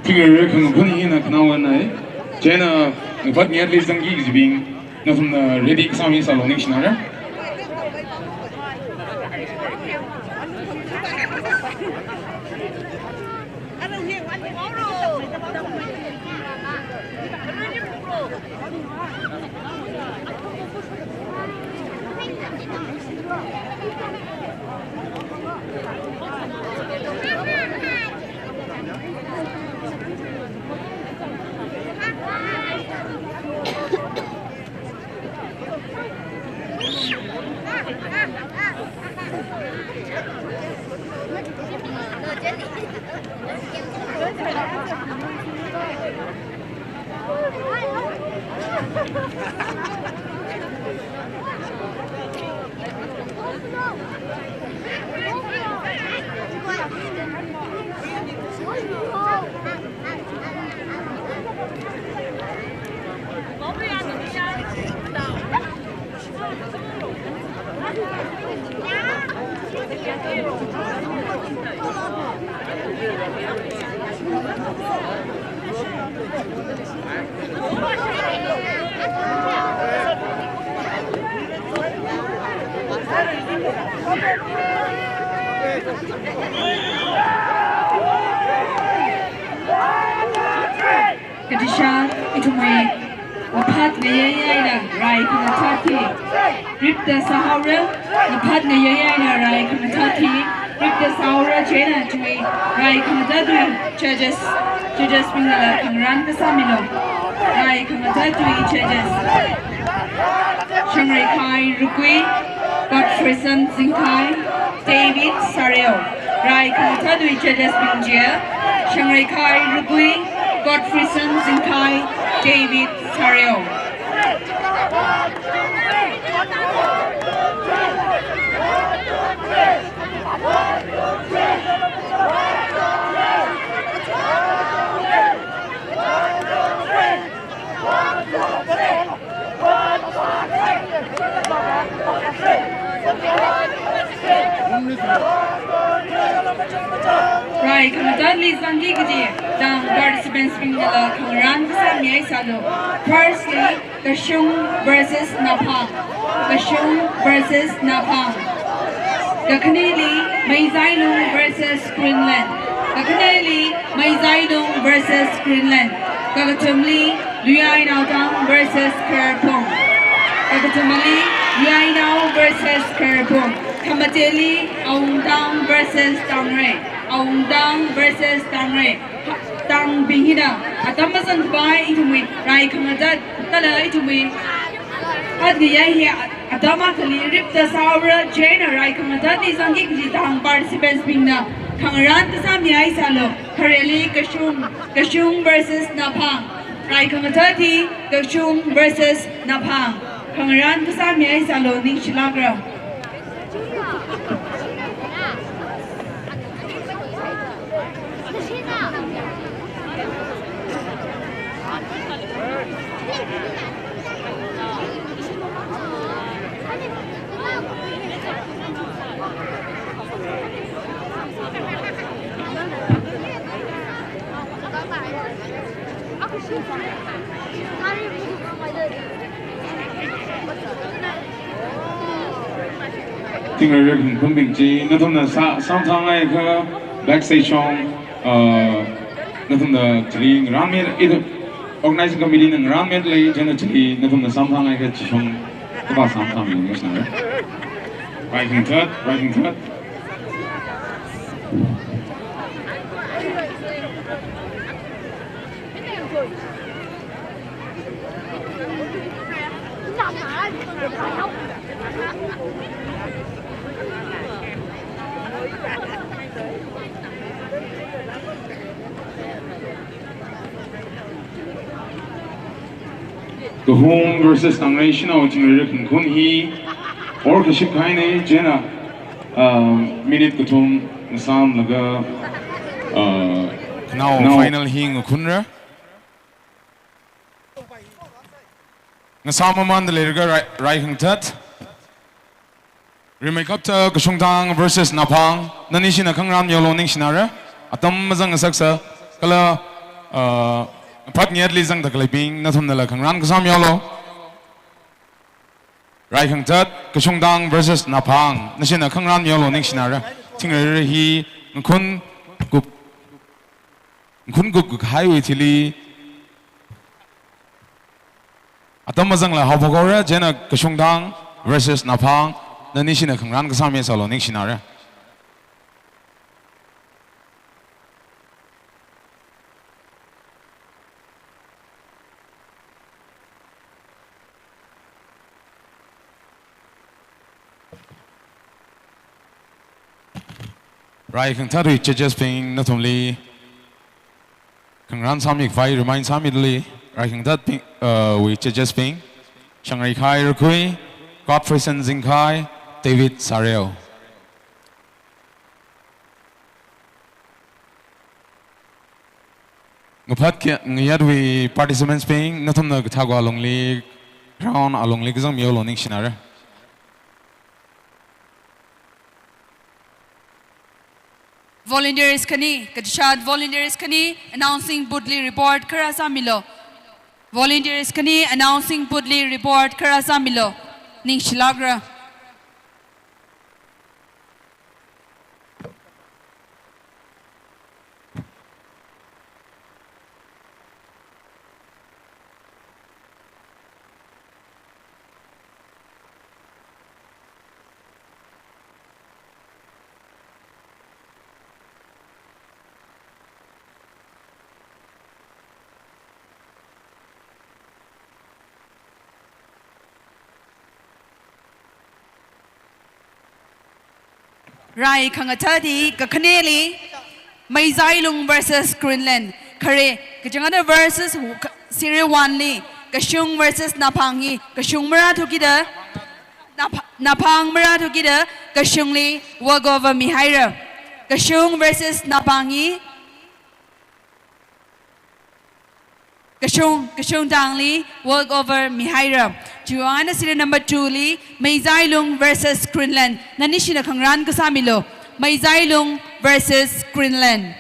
Figure Khokha in a Knawan, Jena, what nearly some gigs being not from the ready exam salonation. Kadisha itumay napat ngayayay na rai kamatati rip the sahara napat ngayayay na rai kamatati rip the sahara jena tuwi rai kamatatu judges pingala kangran kasamilo rai kamatatu judges Shangrai Kai Rukui Godfreyson Zinkai David Sareo rai kamatatu judges pingjia Shangrai Kai Rukui Godfreyson Zinkai David Sareo Right, currently Zangi Gidi, down participants being the Kangran Samye Salo. Firstly, the Shung versus Napang. The Shung versus Napang. The Kaneli Meizailung versus Greenland. The Kaneli Meizailung versus Greenland. Gagatumli LUIRA versus Kerpong. Gagatumali LUIRA versus Kerpong. Kamateli Aungdang versus Tangre. Aungdang versus Tangre. Tang Bingida. Atamasan by Itumi. Rai Kamadat. Tala Itumi. Adgaya here. Atamakali rip the Saura Jana Rai Kamadat is on Gigi Tang participants being now. Kangaran Kasami Aisalo. Kareli Kashung versus Napang. Rai Kamatati Kashung versus Napang. Kangaran Kasami Aisalo Nishilagra. Tiếng người Việt không bình chỉ nó thông là sao ai cái backstage song nó thông là chỉ run made it organizing committee ng run made lấy cho nó chỉ nó thông là sao ai cái chỉ song các bạn sao mình như thế nào writing third Khokha versus Tangration of Tingrek Kun He or Kaship Kaine Jena minute Kutum Nasam Laga now final hing Kunra Nasama Mandalirga Raiking Tat Remake up to Kashungtang versus Napang Nanishina Kangram Yoloning Shinara Atam Mazang Saksa Kala Patniat Lizang the Clipping, not on the Kangram Kasam Yolo Raiking Tat Kashungtang versus Napang Nashina Kangram Yolo Nishinara Tinger he Kun Guk Highway Tilly Atamazang La Hopogora Jena Kashungtang versus Napang Nanishina Kangram Kasam Yolo Nishinara Right, Kantari judges being not only Kangran Samik Vai reminds Samidly, writing that we judges being Shanghai Kai Rukui, Godfreyson Zinkai, David Sareo. Ngapat Yadwi participants being not on the Tagwa alongly ground along Ligazam Yolo Nishinara. Volunteers Kani, Kadishad Volunteers Kani, announcing Budli report Karasa Milo. Volunteers Kani, announcing Budli report Karasa Milo. Ning Shilagra. Rai Kangatadi, Kakaneli, Maizailung versus Greenland, Kare, Kajangana versus Siri Wanli, Kashung versus Napangi, Kashung Maratukida, Napang Maratukida, Kashungli, Wagova Mihaira, Kashung versus Napangi, Kashung Dangli, work over Mihaira. Joanna Siri number 2 Li, Maizailung versus Greenland. Nanishina Kangran Kasamilo, Maizailung versus Greenland.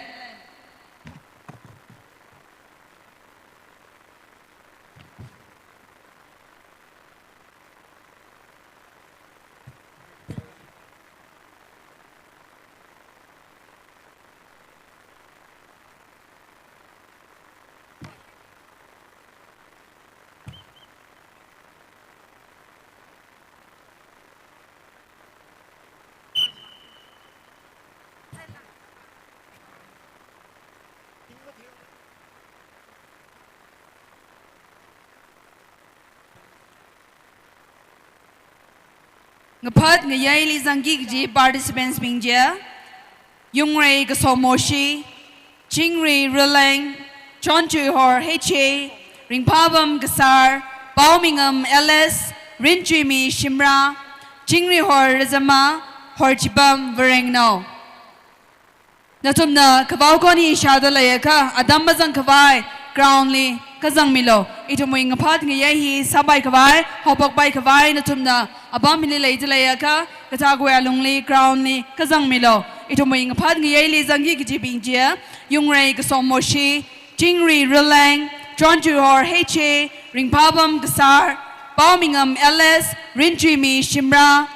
Ngapat ngayay li zanggi ji participants mingja, Yungray Kasomoshi, Jingri Rileng, Chonchu Hor Heche, Ringpabam Gasar, Baumingam LS, Rinjimi Shimra, Jingri Hor Rizama, Horchibam Verengno. Natumna Kavaukoni Shadalayaka, Adambazan Kavai, Groundly, Kazang Milo, Itomuing apart Ngayahi, Sabai Kavai, Hopok by Kavai, Natumna, Abamili Layaka, Katagua Lungli, Groundly, Kazang Milo, Itomuing apart Ngayali Zangi Kijibinjia, Yungray Kasomoshi, Jingri Rileng, John Juhor Heche, Ringpabam Gasar, Baumingam LS, Rinjimi Shimra,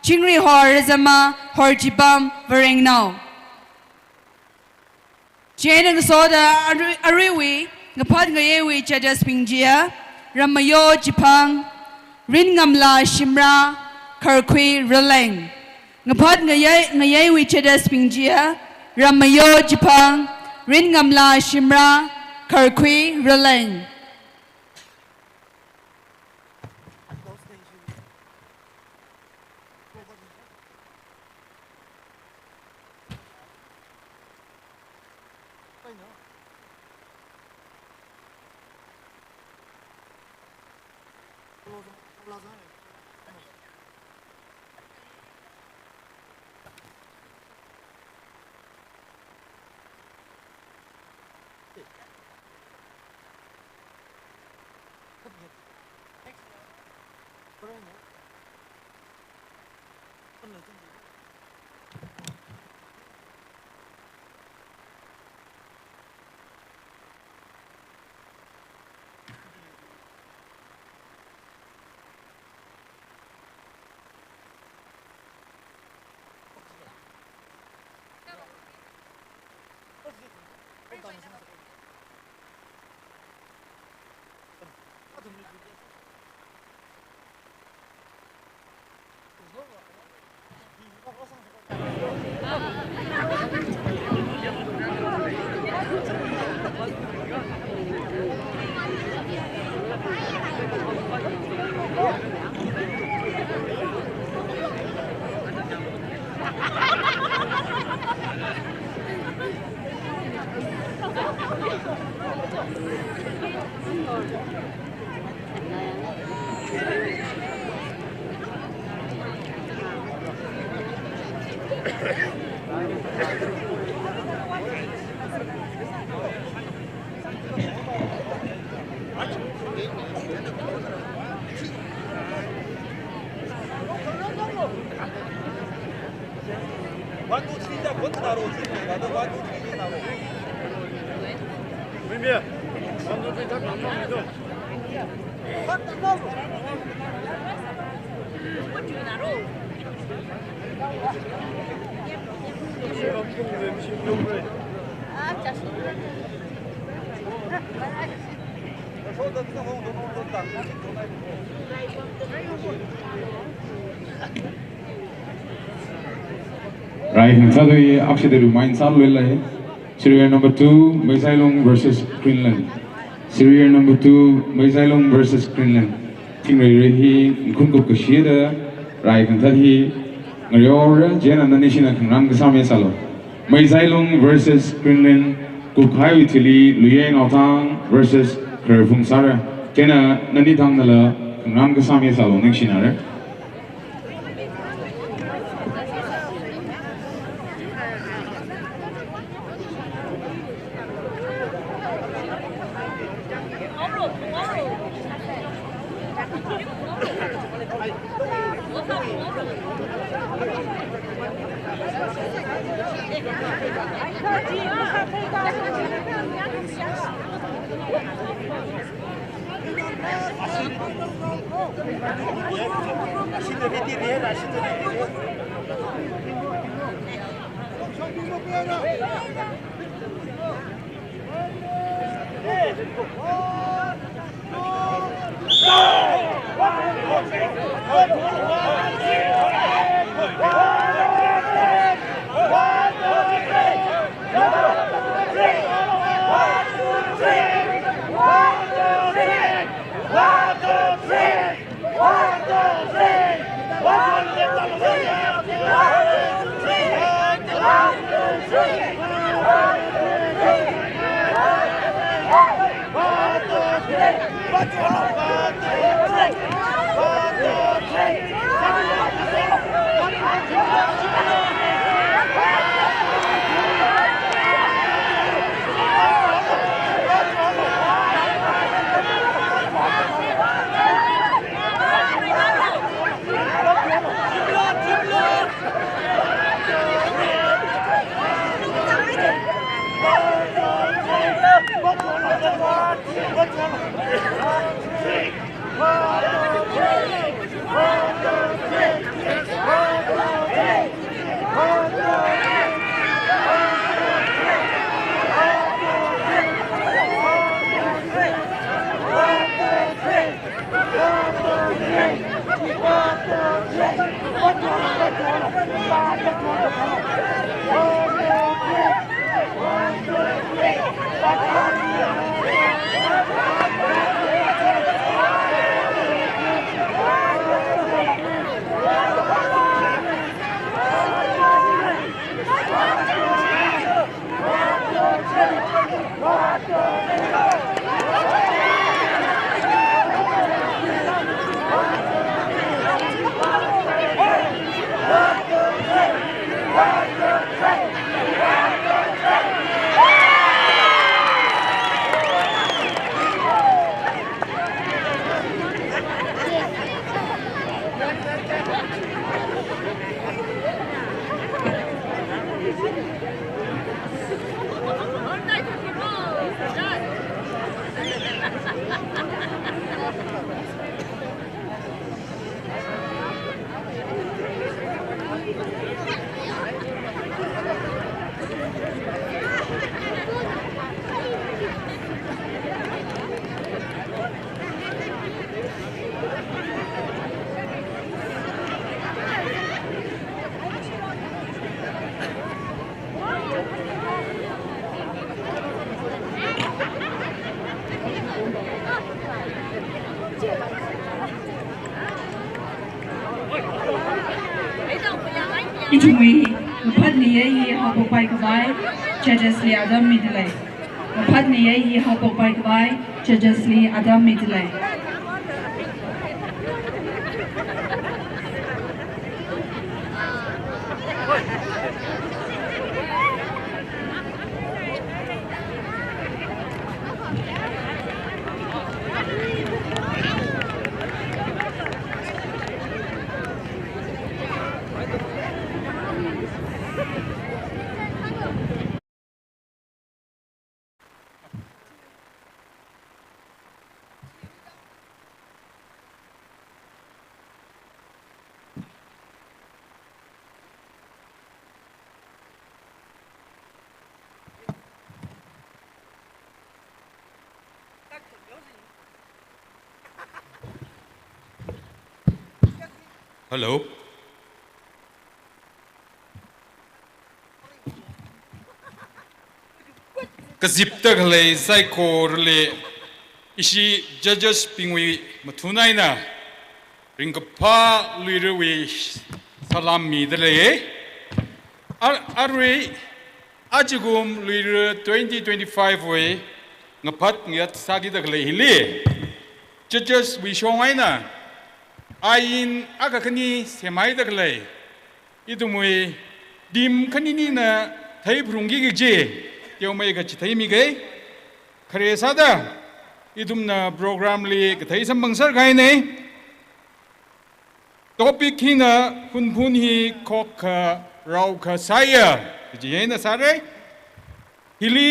Jingri Hor Rizama, Horjibam Verengno. Jane and Soda Ariwi, Ngapat Ngayewi Chajas Pingjia, Ramayo Jipang, Ringamla Shimra, Karkwi Rileng. Ngapat Ngayewi Chajas Pingjia, Ramayo Jipang, Ringamla Shimra, Karkwi Rileng. Right, Sadui actually the remind Salwell. Serial number 2, Maizailung versus Greenland. Serial number 2, Maizailung versus Greenland. King Rehi, Kunko Kashida, Rai Kantadi, ngayor jena nani shina khangran ka same salo mai zailung versus Greenland Khokha uthili luyeng autang versus Khurphung sara jena nani thang nala khangran ka same salo ning shinare Itumi mapatni ye hapok bai kabai judges li Adam midlay mapatni ye hapok bai kabai judges li Adam midlay Hello. Kazip tak le psycho le isi judges pingwi matuna ina ringkapa LUIRA we ลามีเดเลยอารีอาจกุมลุยเรือ2025เว้ยงพัดเงียดสากิตะเลยฮิลีจะวิชงไงนะอายินอากาศนี้เสียไม่ตะเลยอีตุมวยดิมคันนี้นะไทยพรุ่งกี้กี่เจเดี๋ยวไม่ก็จะไทยมีไงคาร์ซาดาอีตุมนะโปรแกรมลีก็ไทยสัมบังสารไงเนี่ยท็อปิกที่นะคุณพูนฮีคอกขาเราขาไซยาจะยังนะสารฮิลี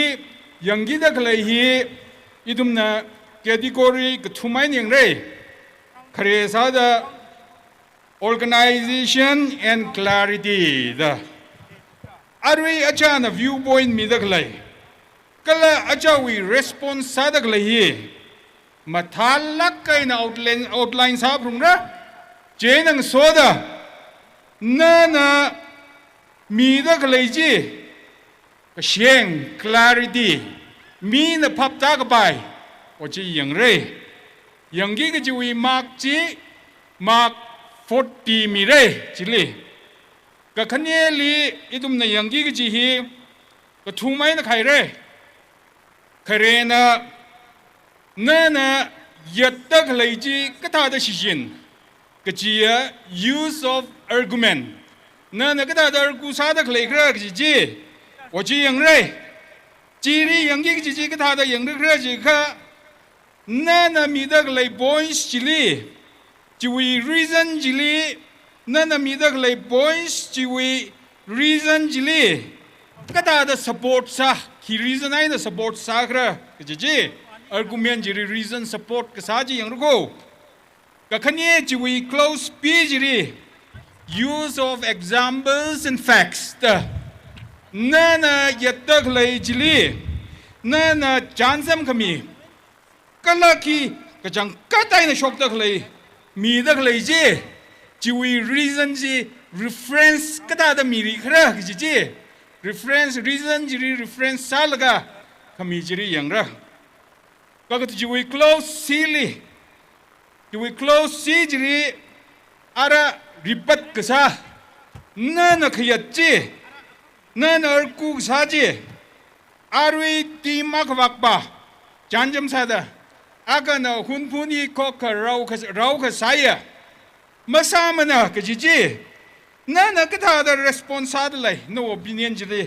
ยังกิดอะไรฮีอีตุมนะแคตติกอรีก็ทุ่มไม่ยังไรคาร์ซาดา organization and clarity da arwi acha na viewpoint mi dak lai kala acha we response sa dak lai hi mathalak kai na outline sa prung ra je nang so da na mi dak lai ji ka sheng clarity mi na phap ta ka bai o chi yang re yang gi ka ji we mark ji mark 40 มีเร่จิลีก็ขันเยลีอีตุมในยังกี้ก็จีฮีก็ทุ่งไม้นะใครเร่ใครนะน่ะยัดตะเลยจีก็ท่าได้ชิจินก็จีuse of argument น่ะก็ท่าได้กูซาตะเลยก็จีจีว่าจียังเร่จีรียังกี้ก็จีก็ท่าได้ยังเร่จีค่ะน่ะมีตะเลย points จิลีจีวี reason จิลีนั่นมีดักเลย points จีวี reason จิลีก็ตาได้ support ซะที่ reason ไหนได้ support ซะครับก็จี argument จีรี reason support ก็ซะจีอย่างรู้ก็ขันนี้จีวี close speech จีรี use of examples and facts นั่นยัดดักเลยจิลีนั่นจานซ้ำขมีก็ลักกี้ก็จังก็ได้ในชกดักเลยมีดักเลยจีวี reason จี reference ก็ได้แต่มีรีคราจี reference reason จี reference ซาลกะขมีจีรีอย่างไรก็จีวี close ซีลีจีวี close ซีจีรีอะไรริบัดก็ซานั่นขยัดจีนั่นกูซาจีอารีทีมากวักบ่าจันจำซาดาอาการน่ะคุณพูนี่ก็คือเราก็ใส่มาสามันนะก็จีนั่นก็ท่าได้ response อะไร no opinion จีเลย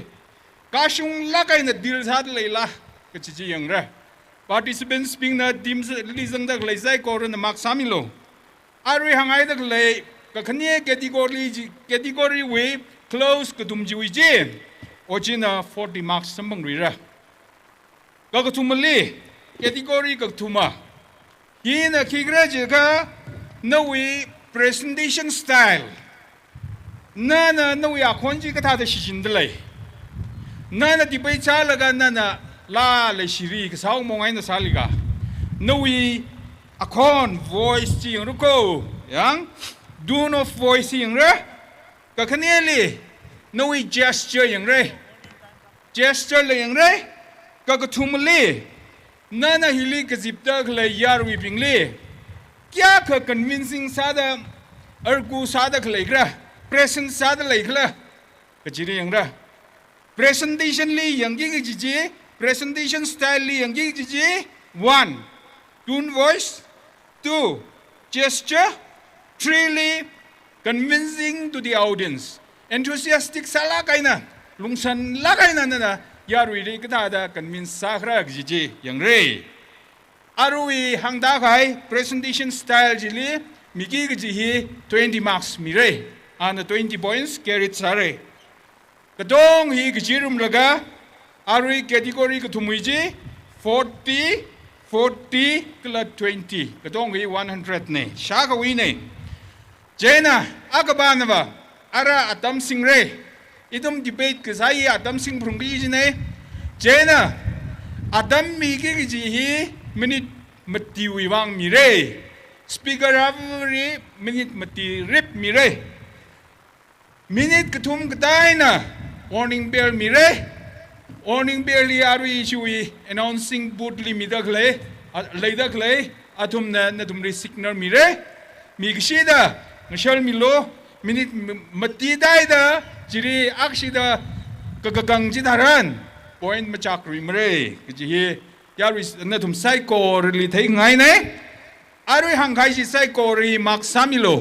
กาชุงลักไอ้น่ะ deal อะไรล่ะก็จีอย่างไร participants พิงน่ะทีมลิซังดักเลยใส่ก่อนน่ะมักสามิโลอารีหางไอ้ดักเลยก็ขันนี้ category way close ก็ทุ่มจีวิจีโอจีน่ะ40 marks สมบังรีระก็ทุ่มเลยcategory ก็ทุ่มยี่น่ะคิดเรื่องก็นวี presentation style นั่นนวีอาคนจีก็ท่าได้ชินเลยนั่นที่ไปชาลกันนั่นลาเลยสิริก็สาวมองไงน่ะสาลิกานวีอาคน voice จีอย่างรู้ก็ยัง do not voice อย่างไรก็แค่นี้เลยนวี gesture อย่างไร gesture เลยอย่างไรก็ทุ่มเลยนั่นฮิลิกจิบตะเลยยาร์วิปิงเล่क्याคือ convincing ซาดากูซาดาเลยกระ present ซาดาเลยกระก็จีรีอย่างไร presentation ลี่อย่างยิ่งจี presentation style ลี่อย่างยิ่งจี one tone voice two gesture three ลี่ convincing to the audience enthusiastic ซาลาไกน่ะลุงสันลาไกน่ะนั่นน่ะยารุยก็ท่าได้กันมินสาคราจีอย่างไรอารุยหังดาไค presentation style จีลีมีกี่ก็จี20 marks มีเร่อัน20 points carry สาเร่ก็ต้องฮีก็จีรุมละกะอารุย category ก็ทุ่มจี40 ก็ละ20ก็ต้องฮี100เนี่ยชาก็วีเนี่ยเจน่ะอากาบานนะบ่อาระอัตมสิงเร่อีตุ่มดีเบตก็ใช่อาดัมสิงห์พรุ่งนี้จีเนี่ยเจน่ะอาดัมมีกี่จีฮีมินิมัดติวิวังมีเร่สปีกเกอร์อัฟรีมินิมัดติริปมีเร่มินิกระทุ่มกระต่ายน่ะ warning bell มีเร่ warning bell ลีอารุยช่วย announcing booth ลีมีดักเลยดักเลยอาทุ่มน่ะทุ่มรี signal มีเร่มีกษีดาเงชลมีโล minute mati dai da jiri aksida kagagang jitaran point machak rimre ji yaris na tum psycho rili thei ngai ne arui hangai ji psycho ri mak samilo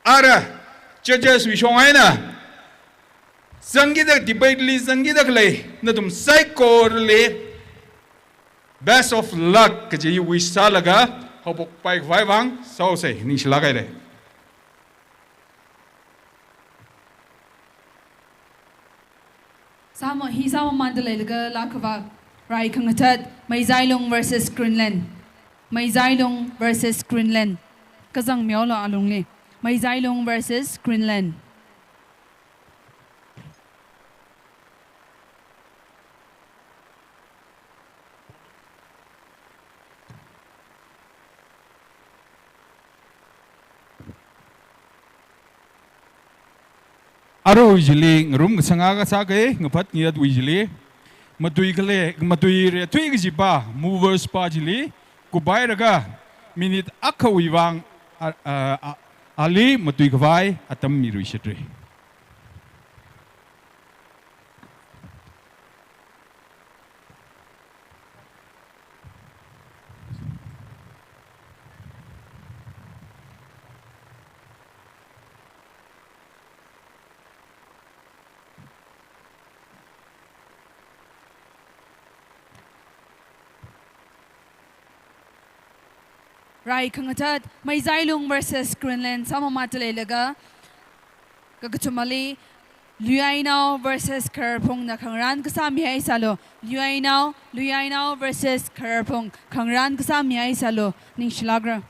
ara judges wi shongai na sangida debate li sangida klei na tum psycho rili best of luck ji wi salaga hobok pai vai wang so se ni slagai de Sama hi sama mandalay laga lakava rai kangatat Maizailung versus Greenland. Maizailung versus Greenland. Kazang miawla alung ni. Maizailung versus Greenland. Aro wijili ngrum sangaga sake ngapat ngiat wijili matui kale matui re tui gipa movers pa jili kubai raga minute akha wiwang ali matui kwai atam miru shetri Rai kangatat Maizailung versus Greenland sama matalay laga kagatumali Luyainaw versus Karapong na kangran kasami ay salo Luyainaw versus Karapong kangran kasami ay salo ning shilagra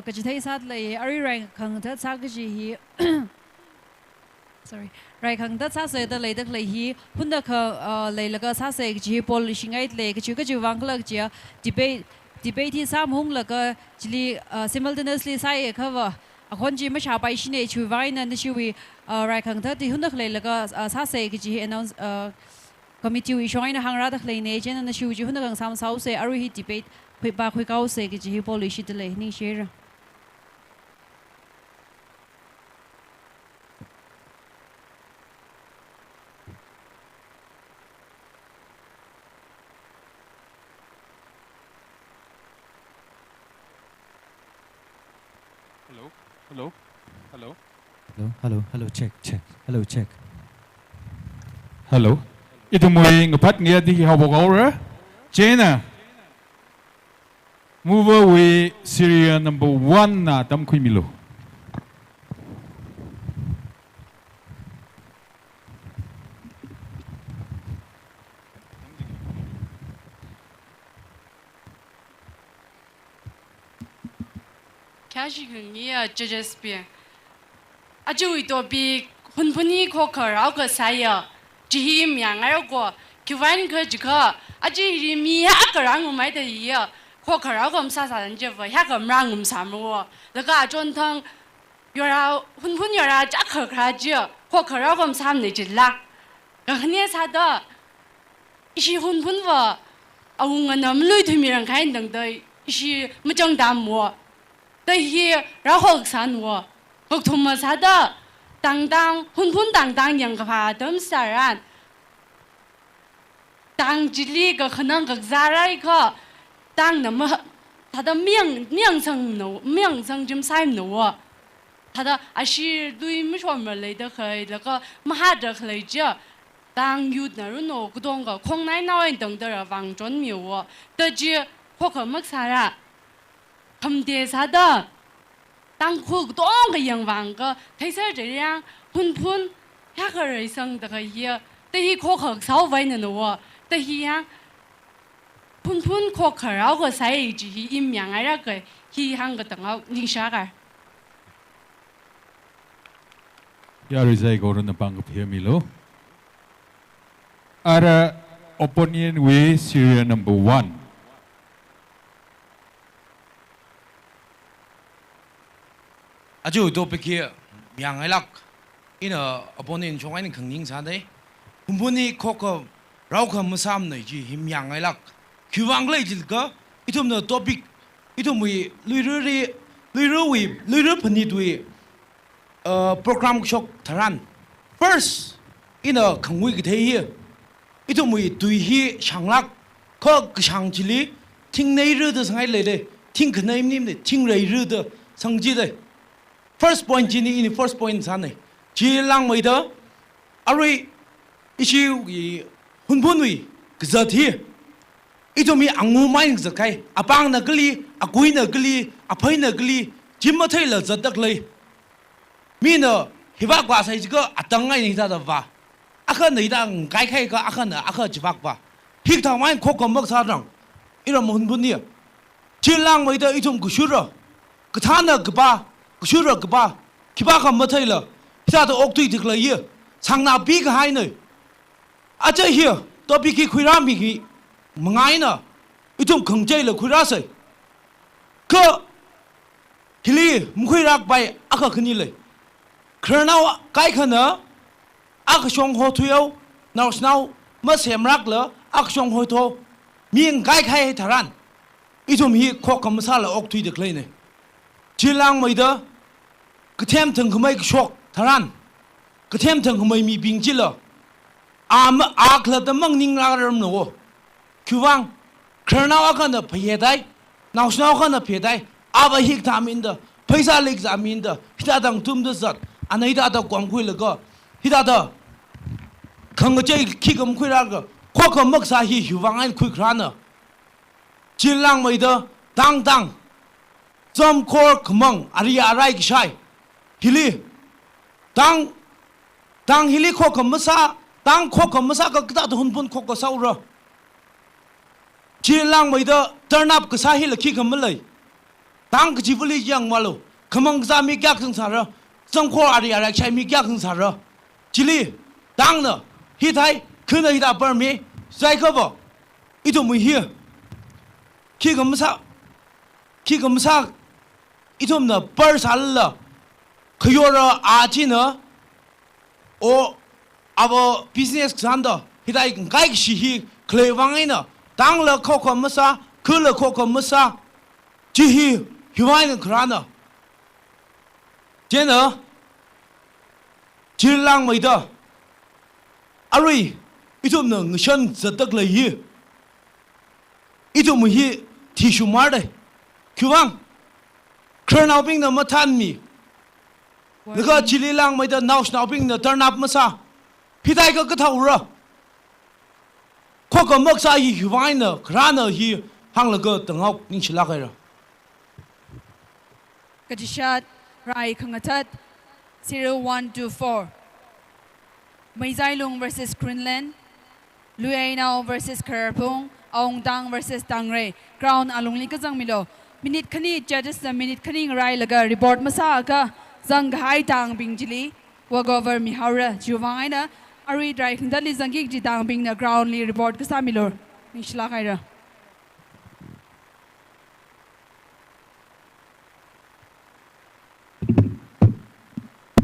cái chỉ thấy sát lại ari rai khang thất sát cái gì sorry rai khang thất sát sẽ tới lấy được lấy hi hun được lấy là cái sát sẽ cái gì pol sinh ai lấy cái chữ vang là cái debate thì sam hung là cái chỉ simultaneously sai cái vợ con chỉ mới chào bài xin này chữ vang nên chữ vi rai khang thất thì hun được lấy là cái sát sẽ cái gì announce committee vi join hàng ra được lấy này cho nên chữ hun được sam sau sẽ ari hi debate khui ba khui kau se cái gì policy tới lấy ninh share hello check hello check hello itu mui ngapat ngiat di hobok ora China mover we Syria number 1 na tam khui milo Kashi kungiya judges bi ajo ito bi hunphuni Khokha Raokha saya jihi myang ko kiwan ko jika aji mi ha karang mai de ya Khokha Raokha sa sa je va ha kam rang samro la ga jon thang yora hunphun yora ja kha ji Khokha Raokha sam ne ji la ga hne sa da ishi hunphun wa awung nam lui thumi rang khai dang dai ishi mjang dam mo Đây hi rau hok san wo hok thum ma sa da dang hun dang yang ka dam saran dang jili ga khanang ga zarai ka dang na ma ta da miang sang jim sai no wo 他的啊是对没说么来的可那个么哈的可来着。当有那人喏，个东个空奶脑等的王准苗哦，得知可可么啥啦？他们的啥的，当可个东个样王个，睇下这样喷喷，下个人生的个嘢，但是可可稍微呢喏，但是呀，喷喷可可然后个啥嘢只是阴阳哎那个，he hang个等下你啥个？ Yari zai goron na bang Milo. Our opinion with serial number 1. Aju topik here yang elak ina opponent chong ai khang ning sa dei humpuni khokha Raokha musam nei ji him yang elak khiwang lei jil ka itum na topic itum wi luira phanit wi program shok tharan first ina khangwi ki thei here itum wi tui hi changlak kho chang chili thing nei ru de sangai le de thing khnai nim de thing rei ru de sangji de first point jini in first point sanai ji lang mai da ari issue yi hunpun wi gzat hi itomi angu mai zakai apang na gli akui na gli aphai na gli jimma thai la zatak lei mi na hiba kwa sai ga atangai ni da ba akha nei da kai khai ka akha na akha jibak ba hik thang mai khok mak sa rang ira hunpun ni ji lang mai da itom gushura gthana gba Shura gba kiba ka mathai la sa to ok tui dikla ye changna bi ka hai nei acha hi to bi ki khuira mi ki mangai na itum khangjai la khuira sai ka hili mkhuira bai aka khni le khrna kai khana ak shong ho thuyo naw snaw ma semrak la ak shong ho tho mi kai khai tharan itum hi khok kam sa la ok tui dikla nei Chilang mai da Katem thang khamai shok tharan Katem thang khamai mi bing chila akla da mang ning la ram no Kyuwang Kharna wa kan da phe dai naw snaw kan da phe dai aba hik tham in da paisa lek za min da hita dang tum da zat anai da da kwang khui la ga hita da khang ga chai ki gam khui ra ga khok ka mak sa hi hyuwang an khui khrana Chilang mai da dang Some core kamang ari arai kishai hili tang hili khokha masa tang khokha masa ka kta hunpun khokha saura chilang mai da turn up ka sa hi lakhi kamalai tang ka jibuli yang malo kamang za mi gyak sang sara some core ari arai chai mi gyak sang sara chili tang na hi thai khna hi da par mi sai ka ba itu mu hi ki kamasa itom na per salla khayora ajina o abo business xanda hidai kai shi hi klewangaina tangla khokha masa khula khokha masa ji hi hiwaina khrana jena jilang maida ari itom na ngishan zatak la hi itom hi thishu marde khiwang Kernal ping na matan mi. Lega chili lang mai da naus nau ping na turn up masa. Hidai ka kathau ra. Khok mak sa hi hiwai na krana hi hang la ga tangau ning chila kai ra. Kadishat Rai Khangatat 0124. Maizailung versus Greenland. Luyainao versus Kerpung. Aung Dang versus Tangre. Crown alungli ka jang milo. Minute khani judges the minute khani rai laga report masa ka zang hai tang bing jili wagover mi haura juwang na ari dry khndali zangi ji tang bing na ground li report ka samilor nishla khaira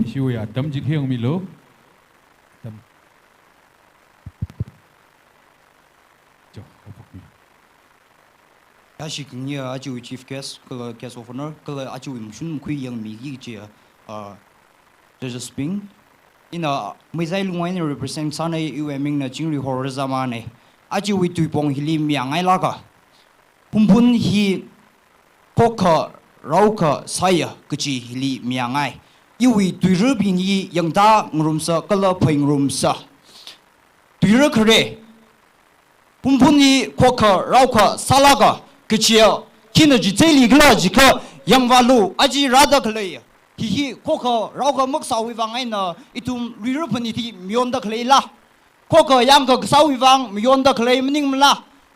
Shiwa dam jik hiang Milo. Ashi knya aju chief guest kala guest of honor kala aju imshun kui yang mi gi je judges ping ina mizai lungwain represent sana uming na jingri hor zamane aju wi tuipong hilim yang ai laka humpun hi Khokha Raokha saya keci hili miangai iwi tuiru bini yang da ngrum sa kala phing rum sa tuiru khare pumpuni khokha raokha salaga kchia kina ji teli gla ji kha yang walu aji rada khlei hi hi khokha raokha mak sawi wangai na itum riru pani thi myon da khlei la khokha yang ka sawi wang myon da khlei mning mla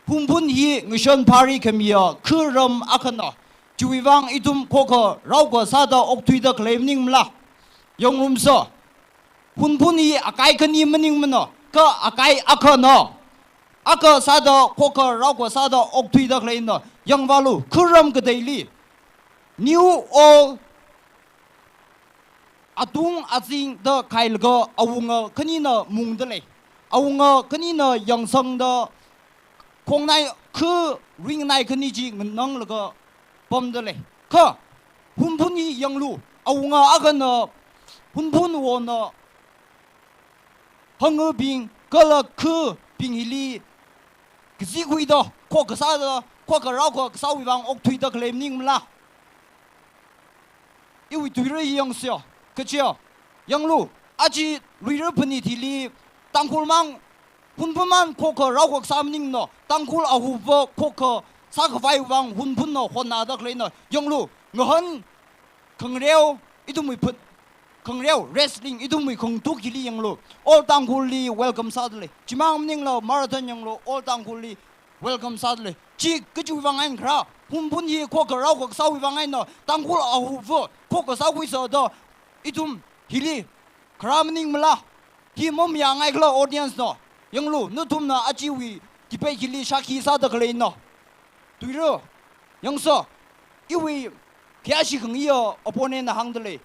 pumpun hi ngishon phari khamia khuram akhana Juiwang itum khokha raokha sada okthui da khlei mning mla yongrum sa hunpuni akai khani mning mna ka akai akhana aka sada khokha raokha sada okthui da khlei na yangwalu khuram ka daily new all atung azing da khailga awunga khanina mungda le awunga khanina yangsang da khongnai khu ringnai khani ji nang laga pomda le kha hunpuni yanglu awunga agana hunpun wona hangu bing kala khu binghili kzi guido khokha sada khokha raokha sawi wang okthui da claim ning mla iwi tuire yangsya kachia yanglu aji luira pani thili tangkhul mang hunpuman khokha raokha samning no tangkhul ahu bo khokha sakha vai wang hunpun no hona da kleina yanglu ngahan khangreu idumui phut khangreu wrestling idumui khongtu kili yanglu all tangkhul li welcome sadle chimang ning lo marathon yanglu all tangkhul li welcome sadle chi kaju wang an khra hunpun hi khokha raokha sawi wang an no tangkhul ahu bo khokha sawi so do idum hili kramning mala hi mom yang ai klo audience no yanglu nutum na ajiwi kipai hili shaki sa da kle no tuiro yangso iwi kyashi khngyo opponent na hangdle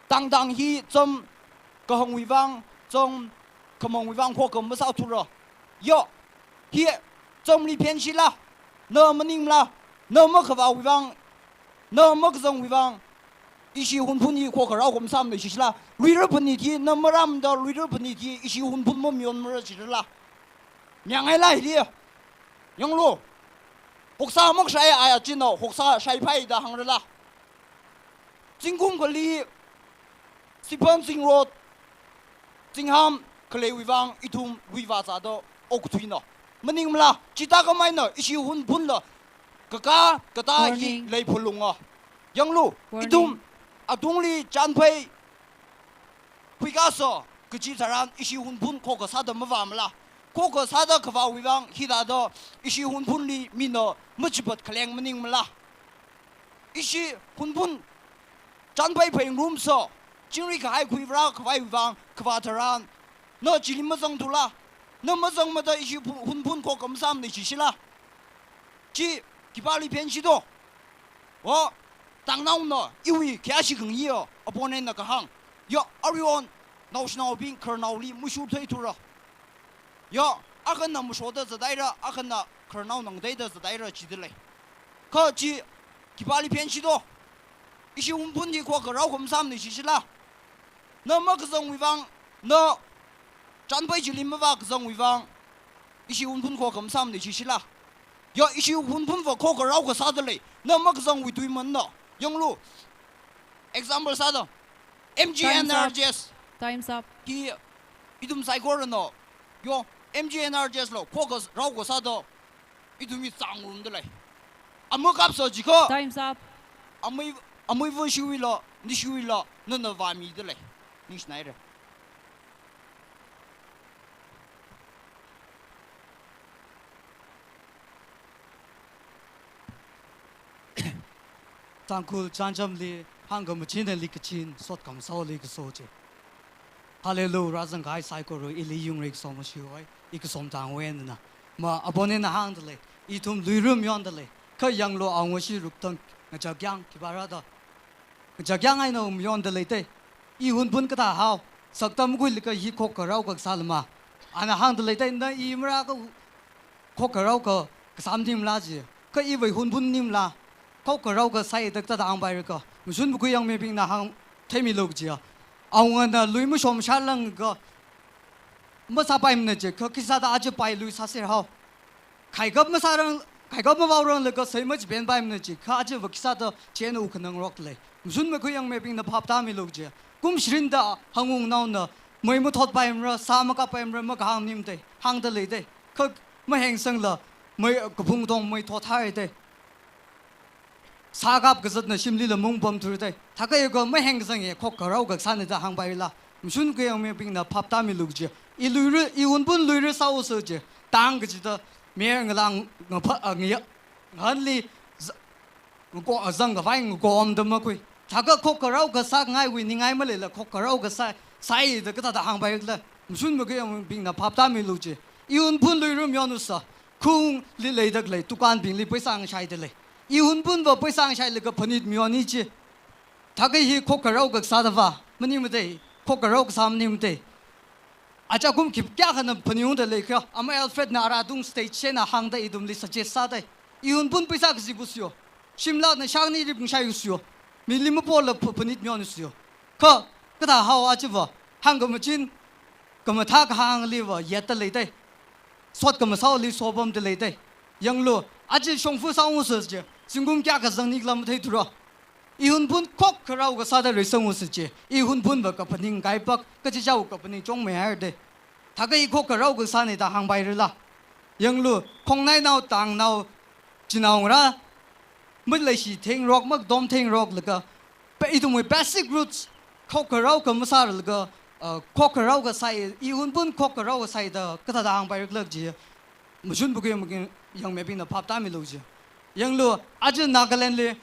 tang hi chom ka hong wi wang chom kamong wi wang kho kam ma sa thura yo hi chom li pian chi la no maning la no ma kha wi wang no ma zong wi wang ishi hunpuni khokha raokha sam le shila luira pani thi namaram da luira pani thi ishi hunpun mo myon mara chila nyangai la hi yanglo hoksa mok sai aya chino hoksa sai phai da hangrala jingkum kali sipan sing road jingham khle wiwang itum wiwa za do okthuina maning mla chita ka mai na ishi hunpun la kaka kata hi lei phulunga yanglo itum adungli chanpai puikaso kchi tharan ishi hunpun khokha sada mawamla khokha sada khwa wiwang hida do ishi hunpun li mino muchibat khleng maning mala ishi hunpun chanpai pheng room so chingri khai khuivra khwai wiwang khwa tharan no chilim mazang thula no mazang mada ishi hunpun khokha msam ni chishila chi kipali penchi do o tang nau no iwi kyashi khang yo opponent na ka hang yo arion national being kernali mushu thai thura yo akan na musho da zadaira akan na kernal nang dai da zadaira chidle kha chi kipali penchi do ishi hunpun ji kho ka rao khom sam ni shishila na ma ka zong wiwang na chanpai jilim ma wa ka zong wiwang ishi hunpun kho khom sam ni shishila yo ishi hunpun wa kho ka rao ka sadle na ma ka zong wi tui man no yonglu example sada MGNRJS time's up ki idum saikor no yo MGNRJS lo focus raokha sada idumi changrum de lai amokap so jiko time's up amoi vo shui lo ni shui lo no no wa mi de lai ni schneider tangkul chanjam li hangam chin li kachin sot kam saw li soje hallelujah razang gai cycle ro ili yung rik som shiwai ik som tang wen na ma abone na hang de le itum luirum yon de le ka yang lo ang shi ruk tang nga kyang ki barada nga kyang ai no yon de le te i hun bun ka ta hao sak tam gui li ka hi khok ka rao ka salma ana hang de le te na i mra ka khok ka rao ka sam dim la ji ka i wei hun bun nim la khok rao ka sai dak ta dang bai ka musun bu yang me bing na hang themi lok ji ang na lui mu som sha lang ka ma sa pai mna je ka ki sa da aj pai lui sa se ha khai gap ma sa rang khai gap ma wa rang le ka sai ma ji ben bai mna ji ka aj wa ki sa da chen u khnang rok le Sun me kuyang me ping na phap ta mi luk je kum shrin da hangung naw na moi mu thot paim ra sa ma ka paim ra ma ka hang nim te hang da le te khak ma heng sang la moi ka phung dong moi thot hai te sa gap ga zat na sim li la mung bom thur te tha ka go ma heng sang ye khok ka rau ga san da hang bai la sun kuyang me ping na phap ta mi luk je I LUIRA I HUNPHUN LUIRA sa o se je tang ga ji da me ng lang ng pha ng ya han li ko azang ga vai ng ko om da ma kui Taka Khokha Raokha sa ngai wi ni ngai ma le la Khokha Raokha sa sai da ka da hang bai la sun ma ge bing na phap ta mi lu che I HUNPHUN LUIRA myo nu sa khung li le dak le tu kan bing li pai sang shai de le I HUNPHUN ba pai sang shai le ka phanit myo ni che Taka hi Khokha Raokha sa da va mani ma de Khokha Raokha sam ni ma de acha kum kip kya khan phaniung de le kha ama Alfred na ara dung stage che na hang da idum li suggest sa de I HUNPHUN pai sa gi bu syo shimla na shang ni ri bing shai syo mi lim po la phanit myo nu syo kha ka da haw a chi wa hang ga ma chin ka ma tha ka hang li wa yet ta le de sot ka ma saw li so bom de le de yang lo a chi shong fu sa u se je singum kya ka zang ni lam thai tu ro I HUNPHUN Khokha Raokha sa da re sang u se je I HUNPHUN ba ka phaning gai pak ka chi jau ka phaning chong me har de tha ka I Khokha Raokha sa ne da hang bai re la yang lo khong nai nau tang nau chinau ra mất lấy gì theng rock mất dom theng rock là cái bây giờ mới basic roots Khokha Raokha mà sao là cái Khokha Raokha sai I HUNPHUN Khokha Raokha sai đó cái thằng hàng bài lực gì mà chúng bây giờ mà yang mấy bên là phap ta mi lâu chứ yang lo aja Nagaland le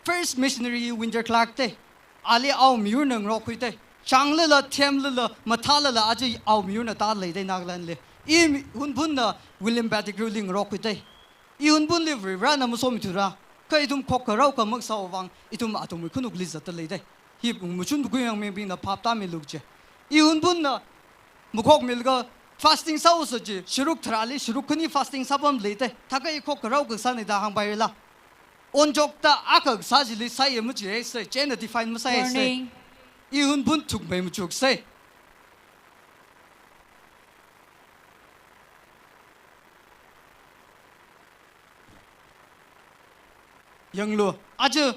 first missionary Winter Clark te ali ao miur nang rock kui te chang le la them le la matha le aja ao miur na ta le te Nagaland le I HUNPHUN na William Patrick ruling rock kui te I HUNPHUN le ra na mo so mi tu ra cái itum Khokha Raokha mak sao wang itum atum khunuk li zat le dai hi muchun bu yang me bin na phap ta mi luk che I HUNPHUN na mukhok mil ga fasting sao so je shuruk thrali shuruk khuni fasting sabam le dai thaka I Khokha Raokha sa ne da hang bai la on jok ta akak sa ji li sai mu je se chen define ma sai se I HUNPHUN thuk mai mu chuk se yang lo aja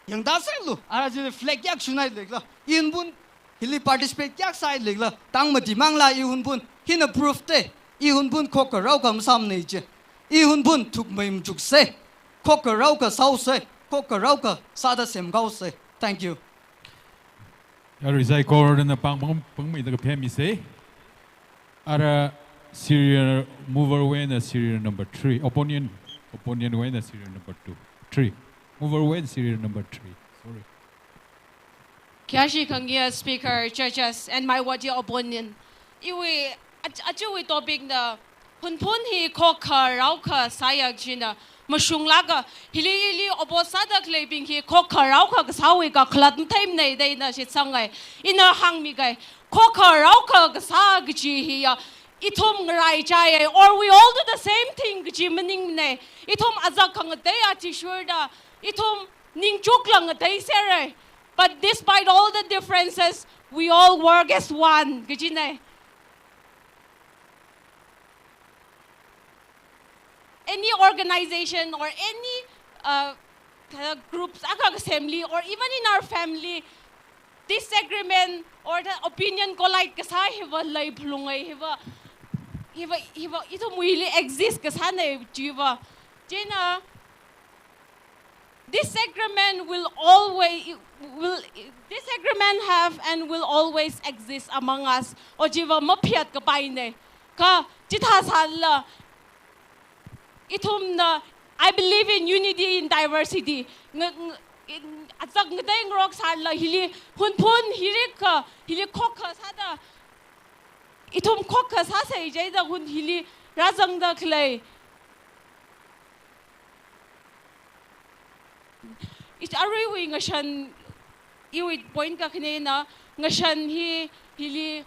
yang da sai lo aja flag yak sunai le la I HUNPHUN hili participate yak sai le la tang ma di mang la I HUNPHUN hin approve te I HUNPHUN Khokha Raokha ma sam nei je I HUNPHUN thuk mai mu chuk se Khokha Raokha sau se Khokha Raokha sa da sem gao se thank you Yari zai ko na pang mi da phe mi se ara serial mover win serial number 3 opponent win serial number 3 mover win serial number 3 sorry Kyashi Kangia speaker churches and my what your opinion iwi achu topic na HUNPHUN hi Khokha Raokha sayak jina mashung laga hili opposada claiming hi Khokha Raokha ka sawi ka khlat time nei dei na shi sangai ina hang mi gai Khokha Raokha ka sa gi hi ya itum rai chai or we all do the same thing gi meaning ne itum azak khang te ya chi sure da itum ning chuk lang te sere but despite all the differences we all work as one gi ne any organization or any groups, assembly, or even in our family, disagreement or the opinion collide kasi hiva life lungai hiva ito really exist kasi na jiva. Jena disagreement disagreement have and will always exist among us. O jiva mapiat kapay ne ka jithasala. Itum na I believe in unity in diversity. Atsak ngatay rock sarla hili HUNPHUN hili Khokha sada. Itum Khokha sa sa ijay da hun hili razang da klay. It array ngashan iwi point ka kanina ngashan hili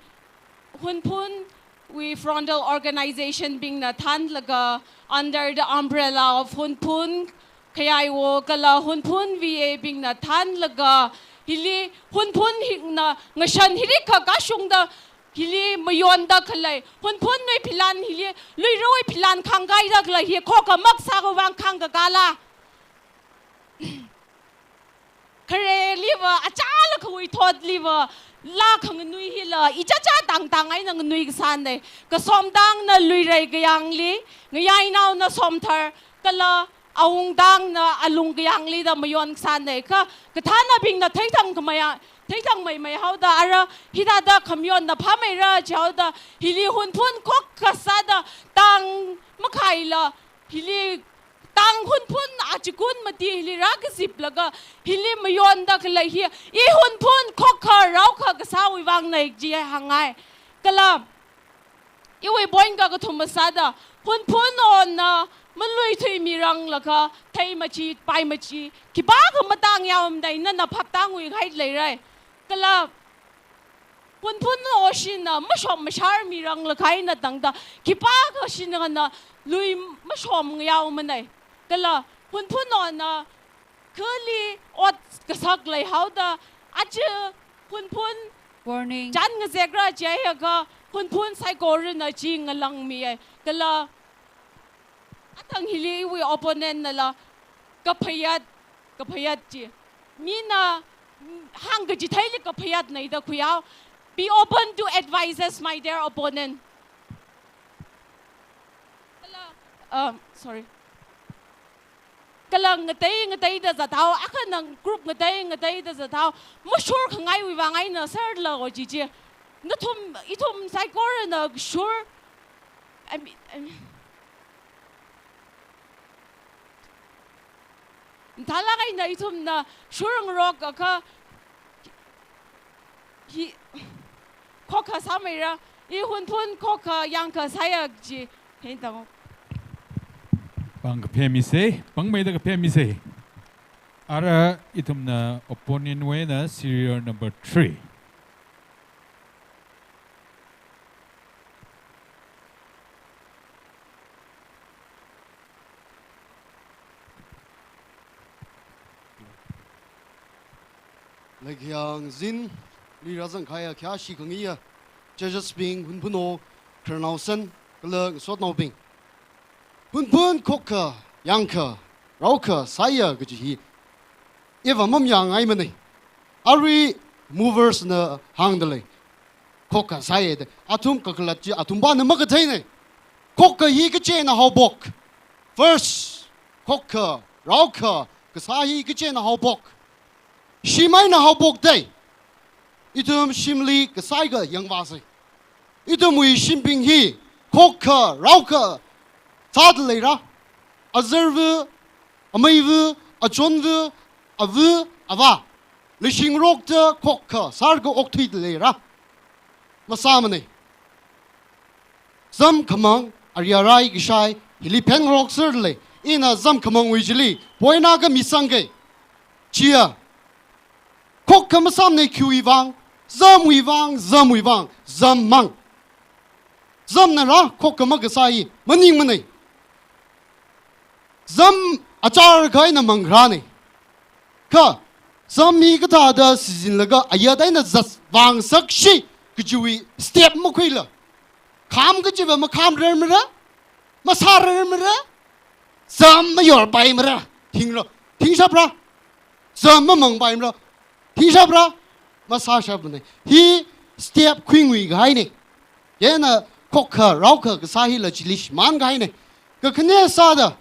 HUNPHUN we frontal organization being na laga under the umbrella of HUNPHUN kaya iwo kala HUNPHUN VA being na laga hili HUNPHUN na ngashan hili kagashung da hili mayon da kalay HUNPHUN noy pilan hili LUIRA oy pilan kangay da kalay hi Khokha magsa ko wang kangagala khare liva achala khui thot liva la khang nui hi la icha cha tang tang ai nang nui san dei ka som dang na lui rai ga yang li ngai nau na som thar kala aung dang na alung ga yang li da mayon san dei ka thana bing na thai thang kmaya thai thang mai mai hau da ara hida da khamyon na pha mai ra chau da hili hun phun khok ka sa da tang makhai la hili tang hun phun achikun mati hili ra ka zip laga hili mayon da kala hi I hun phun Khokha Raokha ka sa wi wang nai ji hangai kala I wi boing ka thum sa da hun phun on na malui thui mi rang laka thai machi pai machi ki ba ka matang yawm dai na na phap tang wi ghai lai rai kala hun phun no shin na ma shom ma shar mi rang lakai na tang da ki ba ka shin na lui ma shom yawm nai kala hun phun no na khali ot ka sak lai how da ach hun phun warning chan nga zegra jai ka hun phun sai ko na chi ngalang mi ai kala atang hili wi opponent na la kapayat ji mina hang ga ji thaili kapayat nei da khuya be open to advices my dear opponent kala sorry kala ngatai da za thao akhan group ngatai da za thao mushur khangai wi wangai na sir la go ji ji na thum I thum sai ko na sure I mean Talagai na itum na surang rock ka hi Khokha samira I hun phun Khokha yang ka saya ji hen tang Bang PMC, bang may da PMC. Ara itum na opponent way na serial number 3. Lekyang Zin, LUIRA zang kaya kya shi kangiya, judges being hunpuno, Kernausen, Gler, Sot no bing. Hunpun Khokha, Yanka, Raokha, Saya, Gaji, Eva Mum Yang, I mani. Ari movers na hangdale. Khokha, Saya, Atum Kakalaji, Atumba, the Magatane. Khokha, he gachain a hobok. First, Khokha, Raokha, Kasahi gachain a hobok. Shimai na hobok day. Itum Shimli, Kasaiga, Yang Vasi. Itum we shimping he, Khokha, Raokha. Sadly, observe, a mave, a chonve, a vu, a va. Lishing rockta, Khokha, Sargo octid lera. Masamane. Some kamang, Ariarai Gishai, Hilipen rock certainly. In a Zam kamang wijili, Boynaga misange. Chia. Khokha masamne Kuivang, Zam wivang, Zam mang. Zam nara, Khokha magasai, Maning mane. Zam achar kai na mangrani. Ka zam mi kata da sizin laga ayada na zas wang sakshi kujui step mo kuila. Kam kujiba ma kam remra, masar remra. Zam ma yor bai mra. Ting sabra. Zam ma mang bai mra. Ting sabra. Masar sabne. He step queen wi gai ne. Yena Khokha Raokha kasahi la chilish man gai ne. Ka kne sada.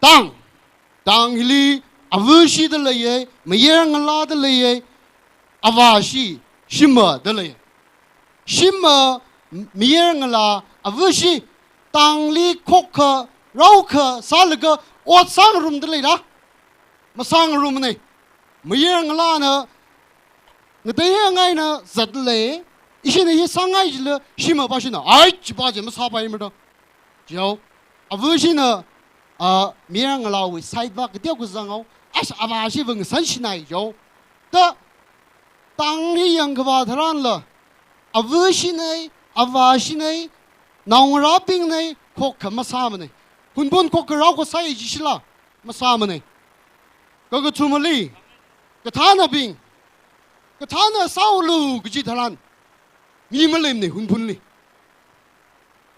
Tang hili avushi de leye, mayang la de leye, avashi, shimmer de leye. Shimmer, mayang la, avushi, tang li Khokha, Raokha, salaga, what sang room de leda? Masang room ne. Mayang la na, the day na zat lay, ishin he sang I shimmer bashina, I chibaja, masaba imada. Joe, avushi na. Mirang allow with sidewalk, Dioguzango, as Avashiving Sunshinai, Joe. The Tangi young Gavataranla, Avashine, Avashine, now rapping ne, Khokha Masamane. Hunbun Khokha Raokha Sai Jishila, Masamane. Go to Mali, Katana Bing, Katana Saulu, Gijitaran, Mimalim, Hunpunli.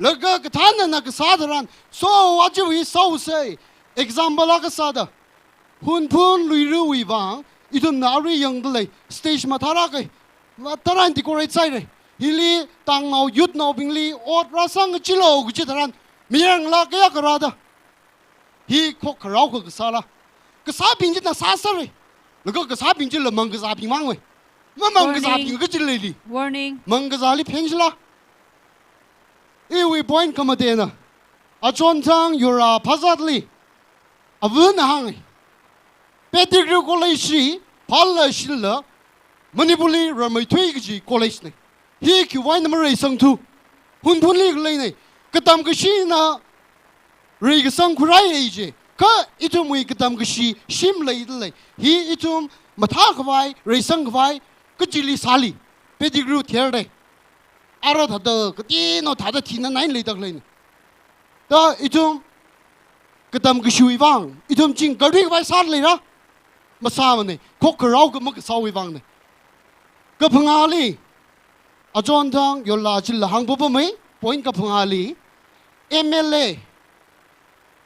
Laga Katana Nakasadaran, so what do we so say? Example Lakasada. hun phun lui ru wi wang itum na ri yang de le stage ma thara kai ma taran decorate sai re hili tang mau yut nau bingli ot ra sang chilo gu chi taran miang la ka ya ka ra da hi khok rao ko sa la ka sa bing ji na sa sa re lo ka sa bing ji le mang ka sa bing mang we ma mang ka sa bing ka chi le li Warning. mang ka za li pheng la e we point ka ma de na a chon thang yura phazatli a vun hang pedigree college phal la shil la manipuli ramai thui gi college ne hi ki wai number ai sang thu hun phun li le ne ka tam ka shi na ri ga sang khurai ai je ka itum wi ka tam ka shi shim le le hi itum matha khwai ri sang khwai ka chili sali pedigree ther de ara tha da ka ti no tha da thi na nai le dak le ne da itum ka tam ka shui wang itum ching ka ri vai san le ra ma sa ma ne khok ka rao ka ma ka sa wi wang ne ka phanga li a chon thang yo la chil la hang bo mai point ka phanga li MLA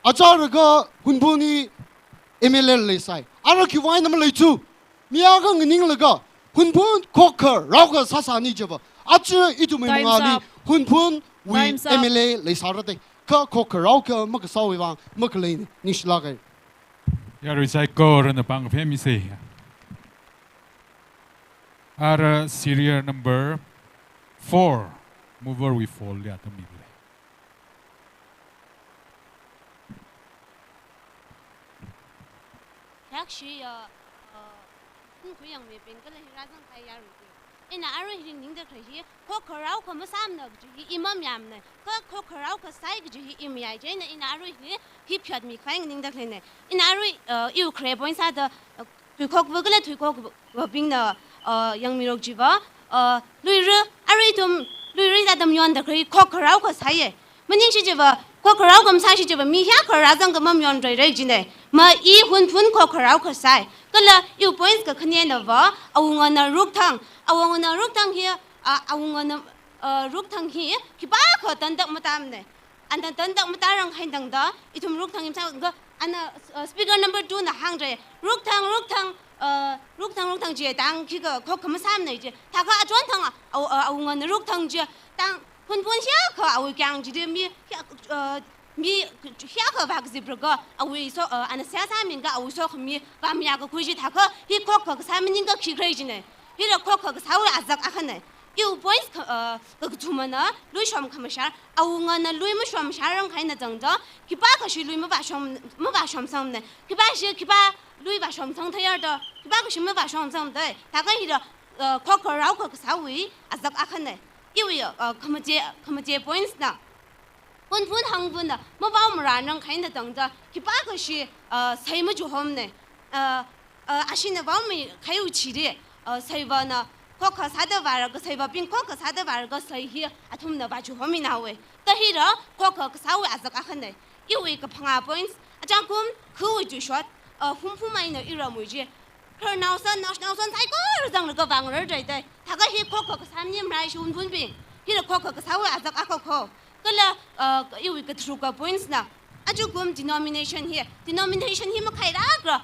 a char ka hun bu ni MLA le sai ara ki wai na ma le chu mi a ga ngning le ga hun bu khok ka rao ka sa sa ni je ba a chu itum mai ma li hun phun wi MLA le sa ra de ka khok ka rao ka ma ka sa wi wang ma ka le ni shla ga Yaro is like go and the bang family say. Our serial number 4. Move over we fall yeah to me. Actually, kun yang me ben kala hirazan kai yaru. Ina aro hiring da kai Khokha Raokha ma samna ji imam yamne Khokha Raokha sai ji im yai je ina aro hi phyat mi khai ning da klene ina aro yu kre point sa da thuikok vugla thuikok bing da yang mirok jiwa luira aro tum luira da dam yon da kai Khokha Raokha sai ye maning shi jiwa Khokha Raokha ma sai shi jiwa mi hya khar razang ga mam yon rai ji ne ma I hun phun Khokha Raokha sai kala yu points ka khne na wa awunga na ruk thang awang na ruk thang here awang na ruk thang here ki ba ko tan dak matam ne an tan dak matarang hain dang da itum ruk thang im sa ga ana speaker number 2 na hang re ruk thang je dang ki ga ko kam sam ne je ta ga chon thang awang na ruk thang je dang hun pun sia ka awu kyang ji de mi hia ka ba gi bro ga awu so ana sia sa min ga awu so mi ba mi ya ga ku ji ta ka hi ko ka sa min ga ki grei ji ne Hira Khokha ka sawi azak akhane yu boys ka tumana lui shom khamashar awunga na lui ma shom sharang khaina jangja kiba ka shi lui ma ba shom samne kiba lui ba shom sang thayar da kiba ka shi ma ba shom sam da ta ka hira Khokha Raokha ka sawi azak akhane yu khamaje points na hun phun hang phun na ma ba mra nang khaina jangja kiba ka shi sai ma ju homne ashina ba mi khayu chi de Saivana Khokha Sada Varga Saiva Pin Khokha Sada Varga Sai here at whom the Bachu Hominawe. The hero Khokha Sawi as a Kahane. You wake up Panga points. A jankum, who would you shot? Humpuma in the era Muji. Colonel Son, National Son, I go down the governor. Taga he Khokha Samium Rai Shun Punbi. Here Khokha Sawi as a Akoko. Gala, you will get through points now. Ajukum denomination here. Denomination him a Kairagra.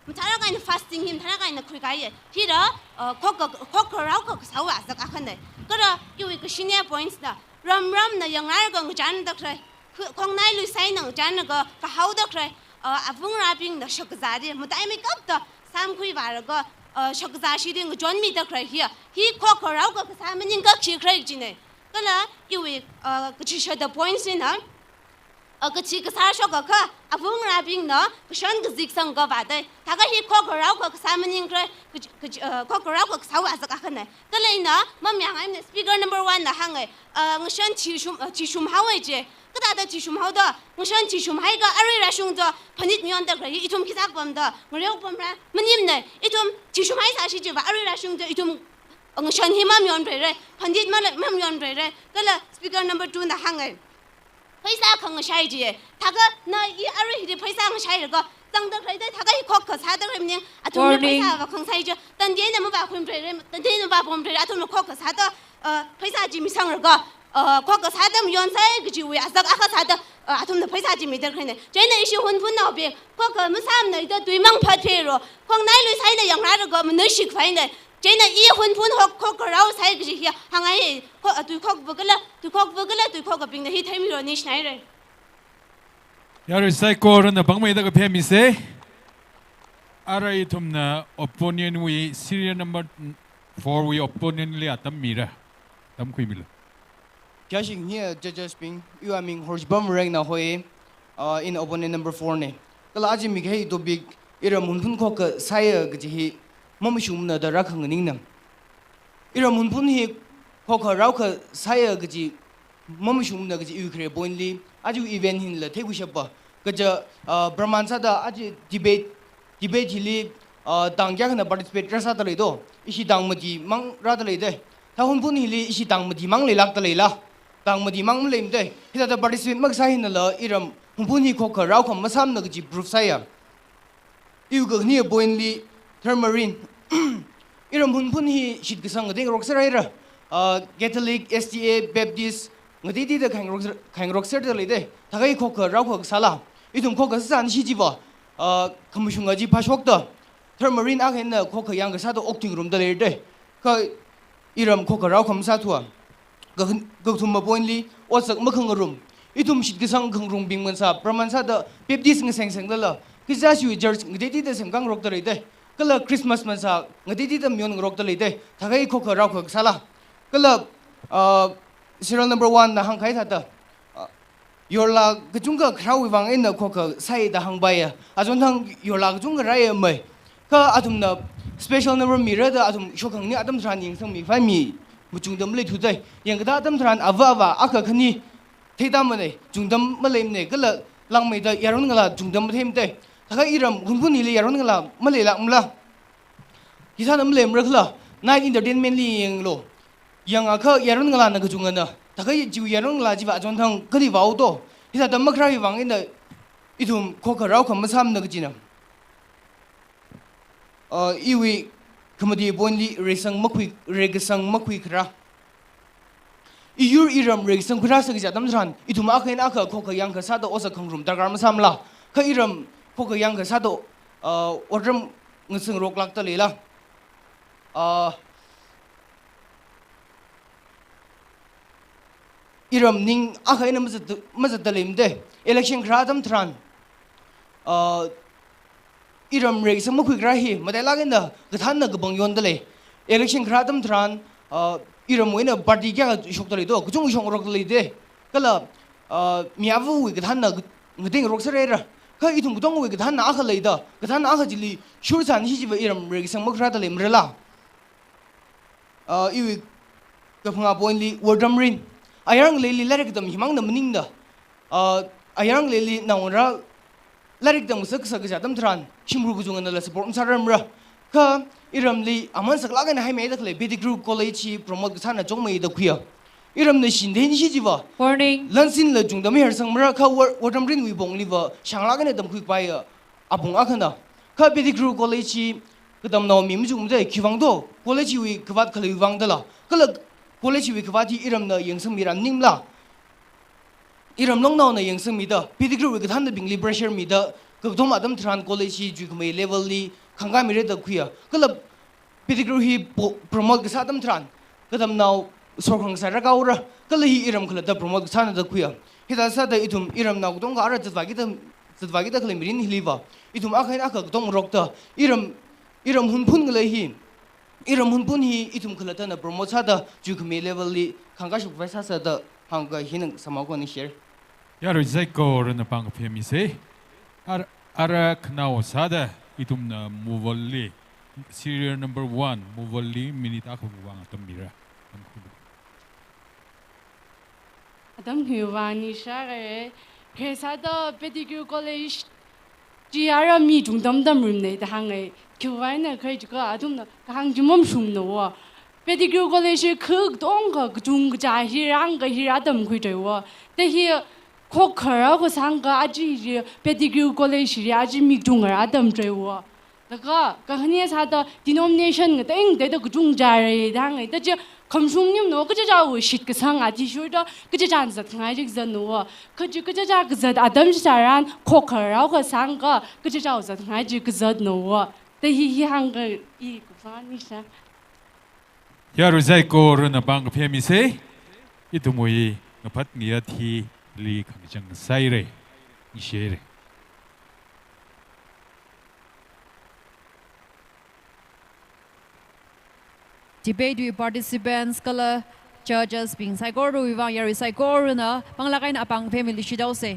Mutaraga in fasting him, Taraga in a quick eye. Here, Khokha Raokha Sawa, the Akane. Gora, you will Shinia points now. Ram, the young Aragon, Jan the Cray. Kongnai Lusaino, Janaga, for how the Cray, Avung rapping the Shokazadi, Mutami up the Sam Quivaraga, Shokazashi didn't join me the Cray here. He Khokha Raokha Salmon in Gakchi Craig Gine. Gala, you will show the points in her. A Kachika Sashoka, a Vung rapping no, Kushan Zixang Govade, Tagahi Khokha Raokha Salmon in Khokha Raokha Sawa as a Kahane. The Lena, Mamma, I'm the speaker number 1, the Hangai, Mushan Tishum Hawaje, Gada Tishum Hoda, Mushan Tishum Haiga, Ari Rashung, the Panit Mion the Itum Kisakam, the Mario Pomra, Manimne, Itum Tishum Haisashi, Ari Rashung, the Itum Mushan Himam Yondre, Pandit Mam Yondre, Gala speaker number 2 in the Hangai. Paisa Kang Shaiji, Taga, na Ari, the Paisa Shaiga, Tang the Credit, Taga Khokha, Sada Remning, at Paisa Kangsaja, then the end of Bakum, the end of Babum, Atom Khokha, Sada, Paisa Jimmy Sangaga, Khokha Sadam, Yonsai, Giu, as the Akasada, atum na paisa ji mi der khine jaina ishi hunpun na be khokha musam na ida duimang phathero khong nai lui sai na yang ra go mun shik phai na jaina I hunpun khokha rau sai gi hi hangai tu khok bugala tu khok ping na hi thaimi ro ni snai re Yari sai ko na bangmai da ka phe mi se ara itum na opinion we serial number 4 we opinion le atam mira tam kui mila Catching here, judges being you are mean horse bum ring na hoy in opponent number 4 ne. Kala aji mi gai to big ira munpun ko ka saya gaji hi mamshum na da rakhang ning nam. Ira munpun hi ko ka Raokha saya gaji mamshum na gaji ukre boinli aji event hin la thegu shaba gaja brahmansa da aji debate hili tangya na participate rasa ta leido ishi dangmaji mang ra ta leide ta hunpun hili ishi dangmaji mang le lak ta leila tang madi mang lem de hita da participate mag sai na la iram humpuni khokha Raokha masam na ji proof saya yu ga ni boinli thermarine iram humpuni shit ga sang ding roksara ira Catholic STA Baptist ngadi di da khang roksar da le de thagai khokha Raokha sala idum khokha san shi ji ba khamushunga ji phashok da thermarine a hen na khokha yang ga sa da octing room da le de ka iram khokha Raokha masa thua Gauthuma boinli osak makhang room itum shit gisang khang room bing mansa pramansa da pepdis ng seng seng la kisa shu church ngati da sem kang rok da leide kala Christmas mansa ngati da myon rok da leide thagai khokha Raokha sala kala serial number 1 na hang khai tha ta yorla gchunga khrau wang in na khokha sai da hang baya ajon thang yorla gchunga rai mai ka atum na special number mirror da atum shokhang ni adam thran ning sang mi phai mi Mujungdam le thudai yang kada tam thran ava aka khani theidam ne jungdam malem ne gala langmei da yaron ngala jungdam them te thaka iram hunpun ni le yaron ngala male la mla hisan am lem rakhla night entertainment li yang lo yang aka yaron ngala na gujunga na thaka jiu yaron ngala jiba jon thang kali wau to hisa dam khrai wang in da idum khokha Raokha masam na gijina iwi Kamadi boinli resang makui regasang makui kra iyur iram regasang kra sa gija damdran ituma akhain akha khokha yang ka sa da osa khangrum dagar masamla kha iram khokha yang ka sa do odram ngasang rok lak ta lela iram ning akhain mazat dalimde election kra damdran iram rei sam khu grahi madai lagin da gathan na gabang yon dale election khradam thran iram moina party kya shok dale do gujung shong rok dale de kala miavu wi gathan na ngading rok sare ra ka itung gudong wi gathan na akha le da gathan na akha jili shur san hi ji iram rei sam khra dale mrela iwi kapanga poinli wordam rin ayang le li larek dam himang na mning da ayang le li naura Larik dam sak jadam thran shimru bujung na la support saram ra ka iram li aman sak laga na hai me da khle bidi group college promote sa na jong mai da khuya iram na shin den shi jiwa warning lansin la jung dam her sang mara ka wordam rin wi bong li wa shang laga na dam khu pa ya abung akhana ka bidi group college ka dam no mi mu jung de khiwang do college wi khwat khali wang da la kala college wi khwati iram na yengsam miran nimla iram long now na yang sang mi da pidigru wi gathan da bingli pressure mi da ka thom adam thran college ju khmei level li khanga mi re da khuya kala pidigru hi promote ga sadam thran kadam now sorkhang sa ra gaura kala hi iram khala da promote sa na da khuya hida sa da itum iram na gudong ga ara jatwagi da khle mirin hiliwa itum akhain akha gudong rok da iram hunphun ga hi iram hunphun hi itum khala da na promote sa da ju khmei level li khanga shuk vai sa da hanga hinang samako ni share Yaro zai ko na pang phe mi se ara knao sada itum na muvalli serial number 1 muvalli minute akhu wang atam mira Adam Hiwani Share Kesa da Pedigree College Jiara mi jung dam room ne da hangai Kiwana kai ga adum na hang jumum shum no Pedigree College khug dong ga jung ja hi rang ga hi adam khu de wa de hi Khokha ko sang ga aji Pedigree College ri aji mi jung ra adam tre wa แล้วก็เนี่ยซาต denomination ก็เองแต่ก็จุงจาร์ดังไงแต่จะคำชุ่มนิ่มหนูก็จะเอาชิดก็สังอาทิช่วยก็จะจานสักไงจะจะหนูก็จะก็จะอาดัมจะจารันโคกเราก็สังก็จะเอาสักไงจะจะหนูแต่ฮีฮังก็อีกฟ้านี่ซะยารุใจโกรนบังเพียมิเซอิตุมวยงพัดเงียทีลีขังจังไซเรอิเชเรdebate with participants kala judges being psychoro wang yari psychoro na panglakay na apang family shidaw se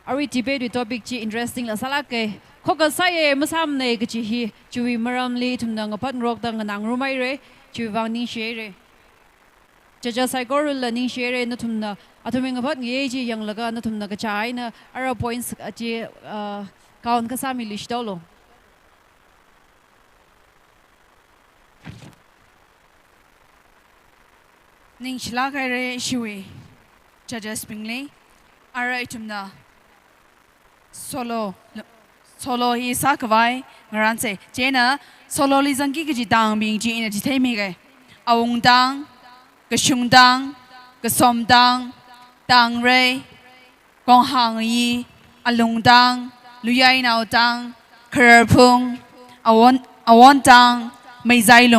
ari debate with topic chi interesting la salake khoka saye masam ne gi hi chui maramli thumna ngapat rok dang nang rumai re chui wang ni shere judges psychoro la ni shere na thumna athumi ngapat nge ji yang laga na thumna ga chai na ara points chi count ka sami lishdaw lo ning shla kare shiwi judges pingli ara itumna solo hi sakwai ngaran se jena solo li zangki gi dang bing ji ina ji themi ge awung dang ge shung dang ge som dang dang re gong hang yi alung dang luyai nao dang kher phung awon dang mei zai long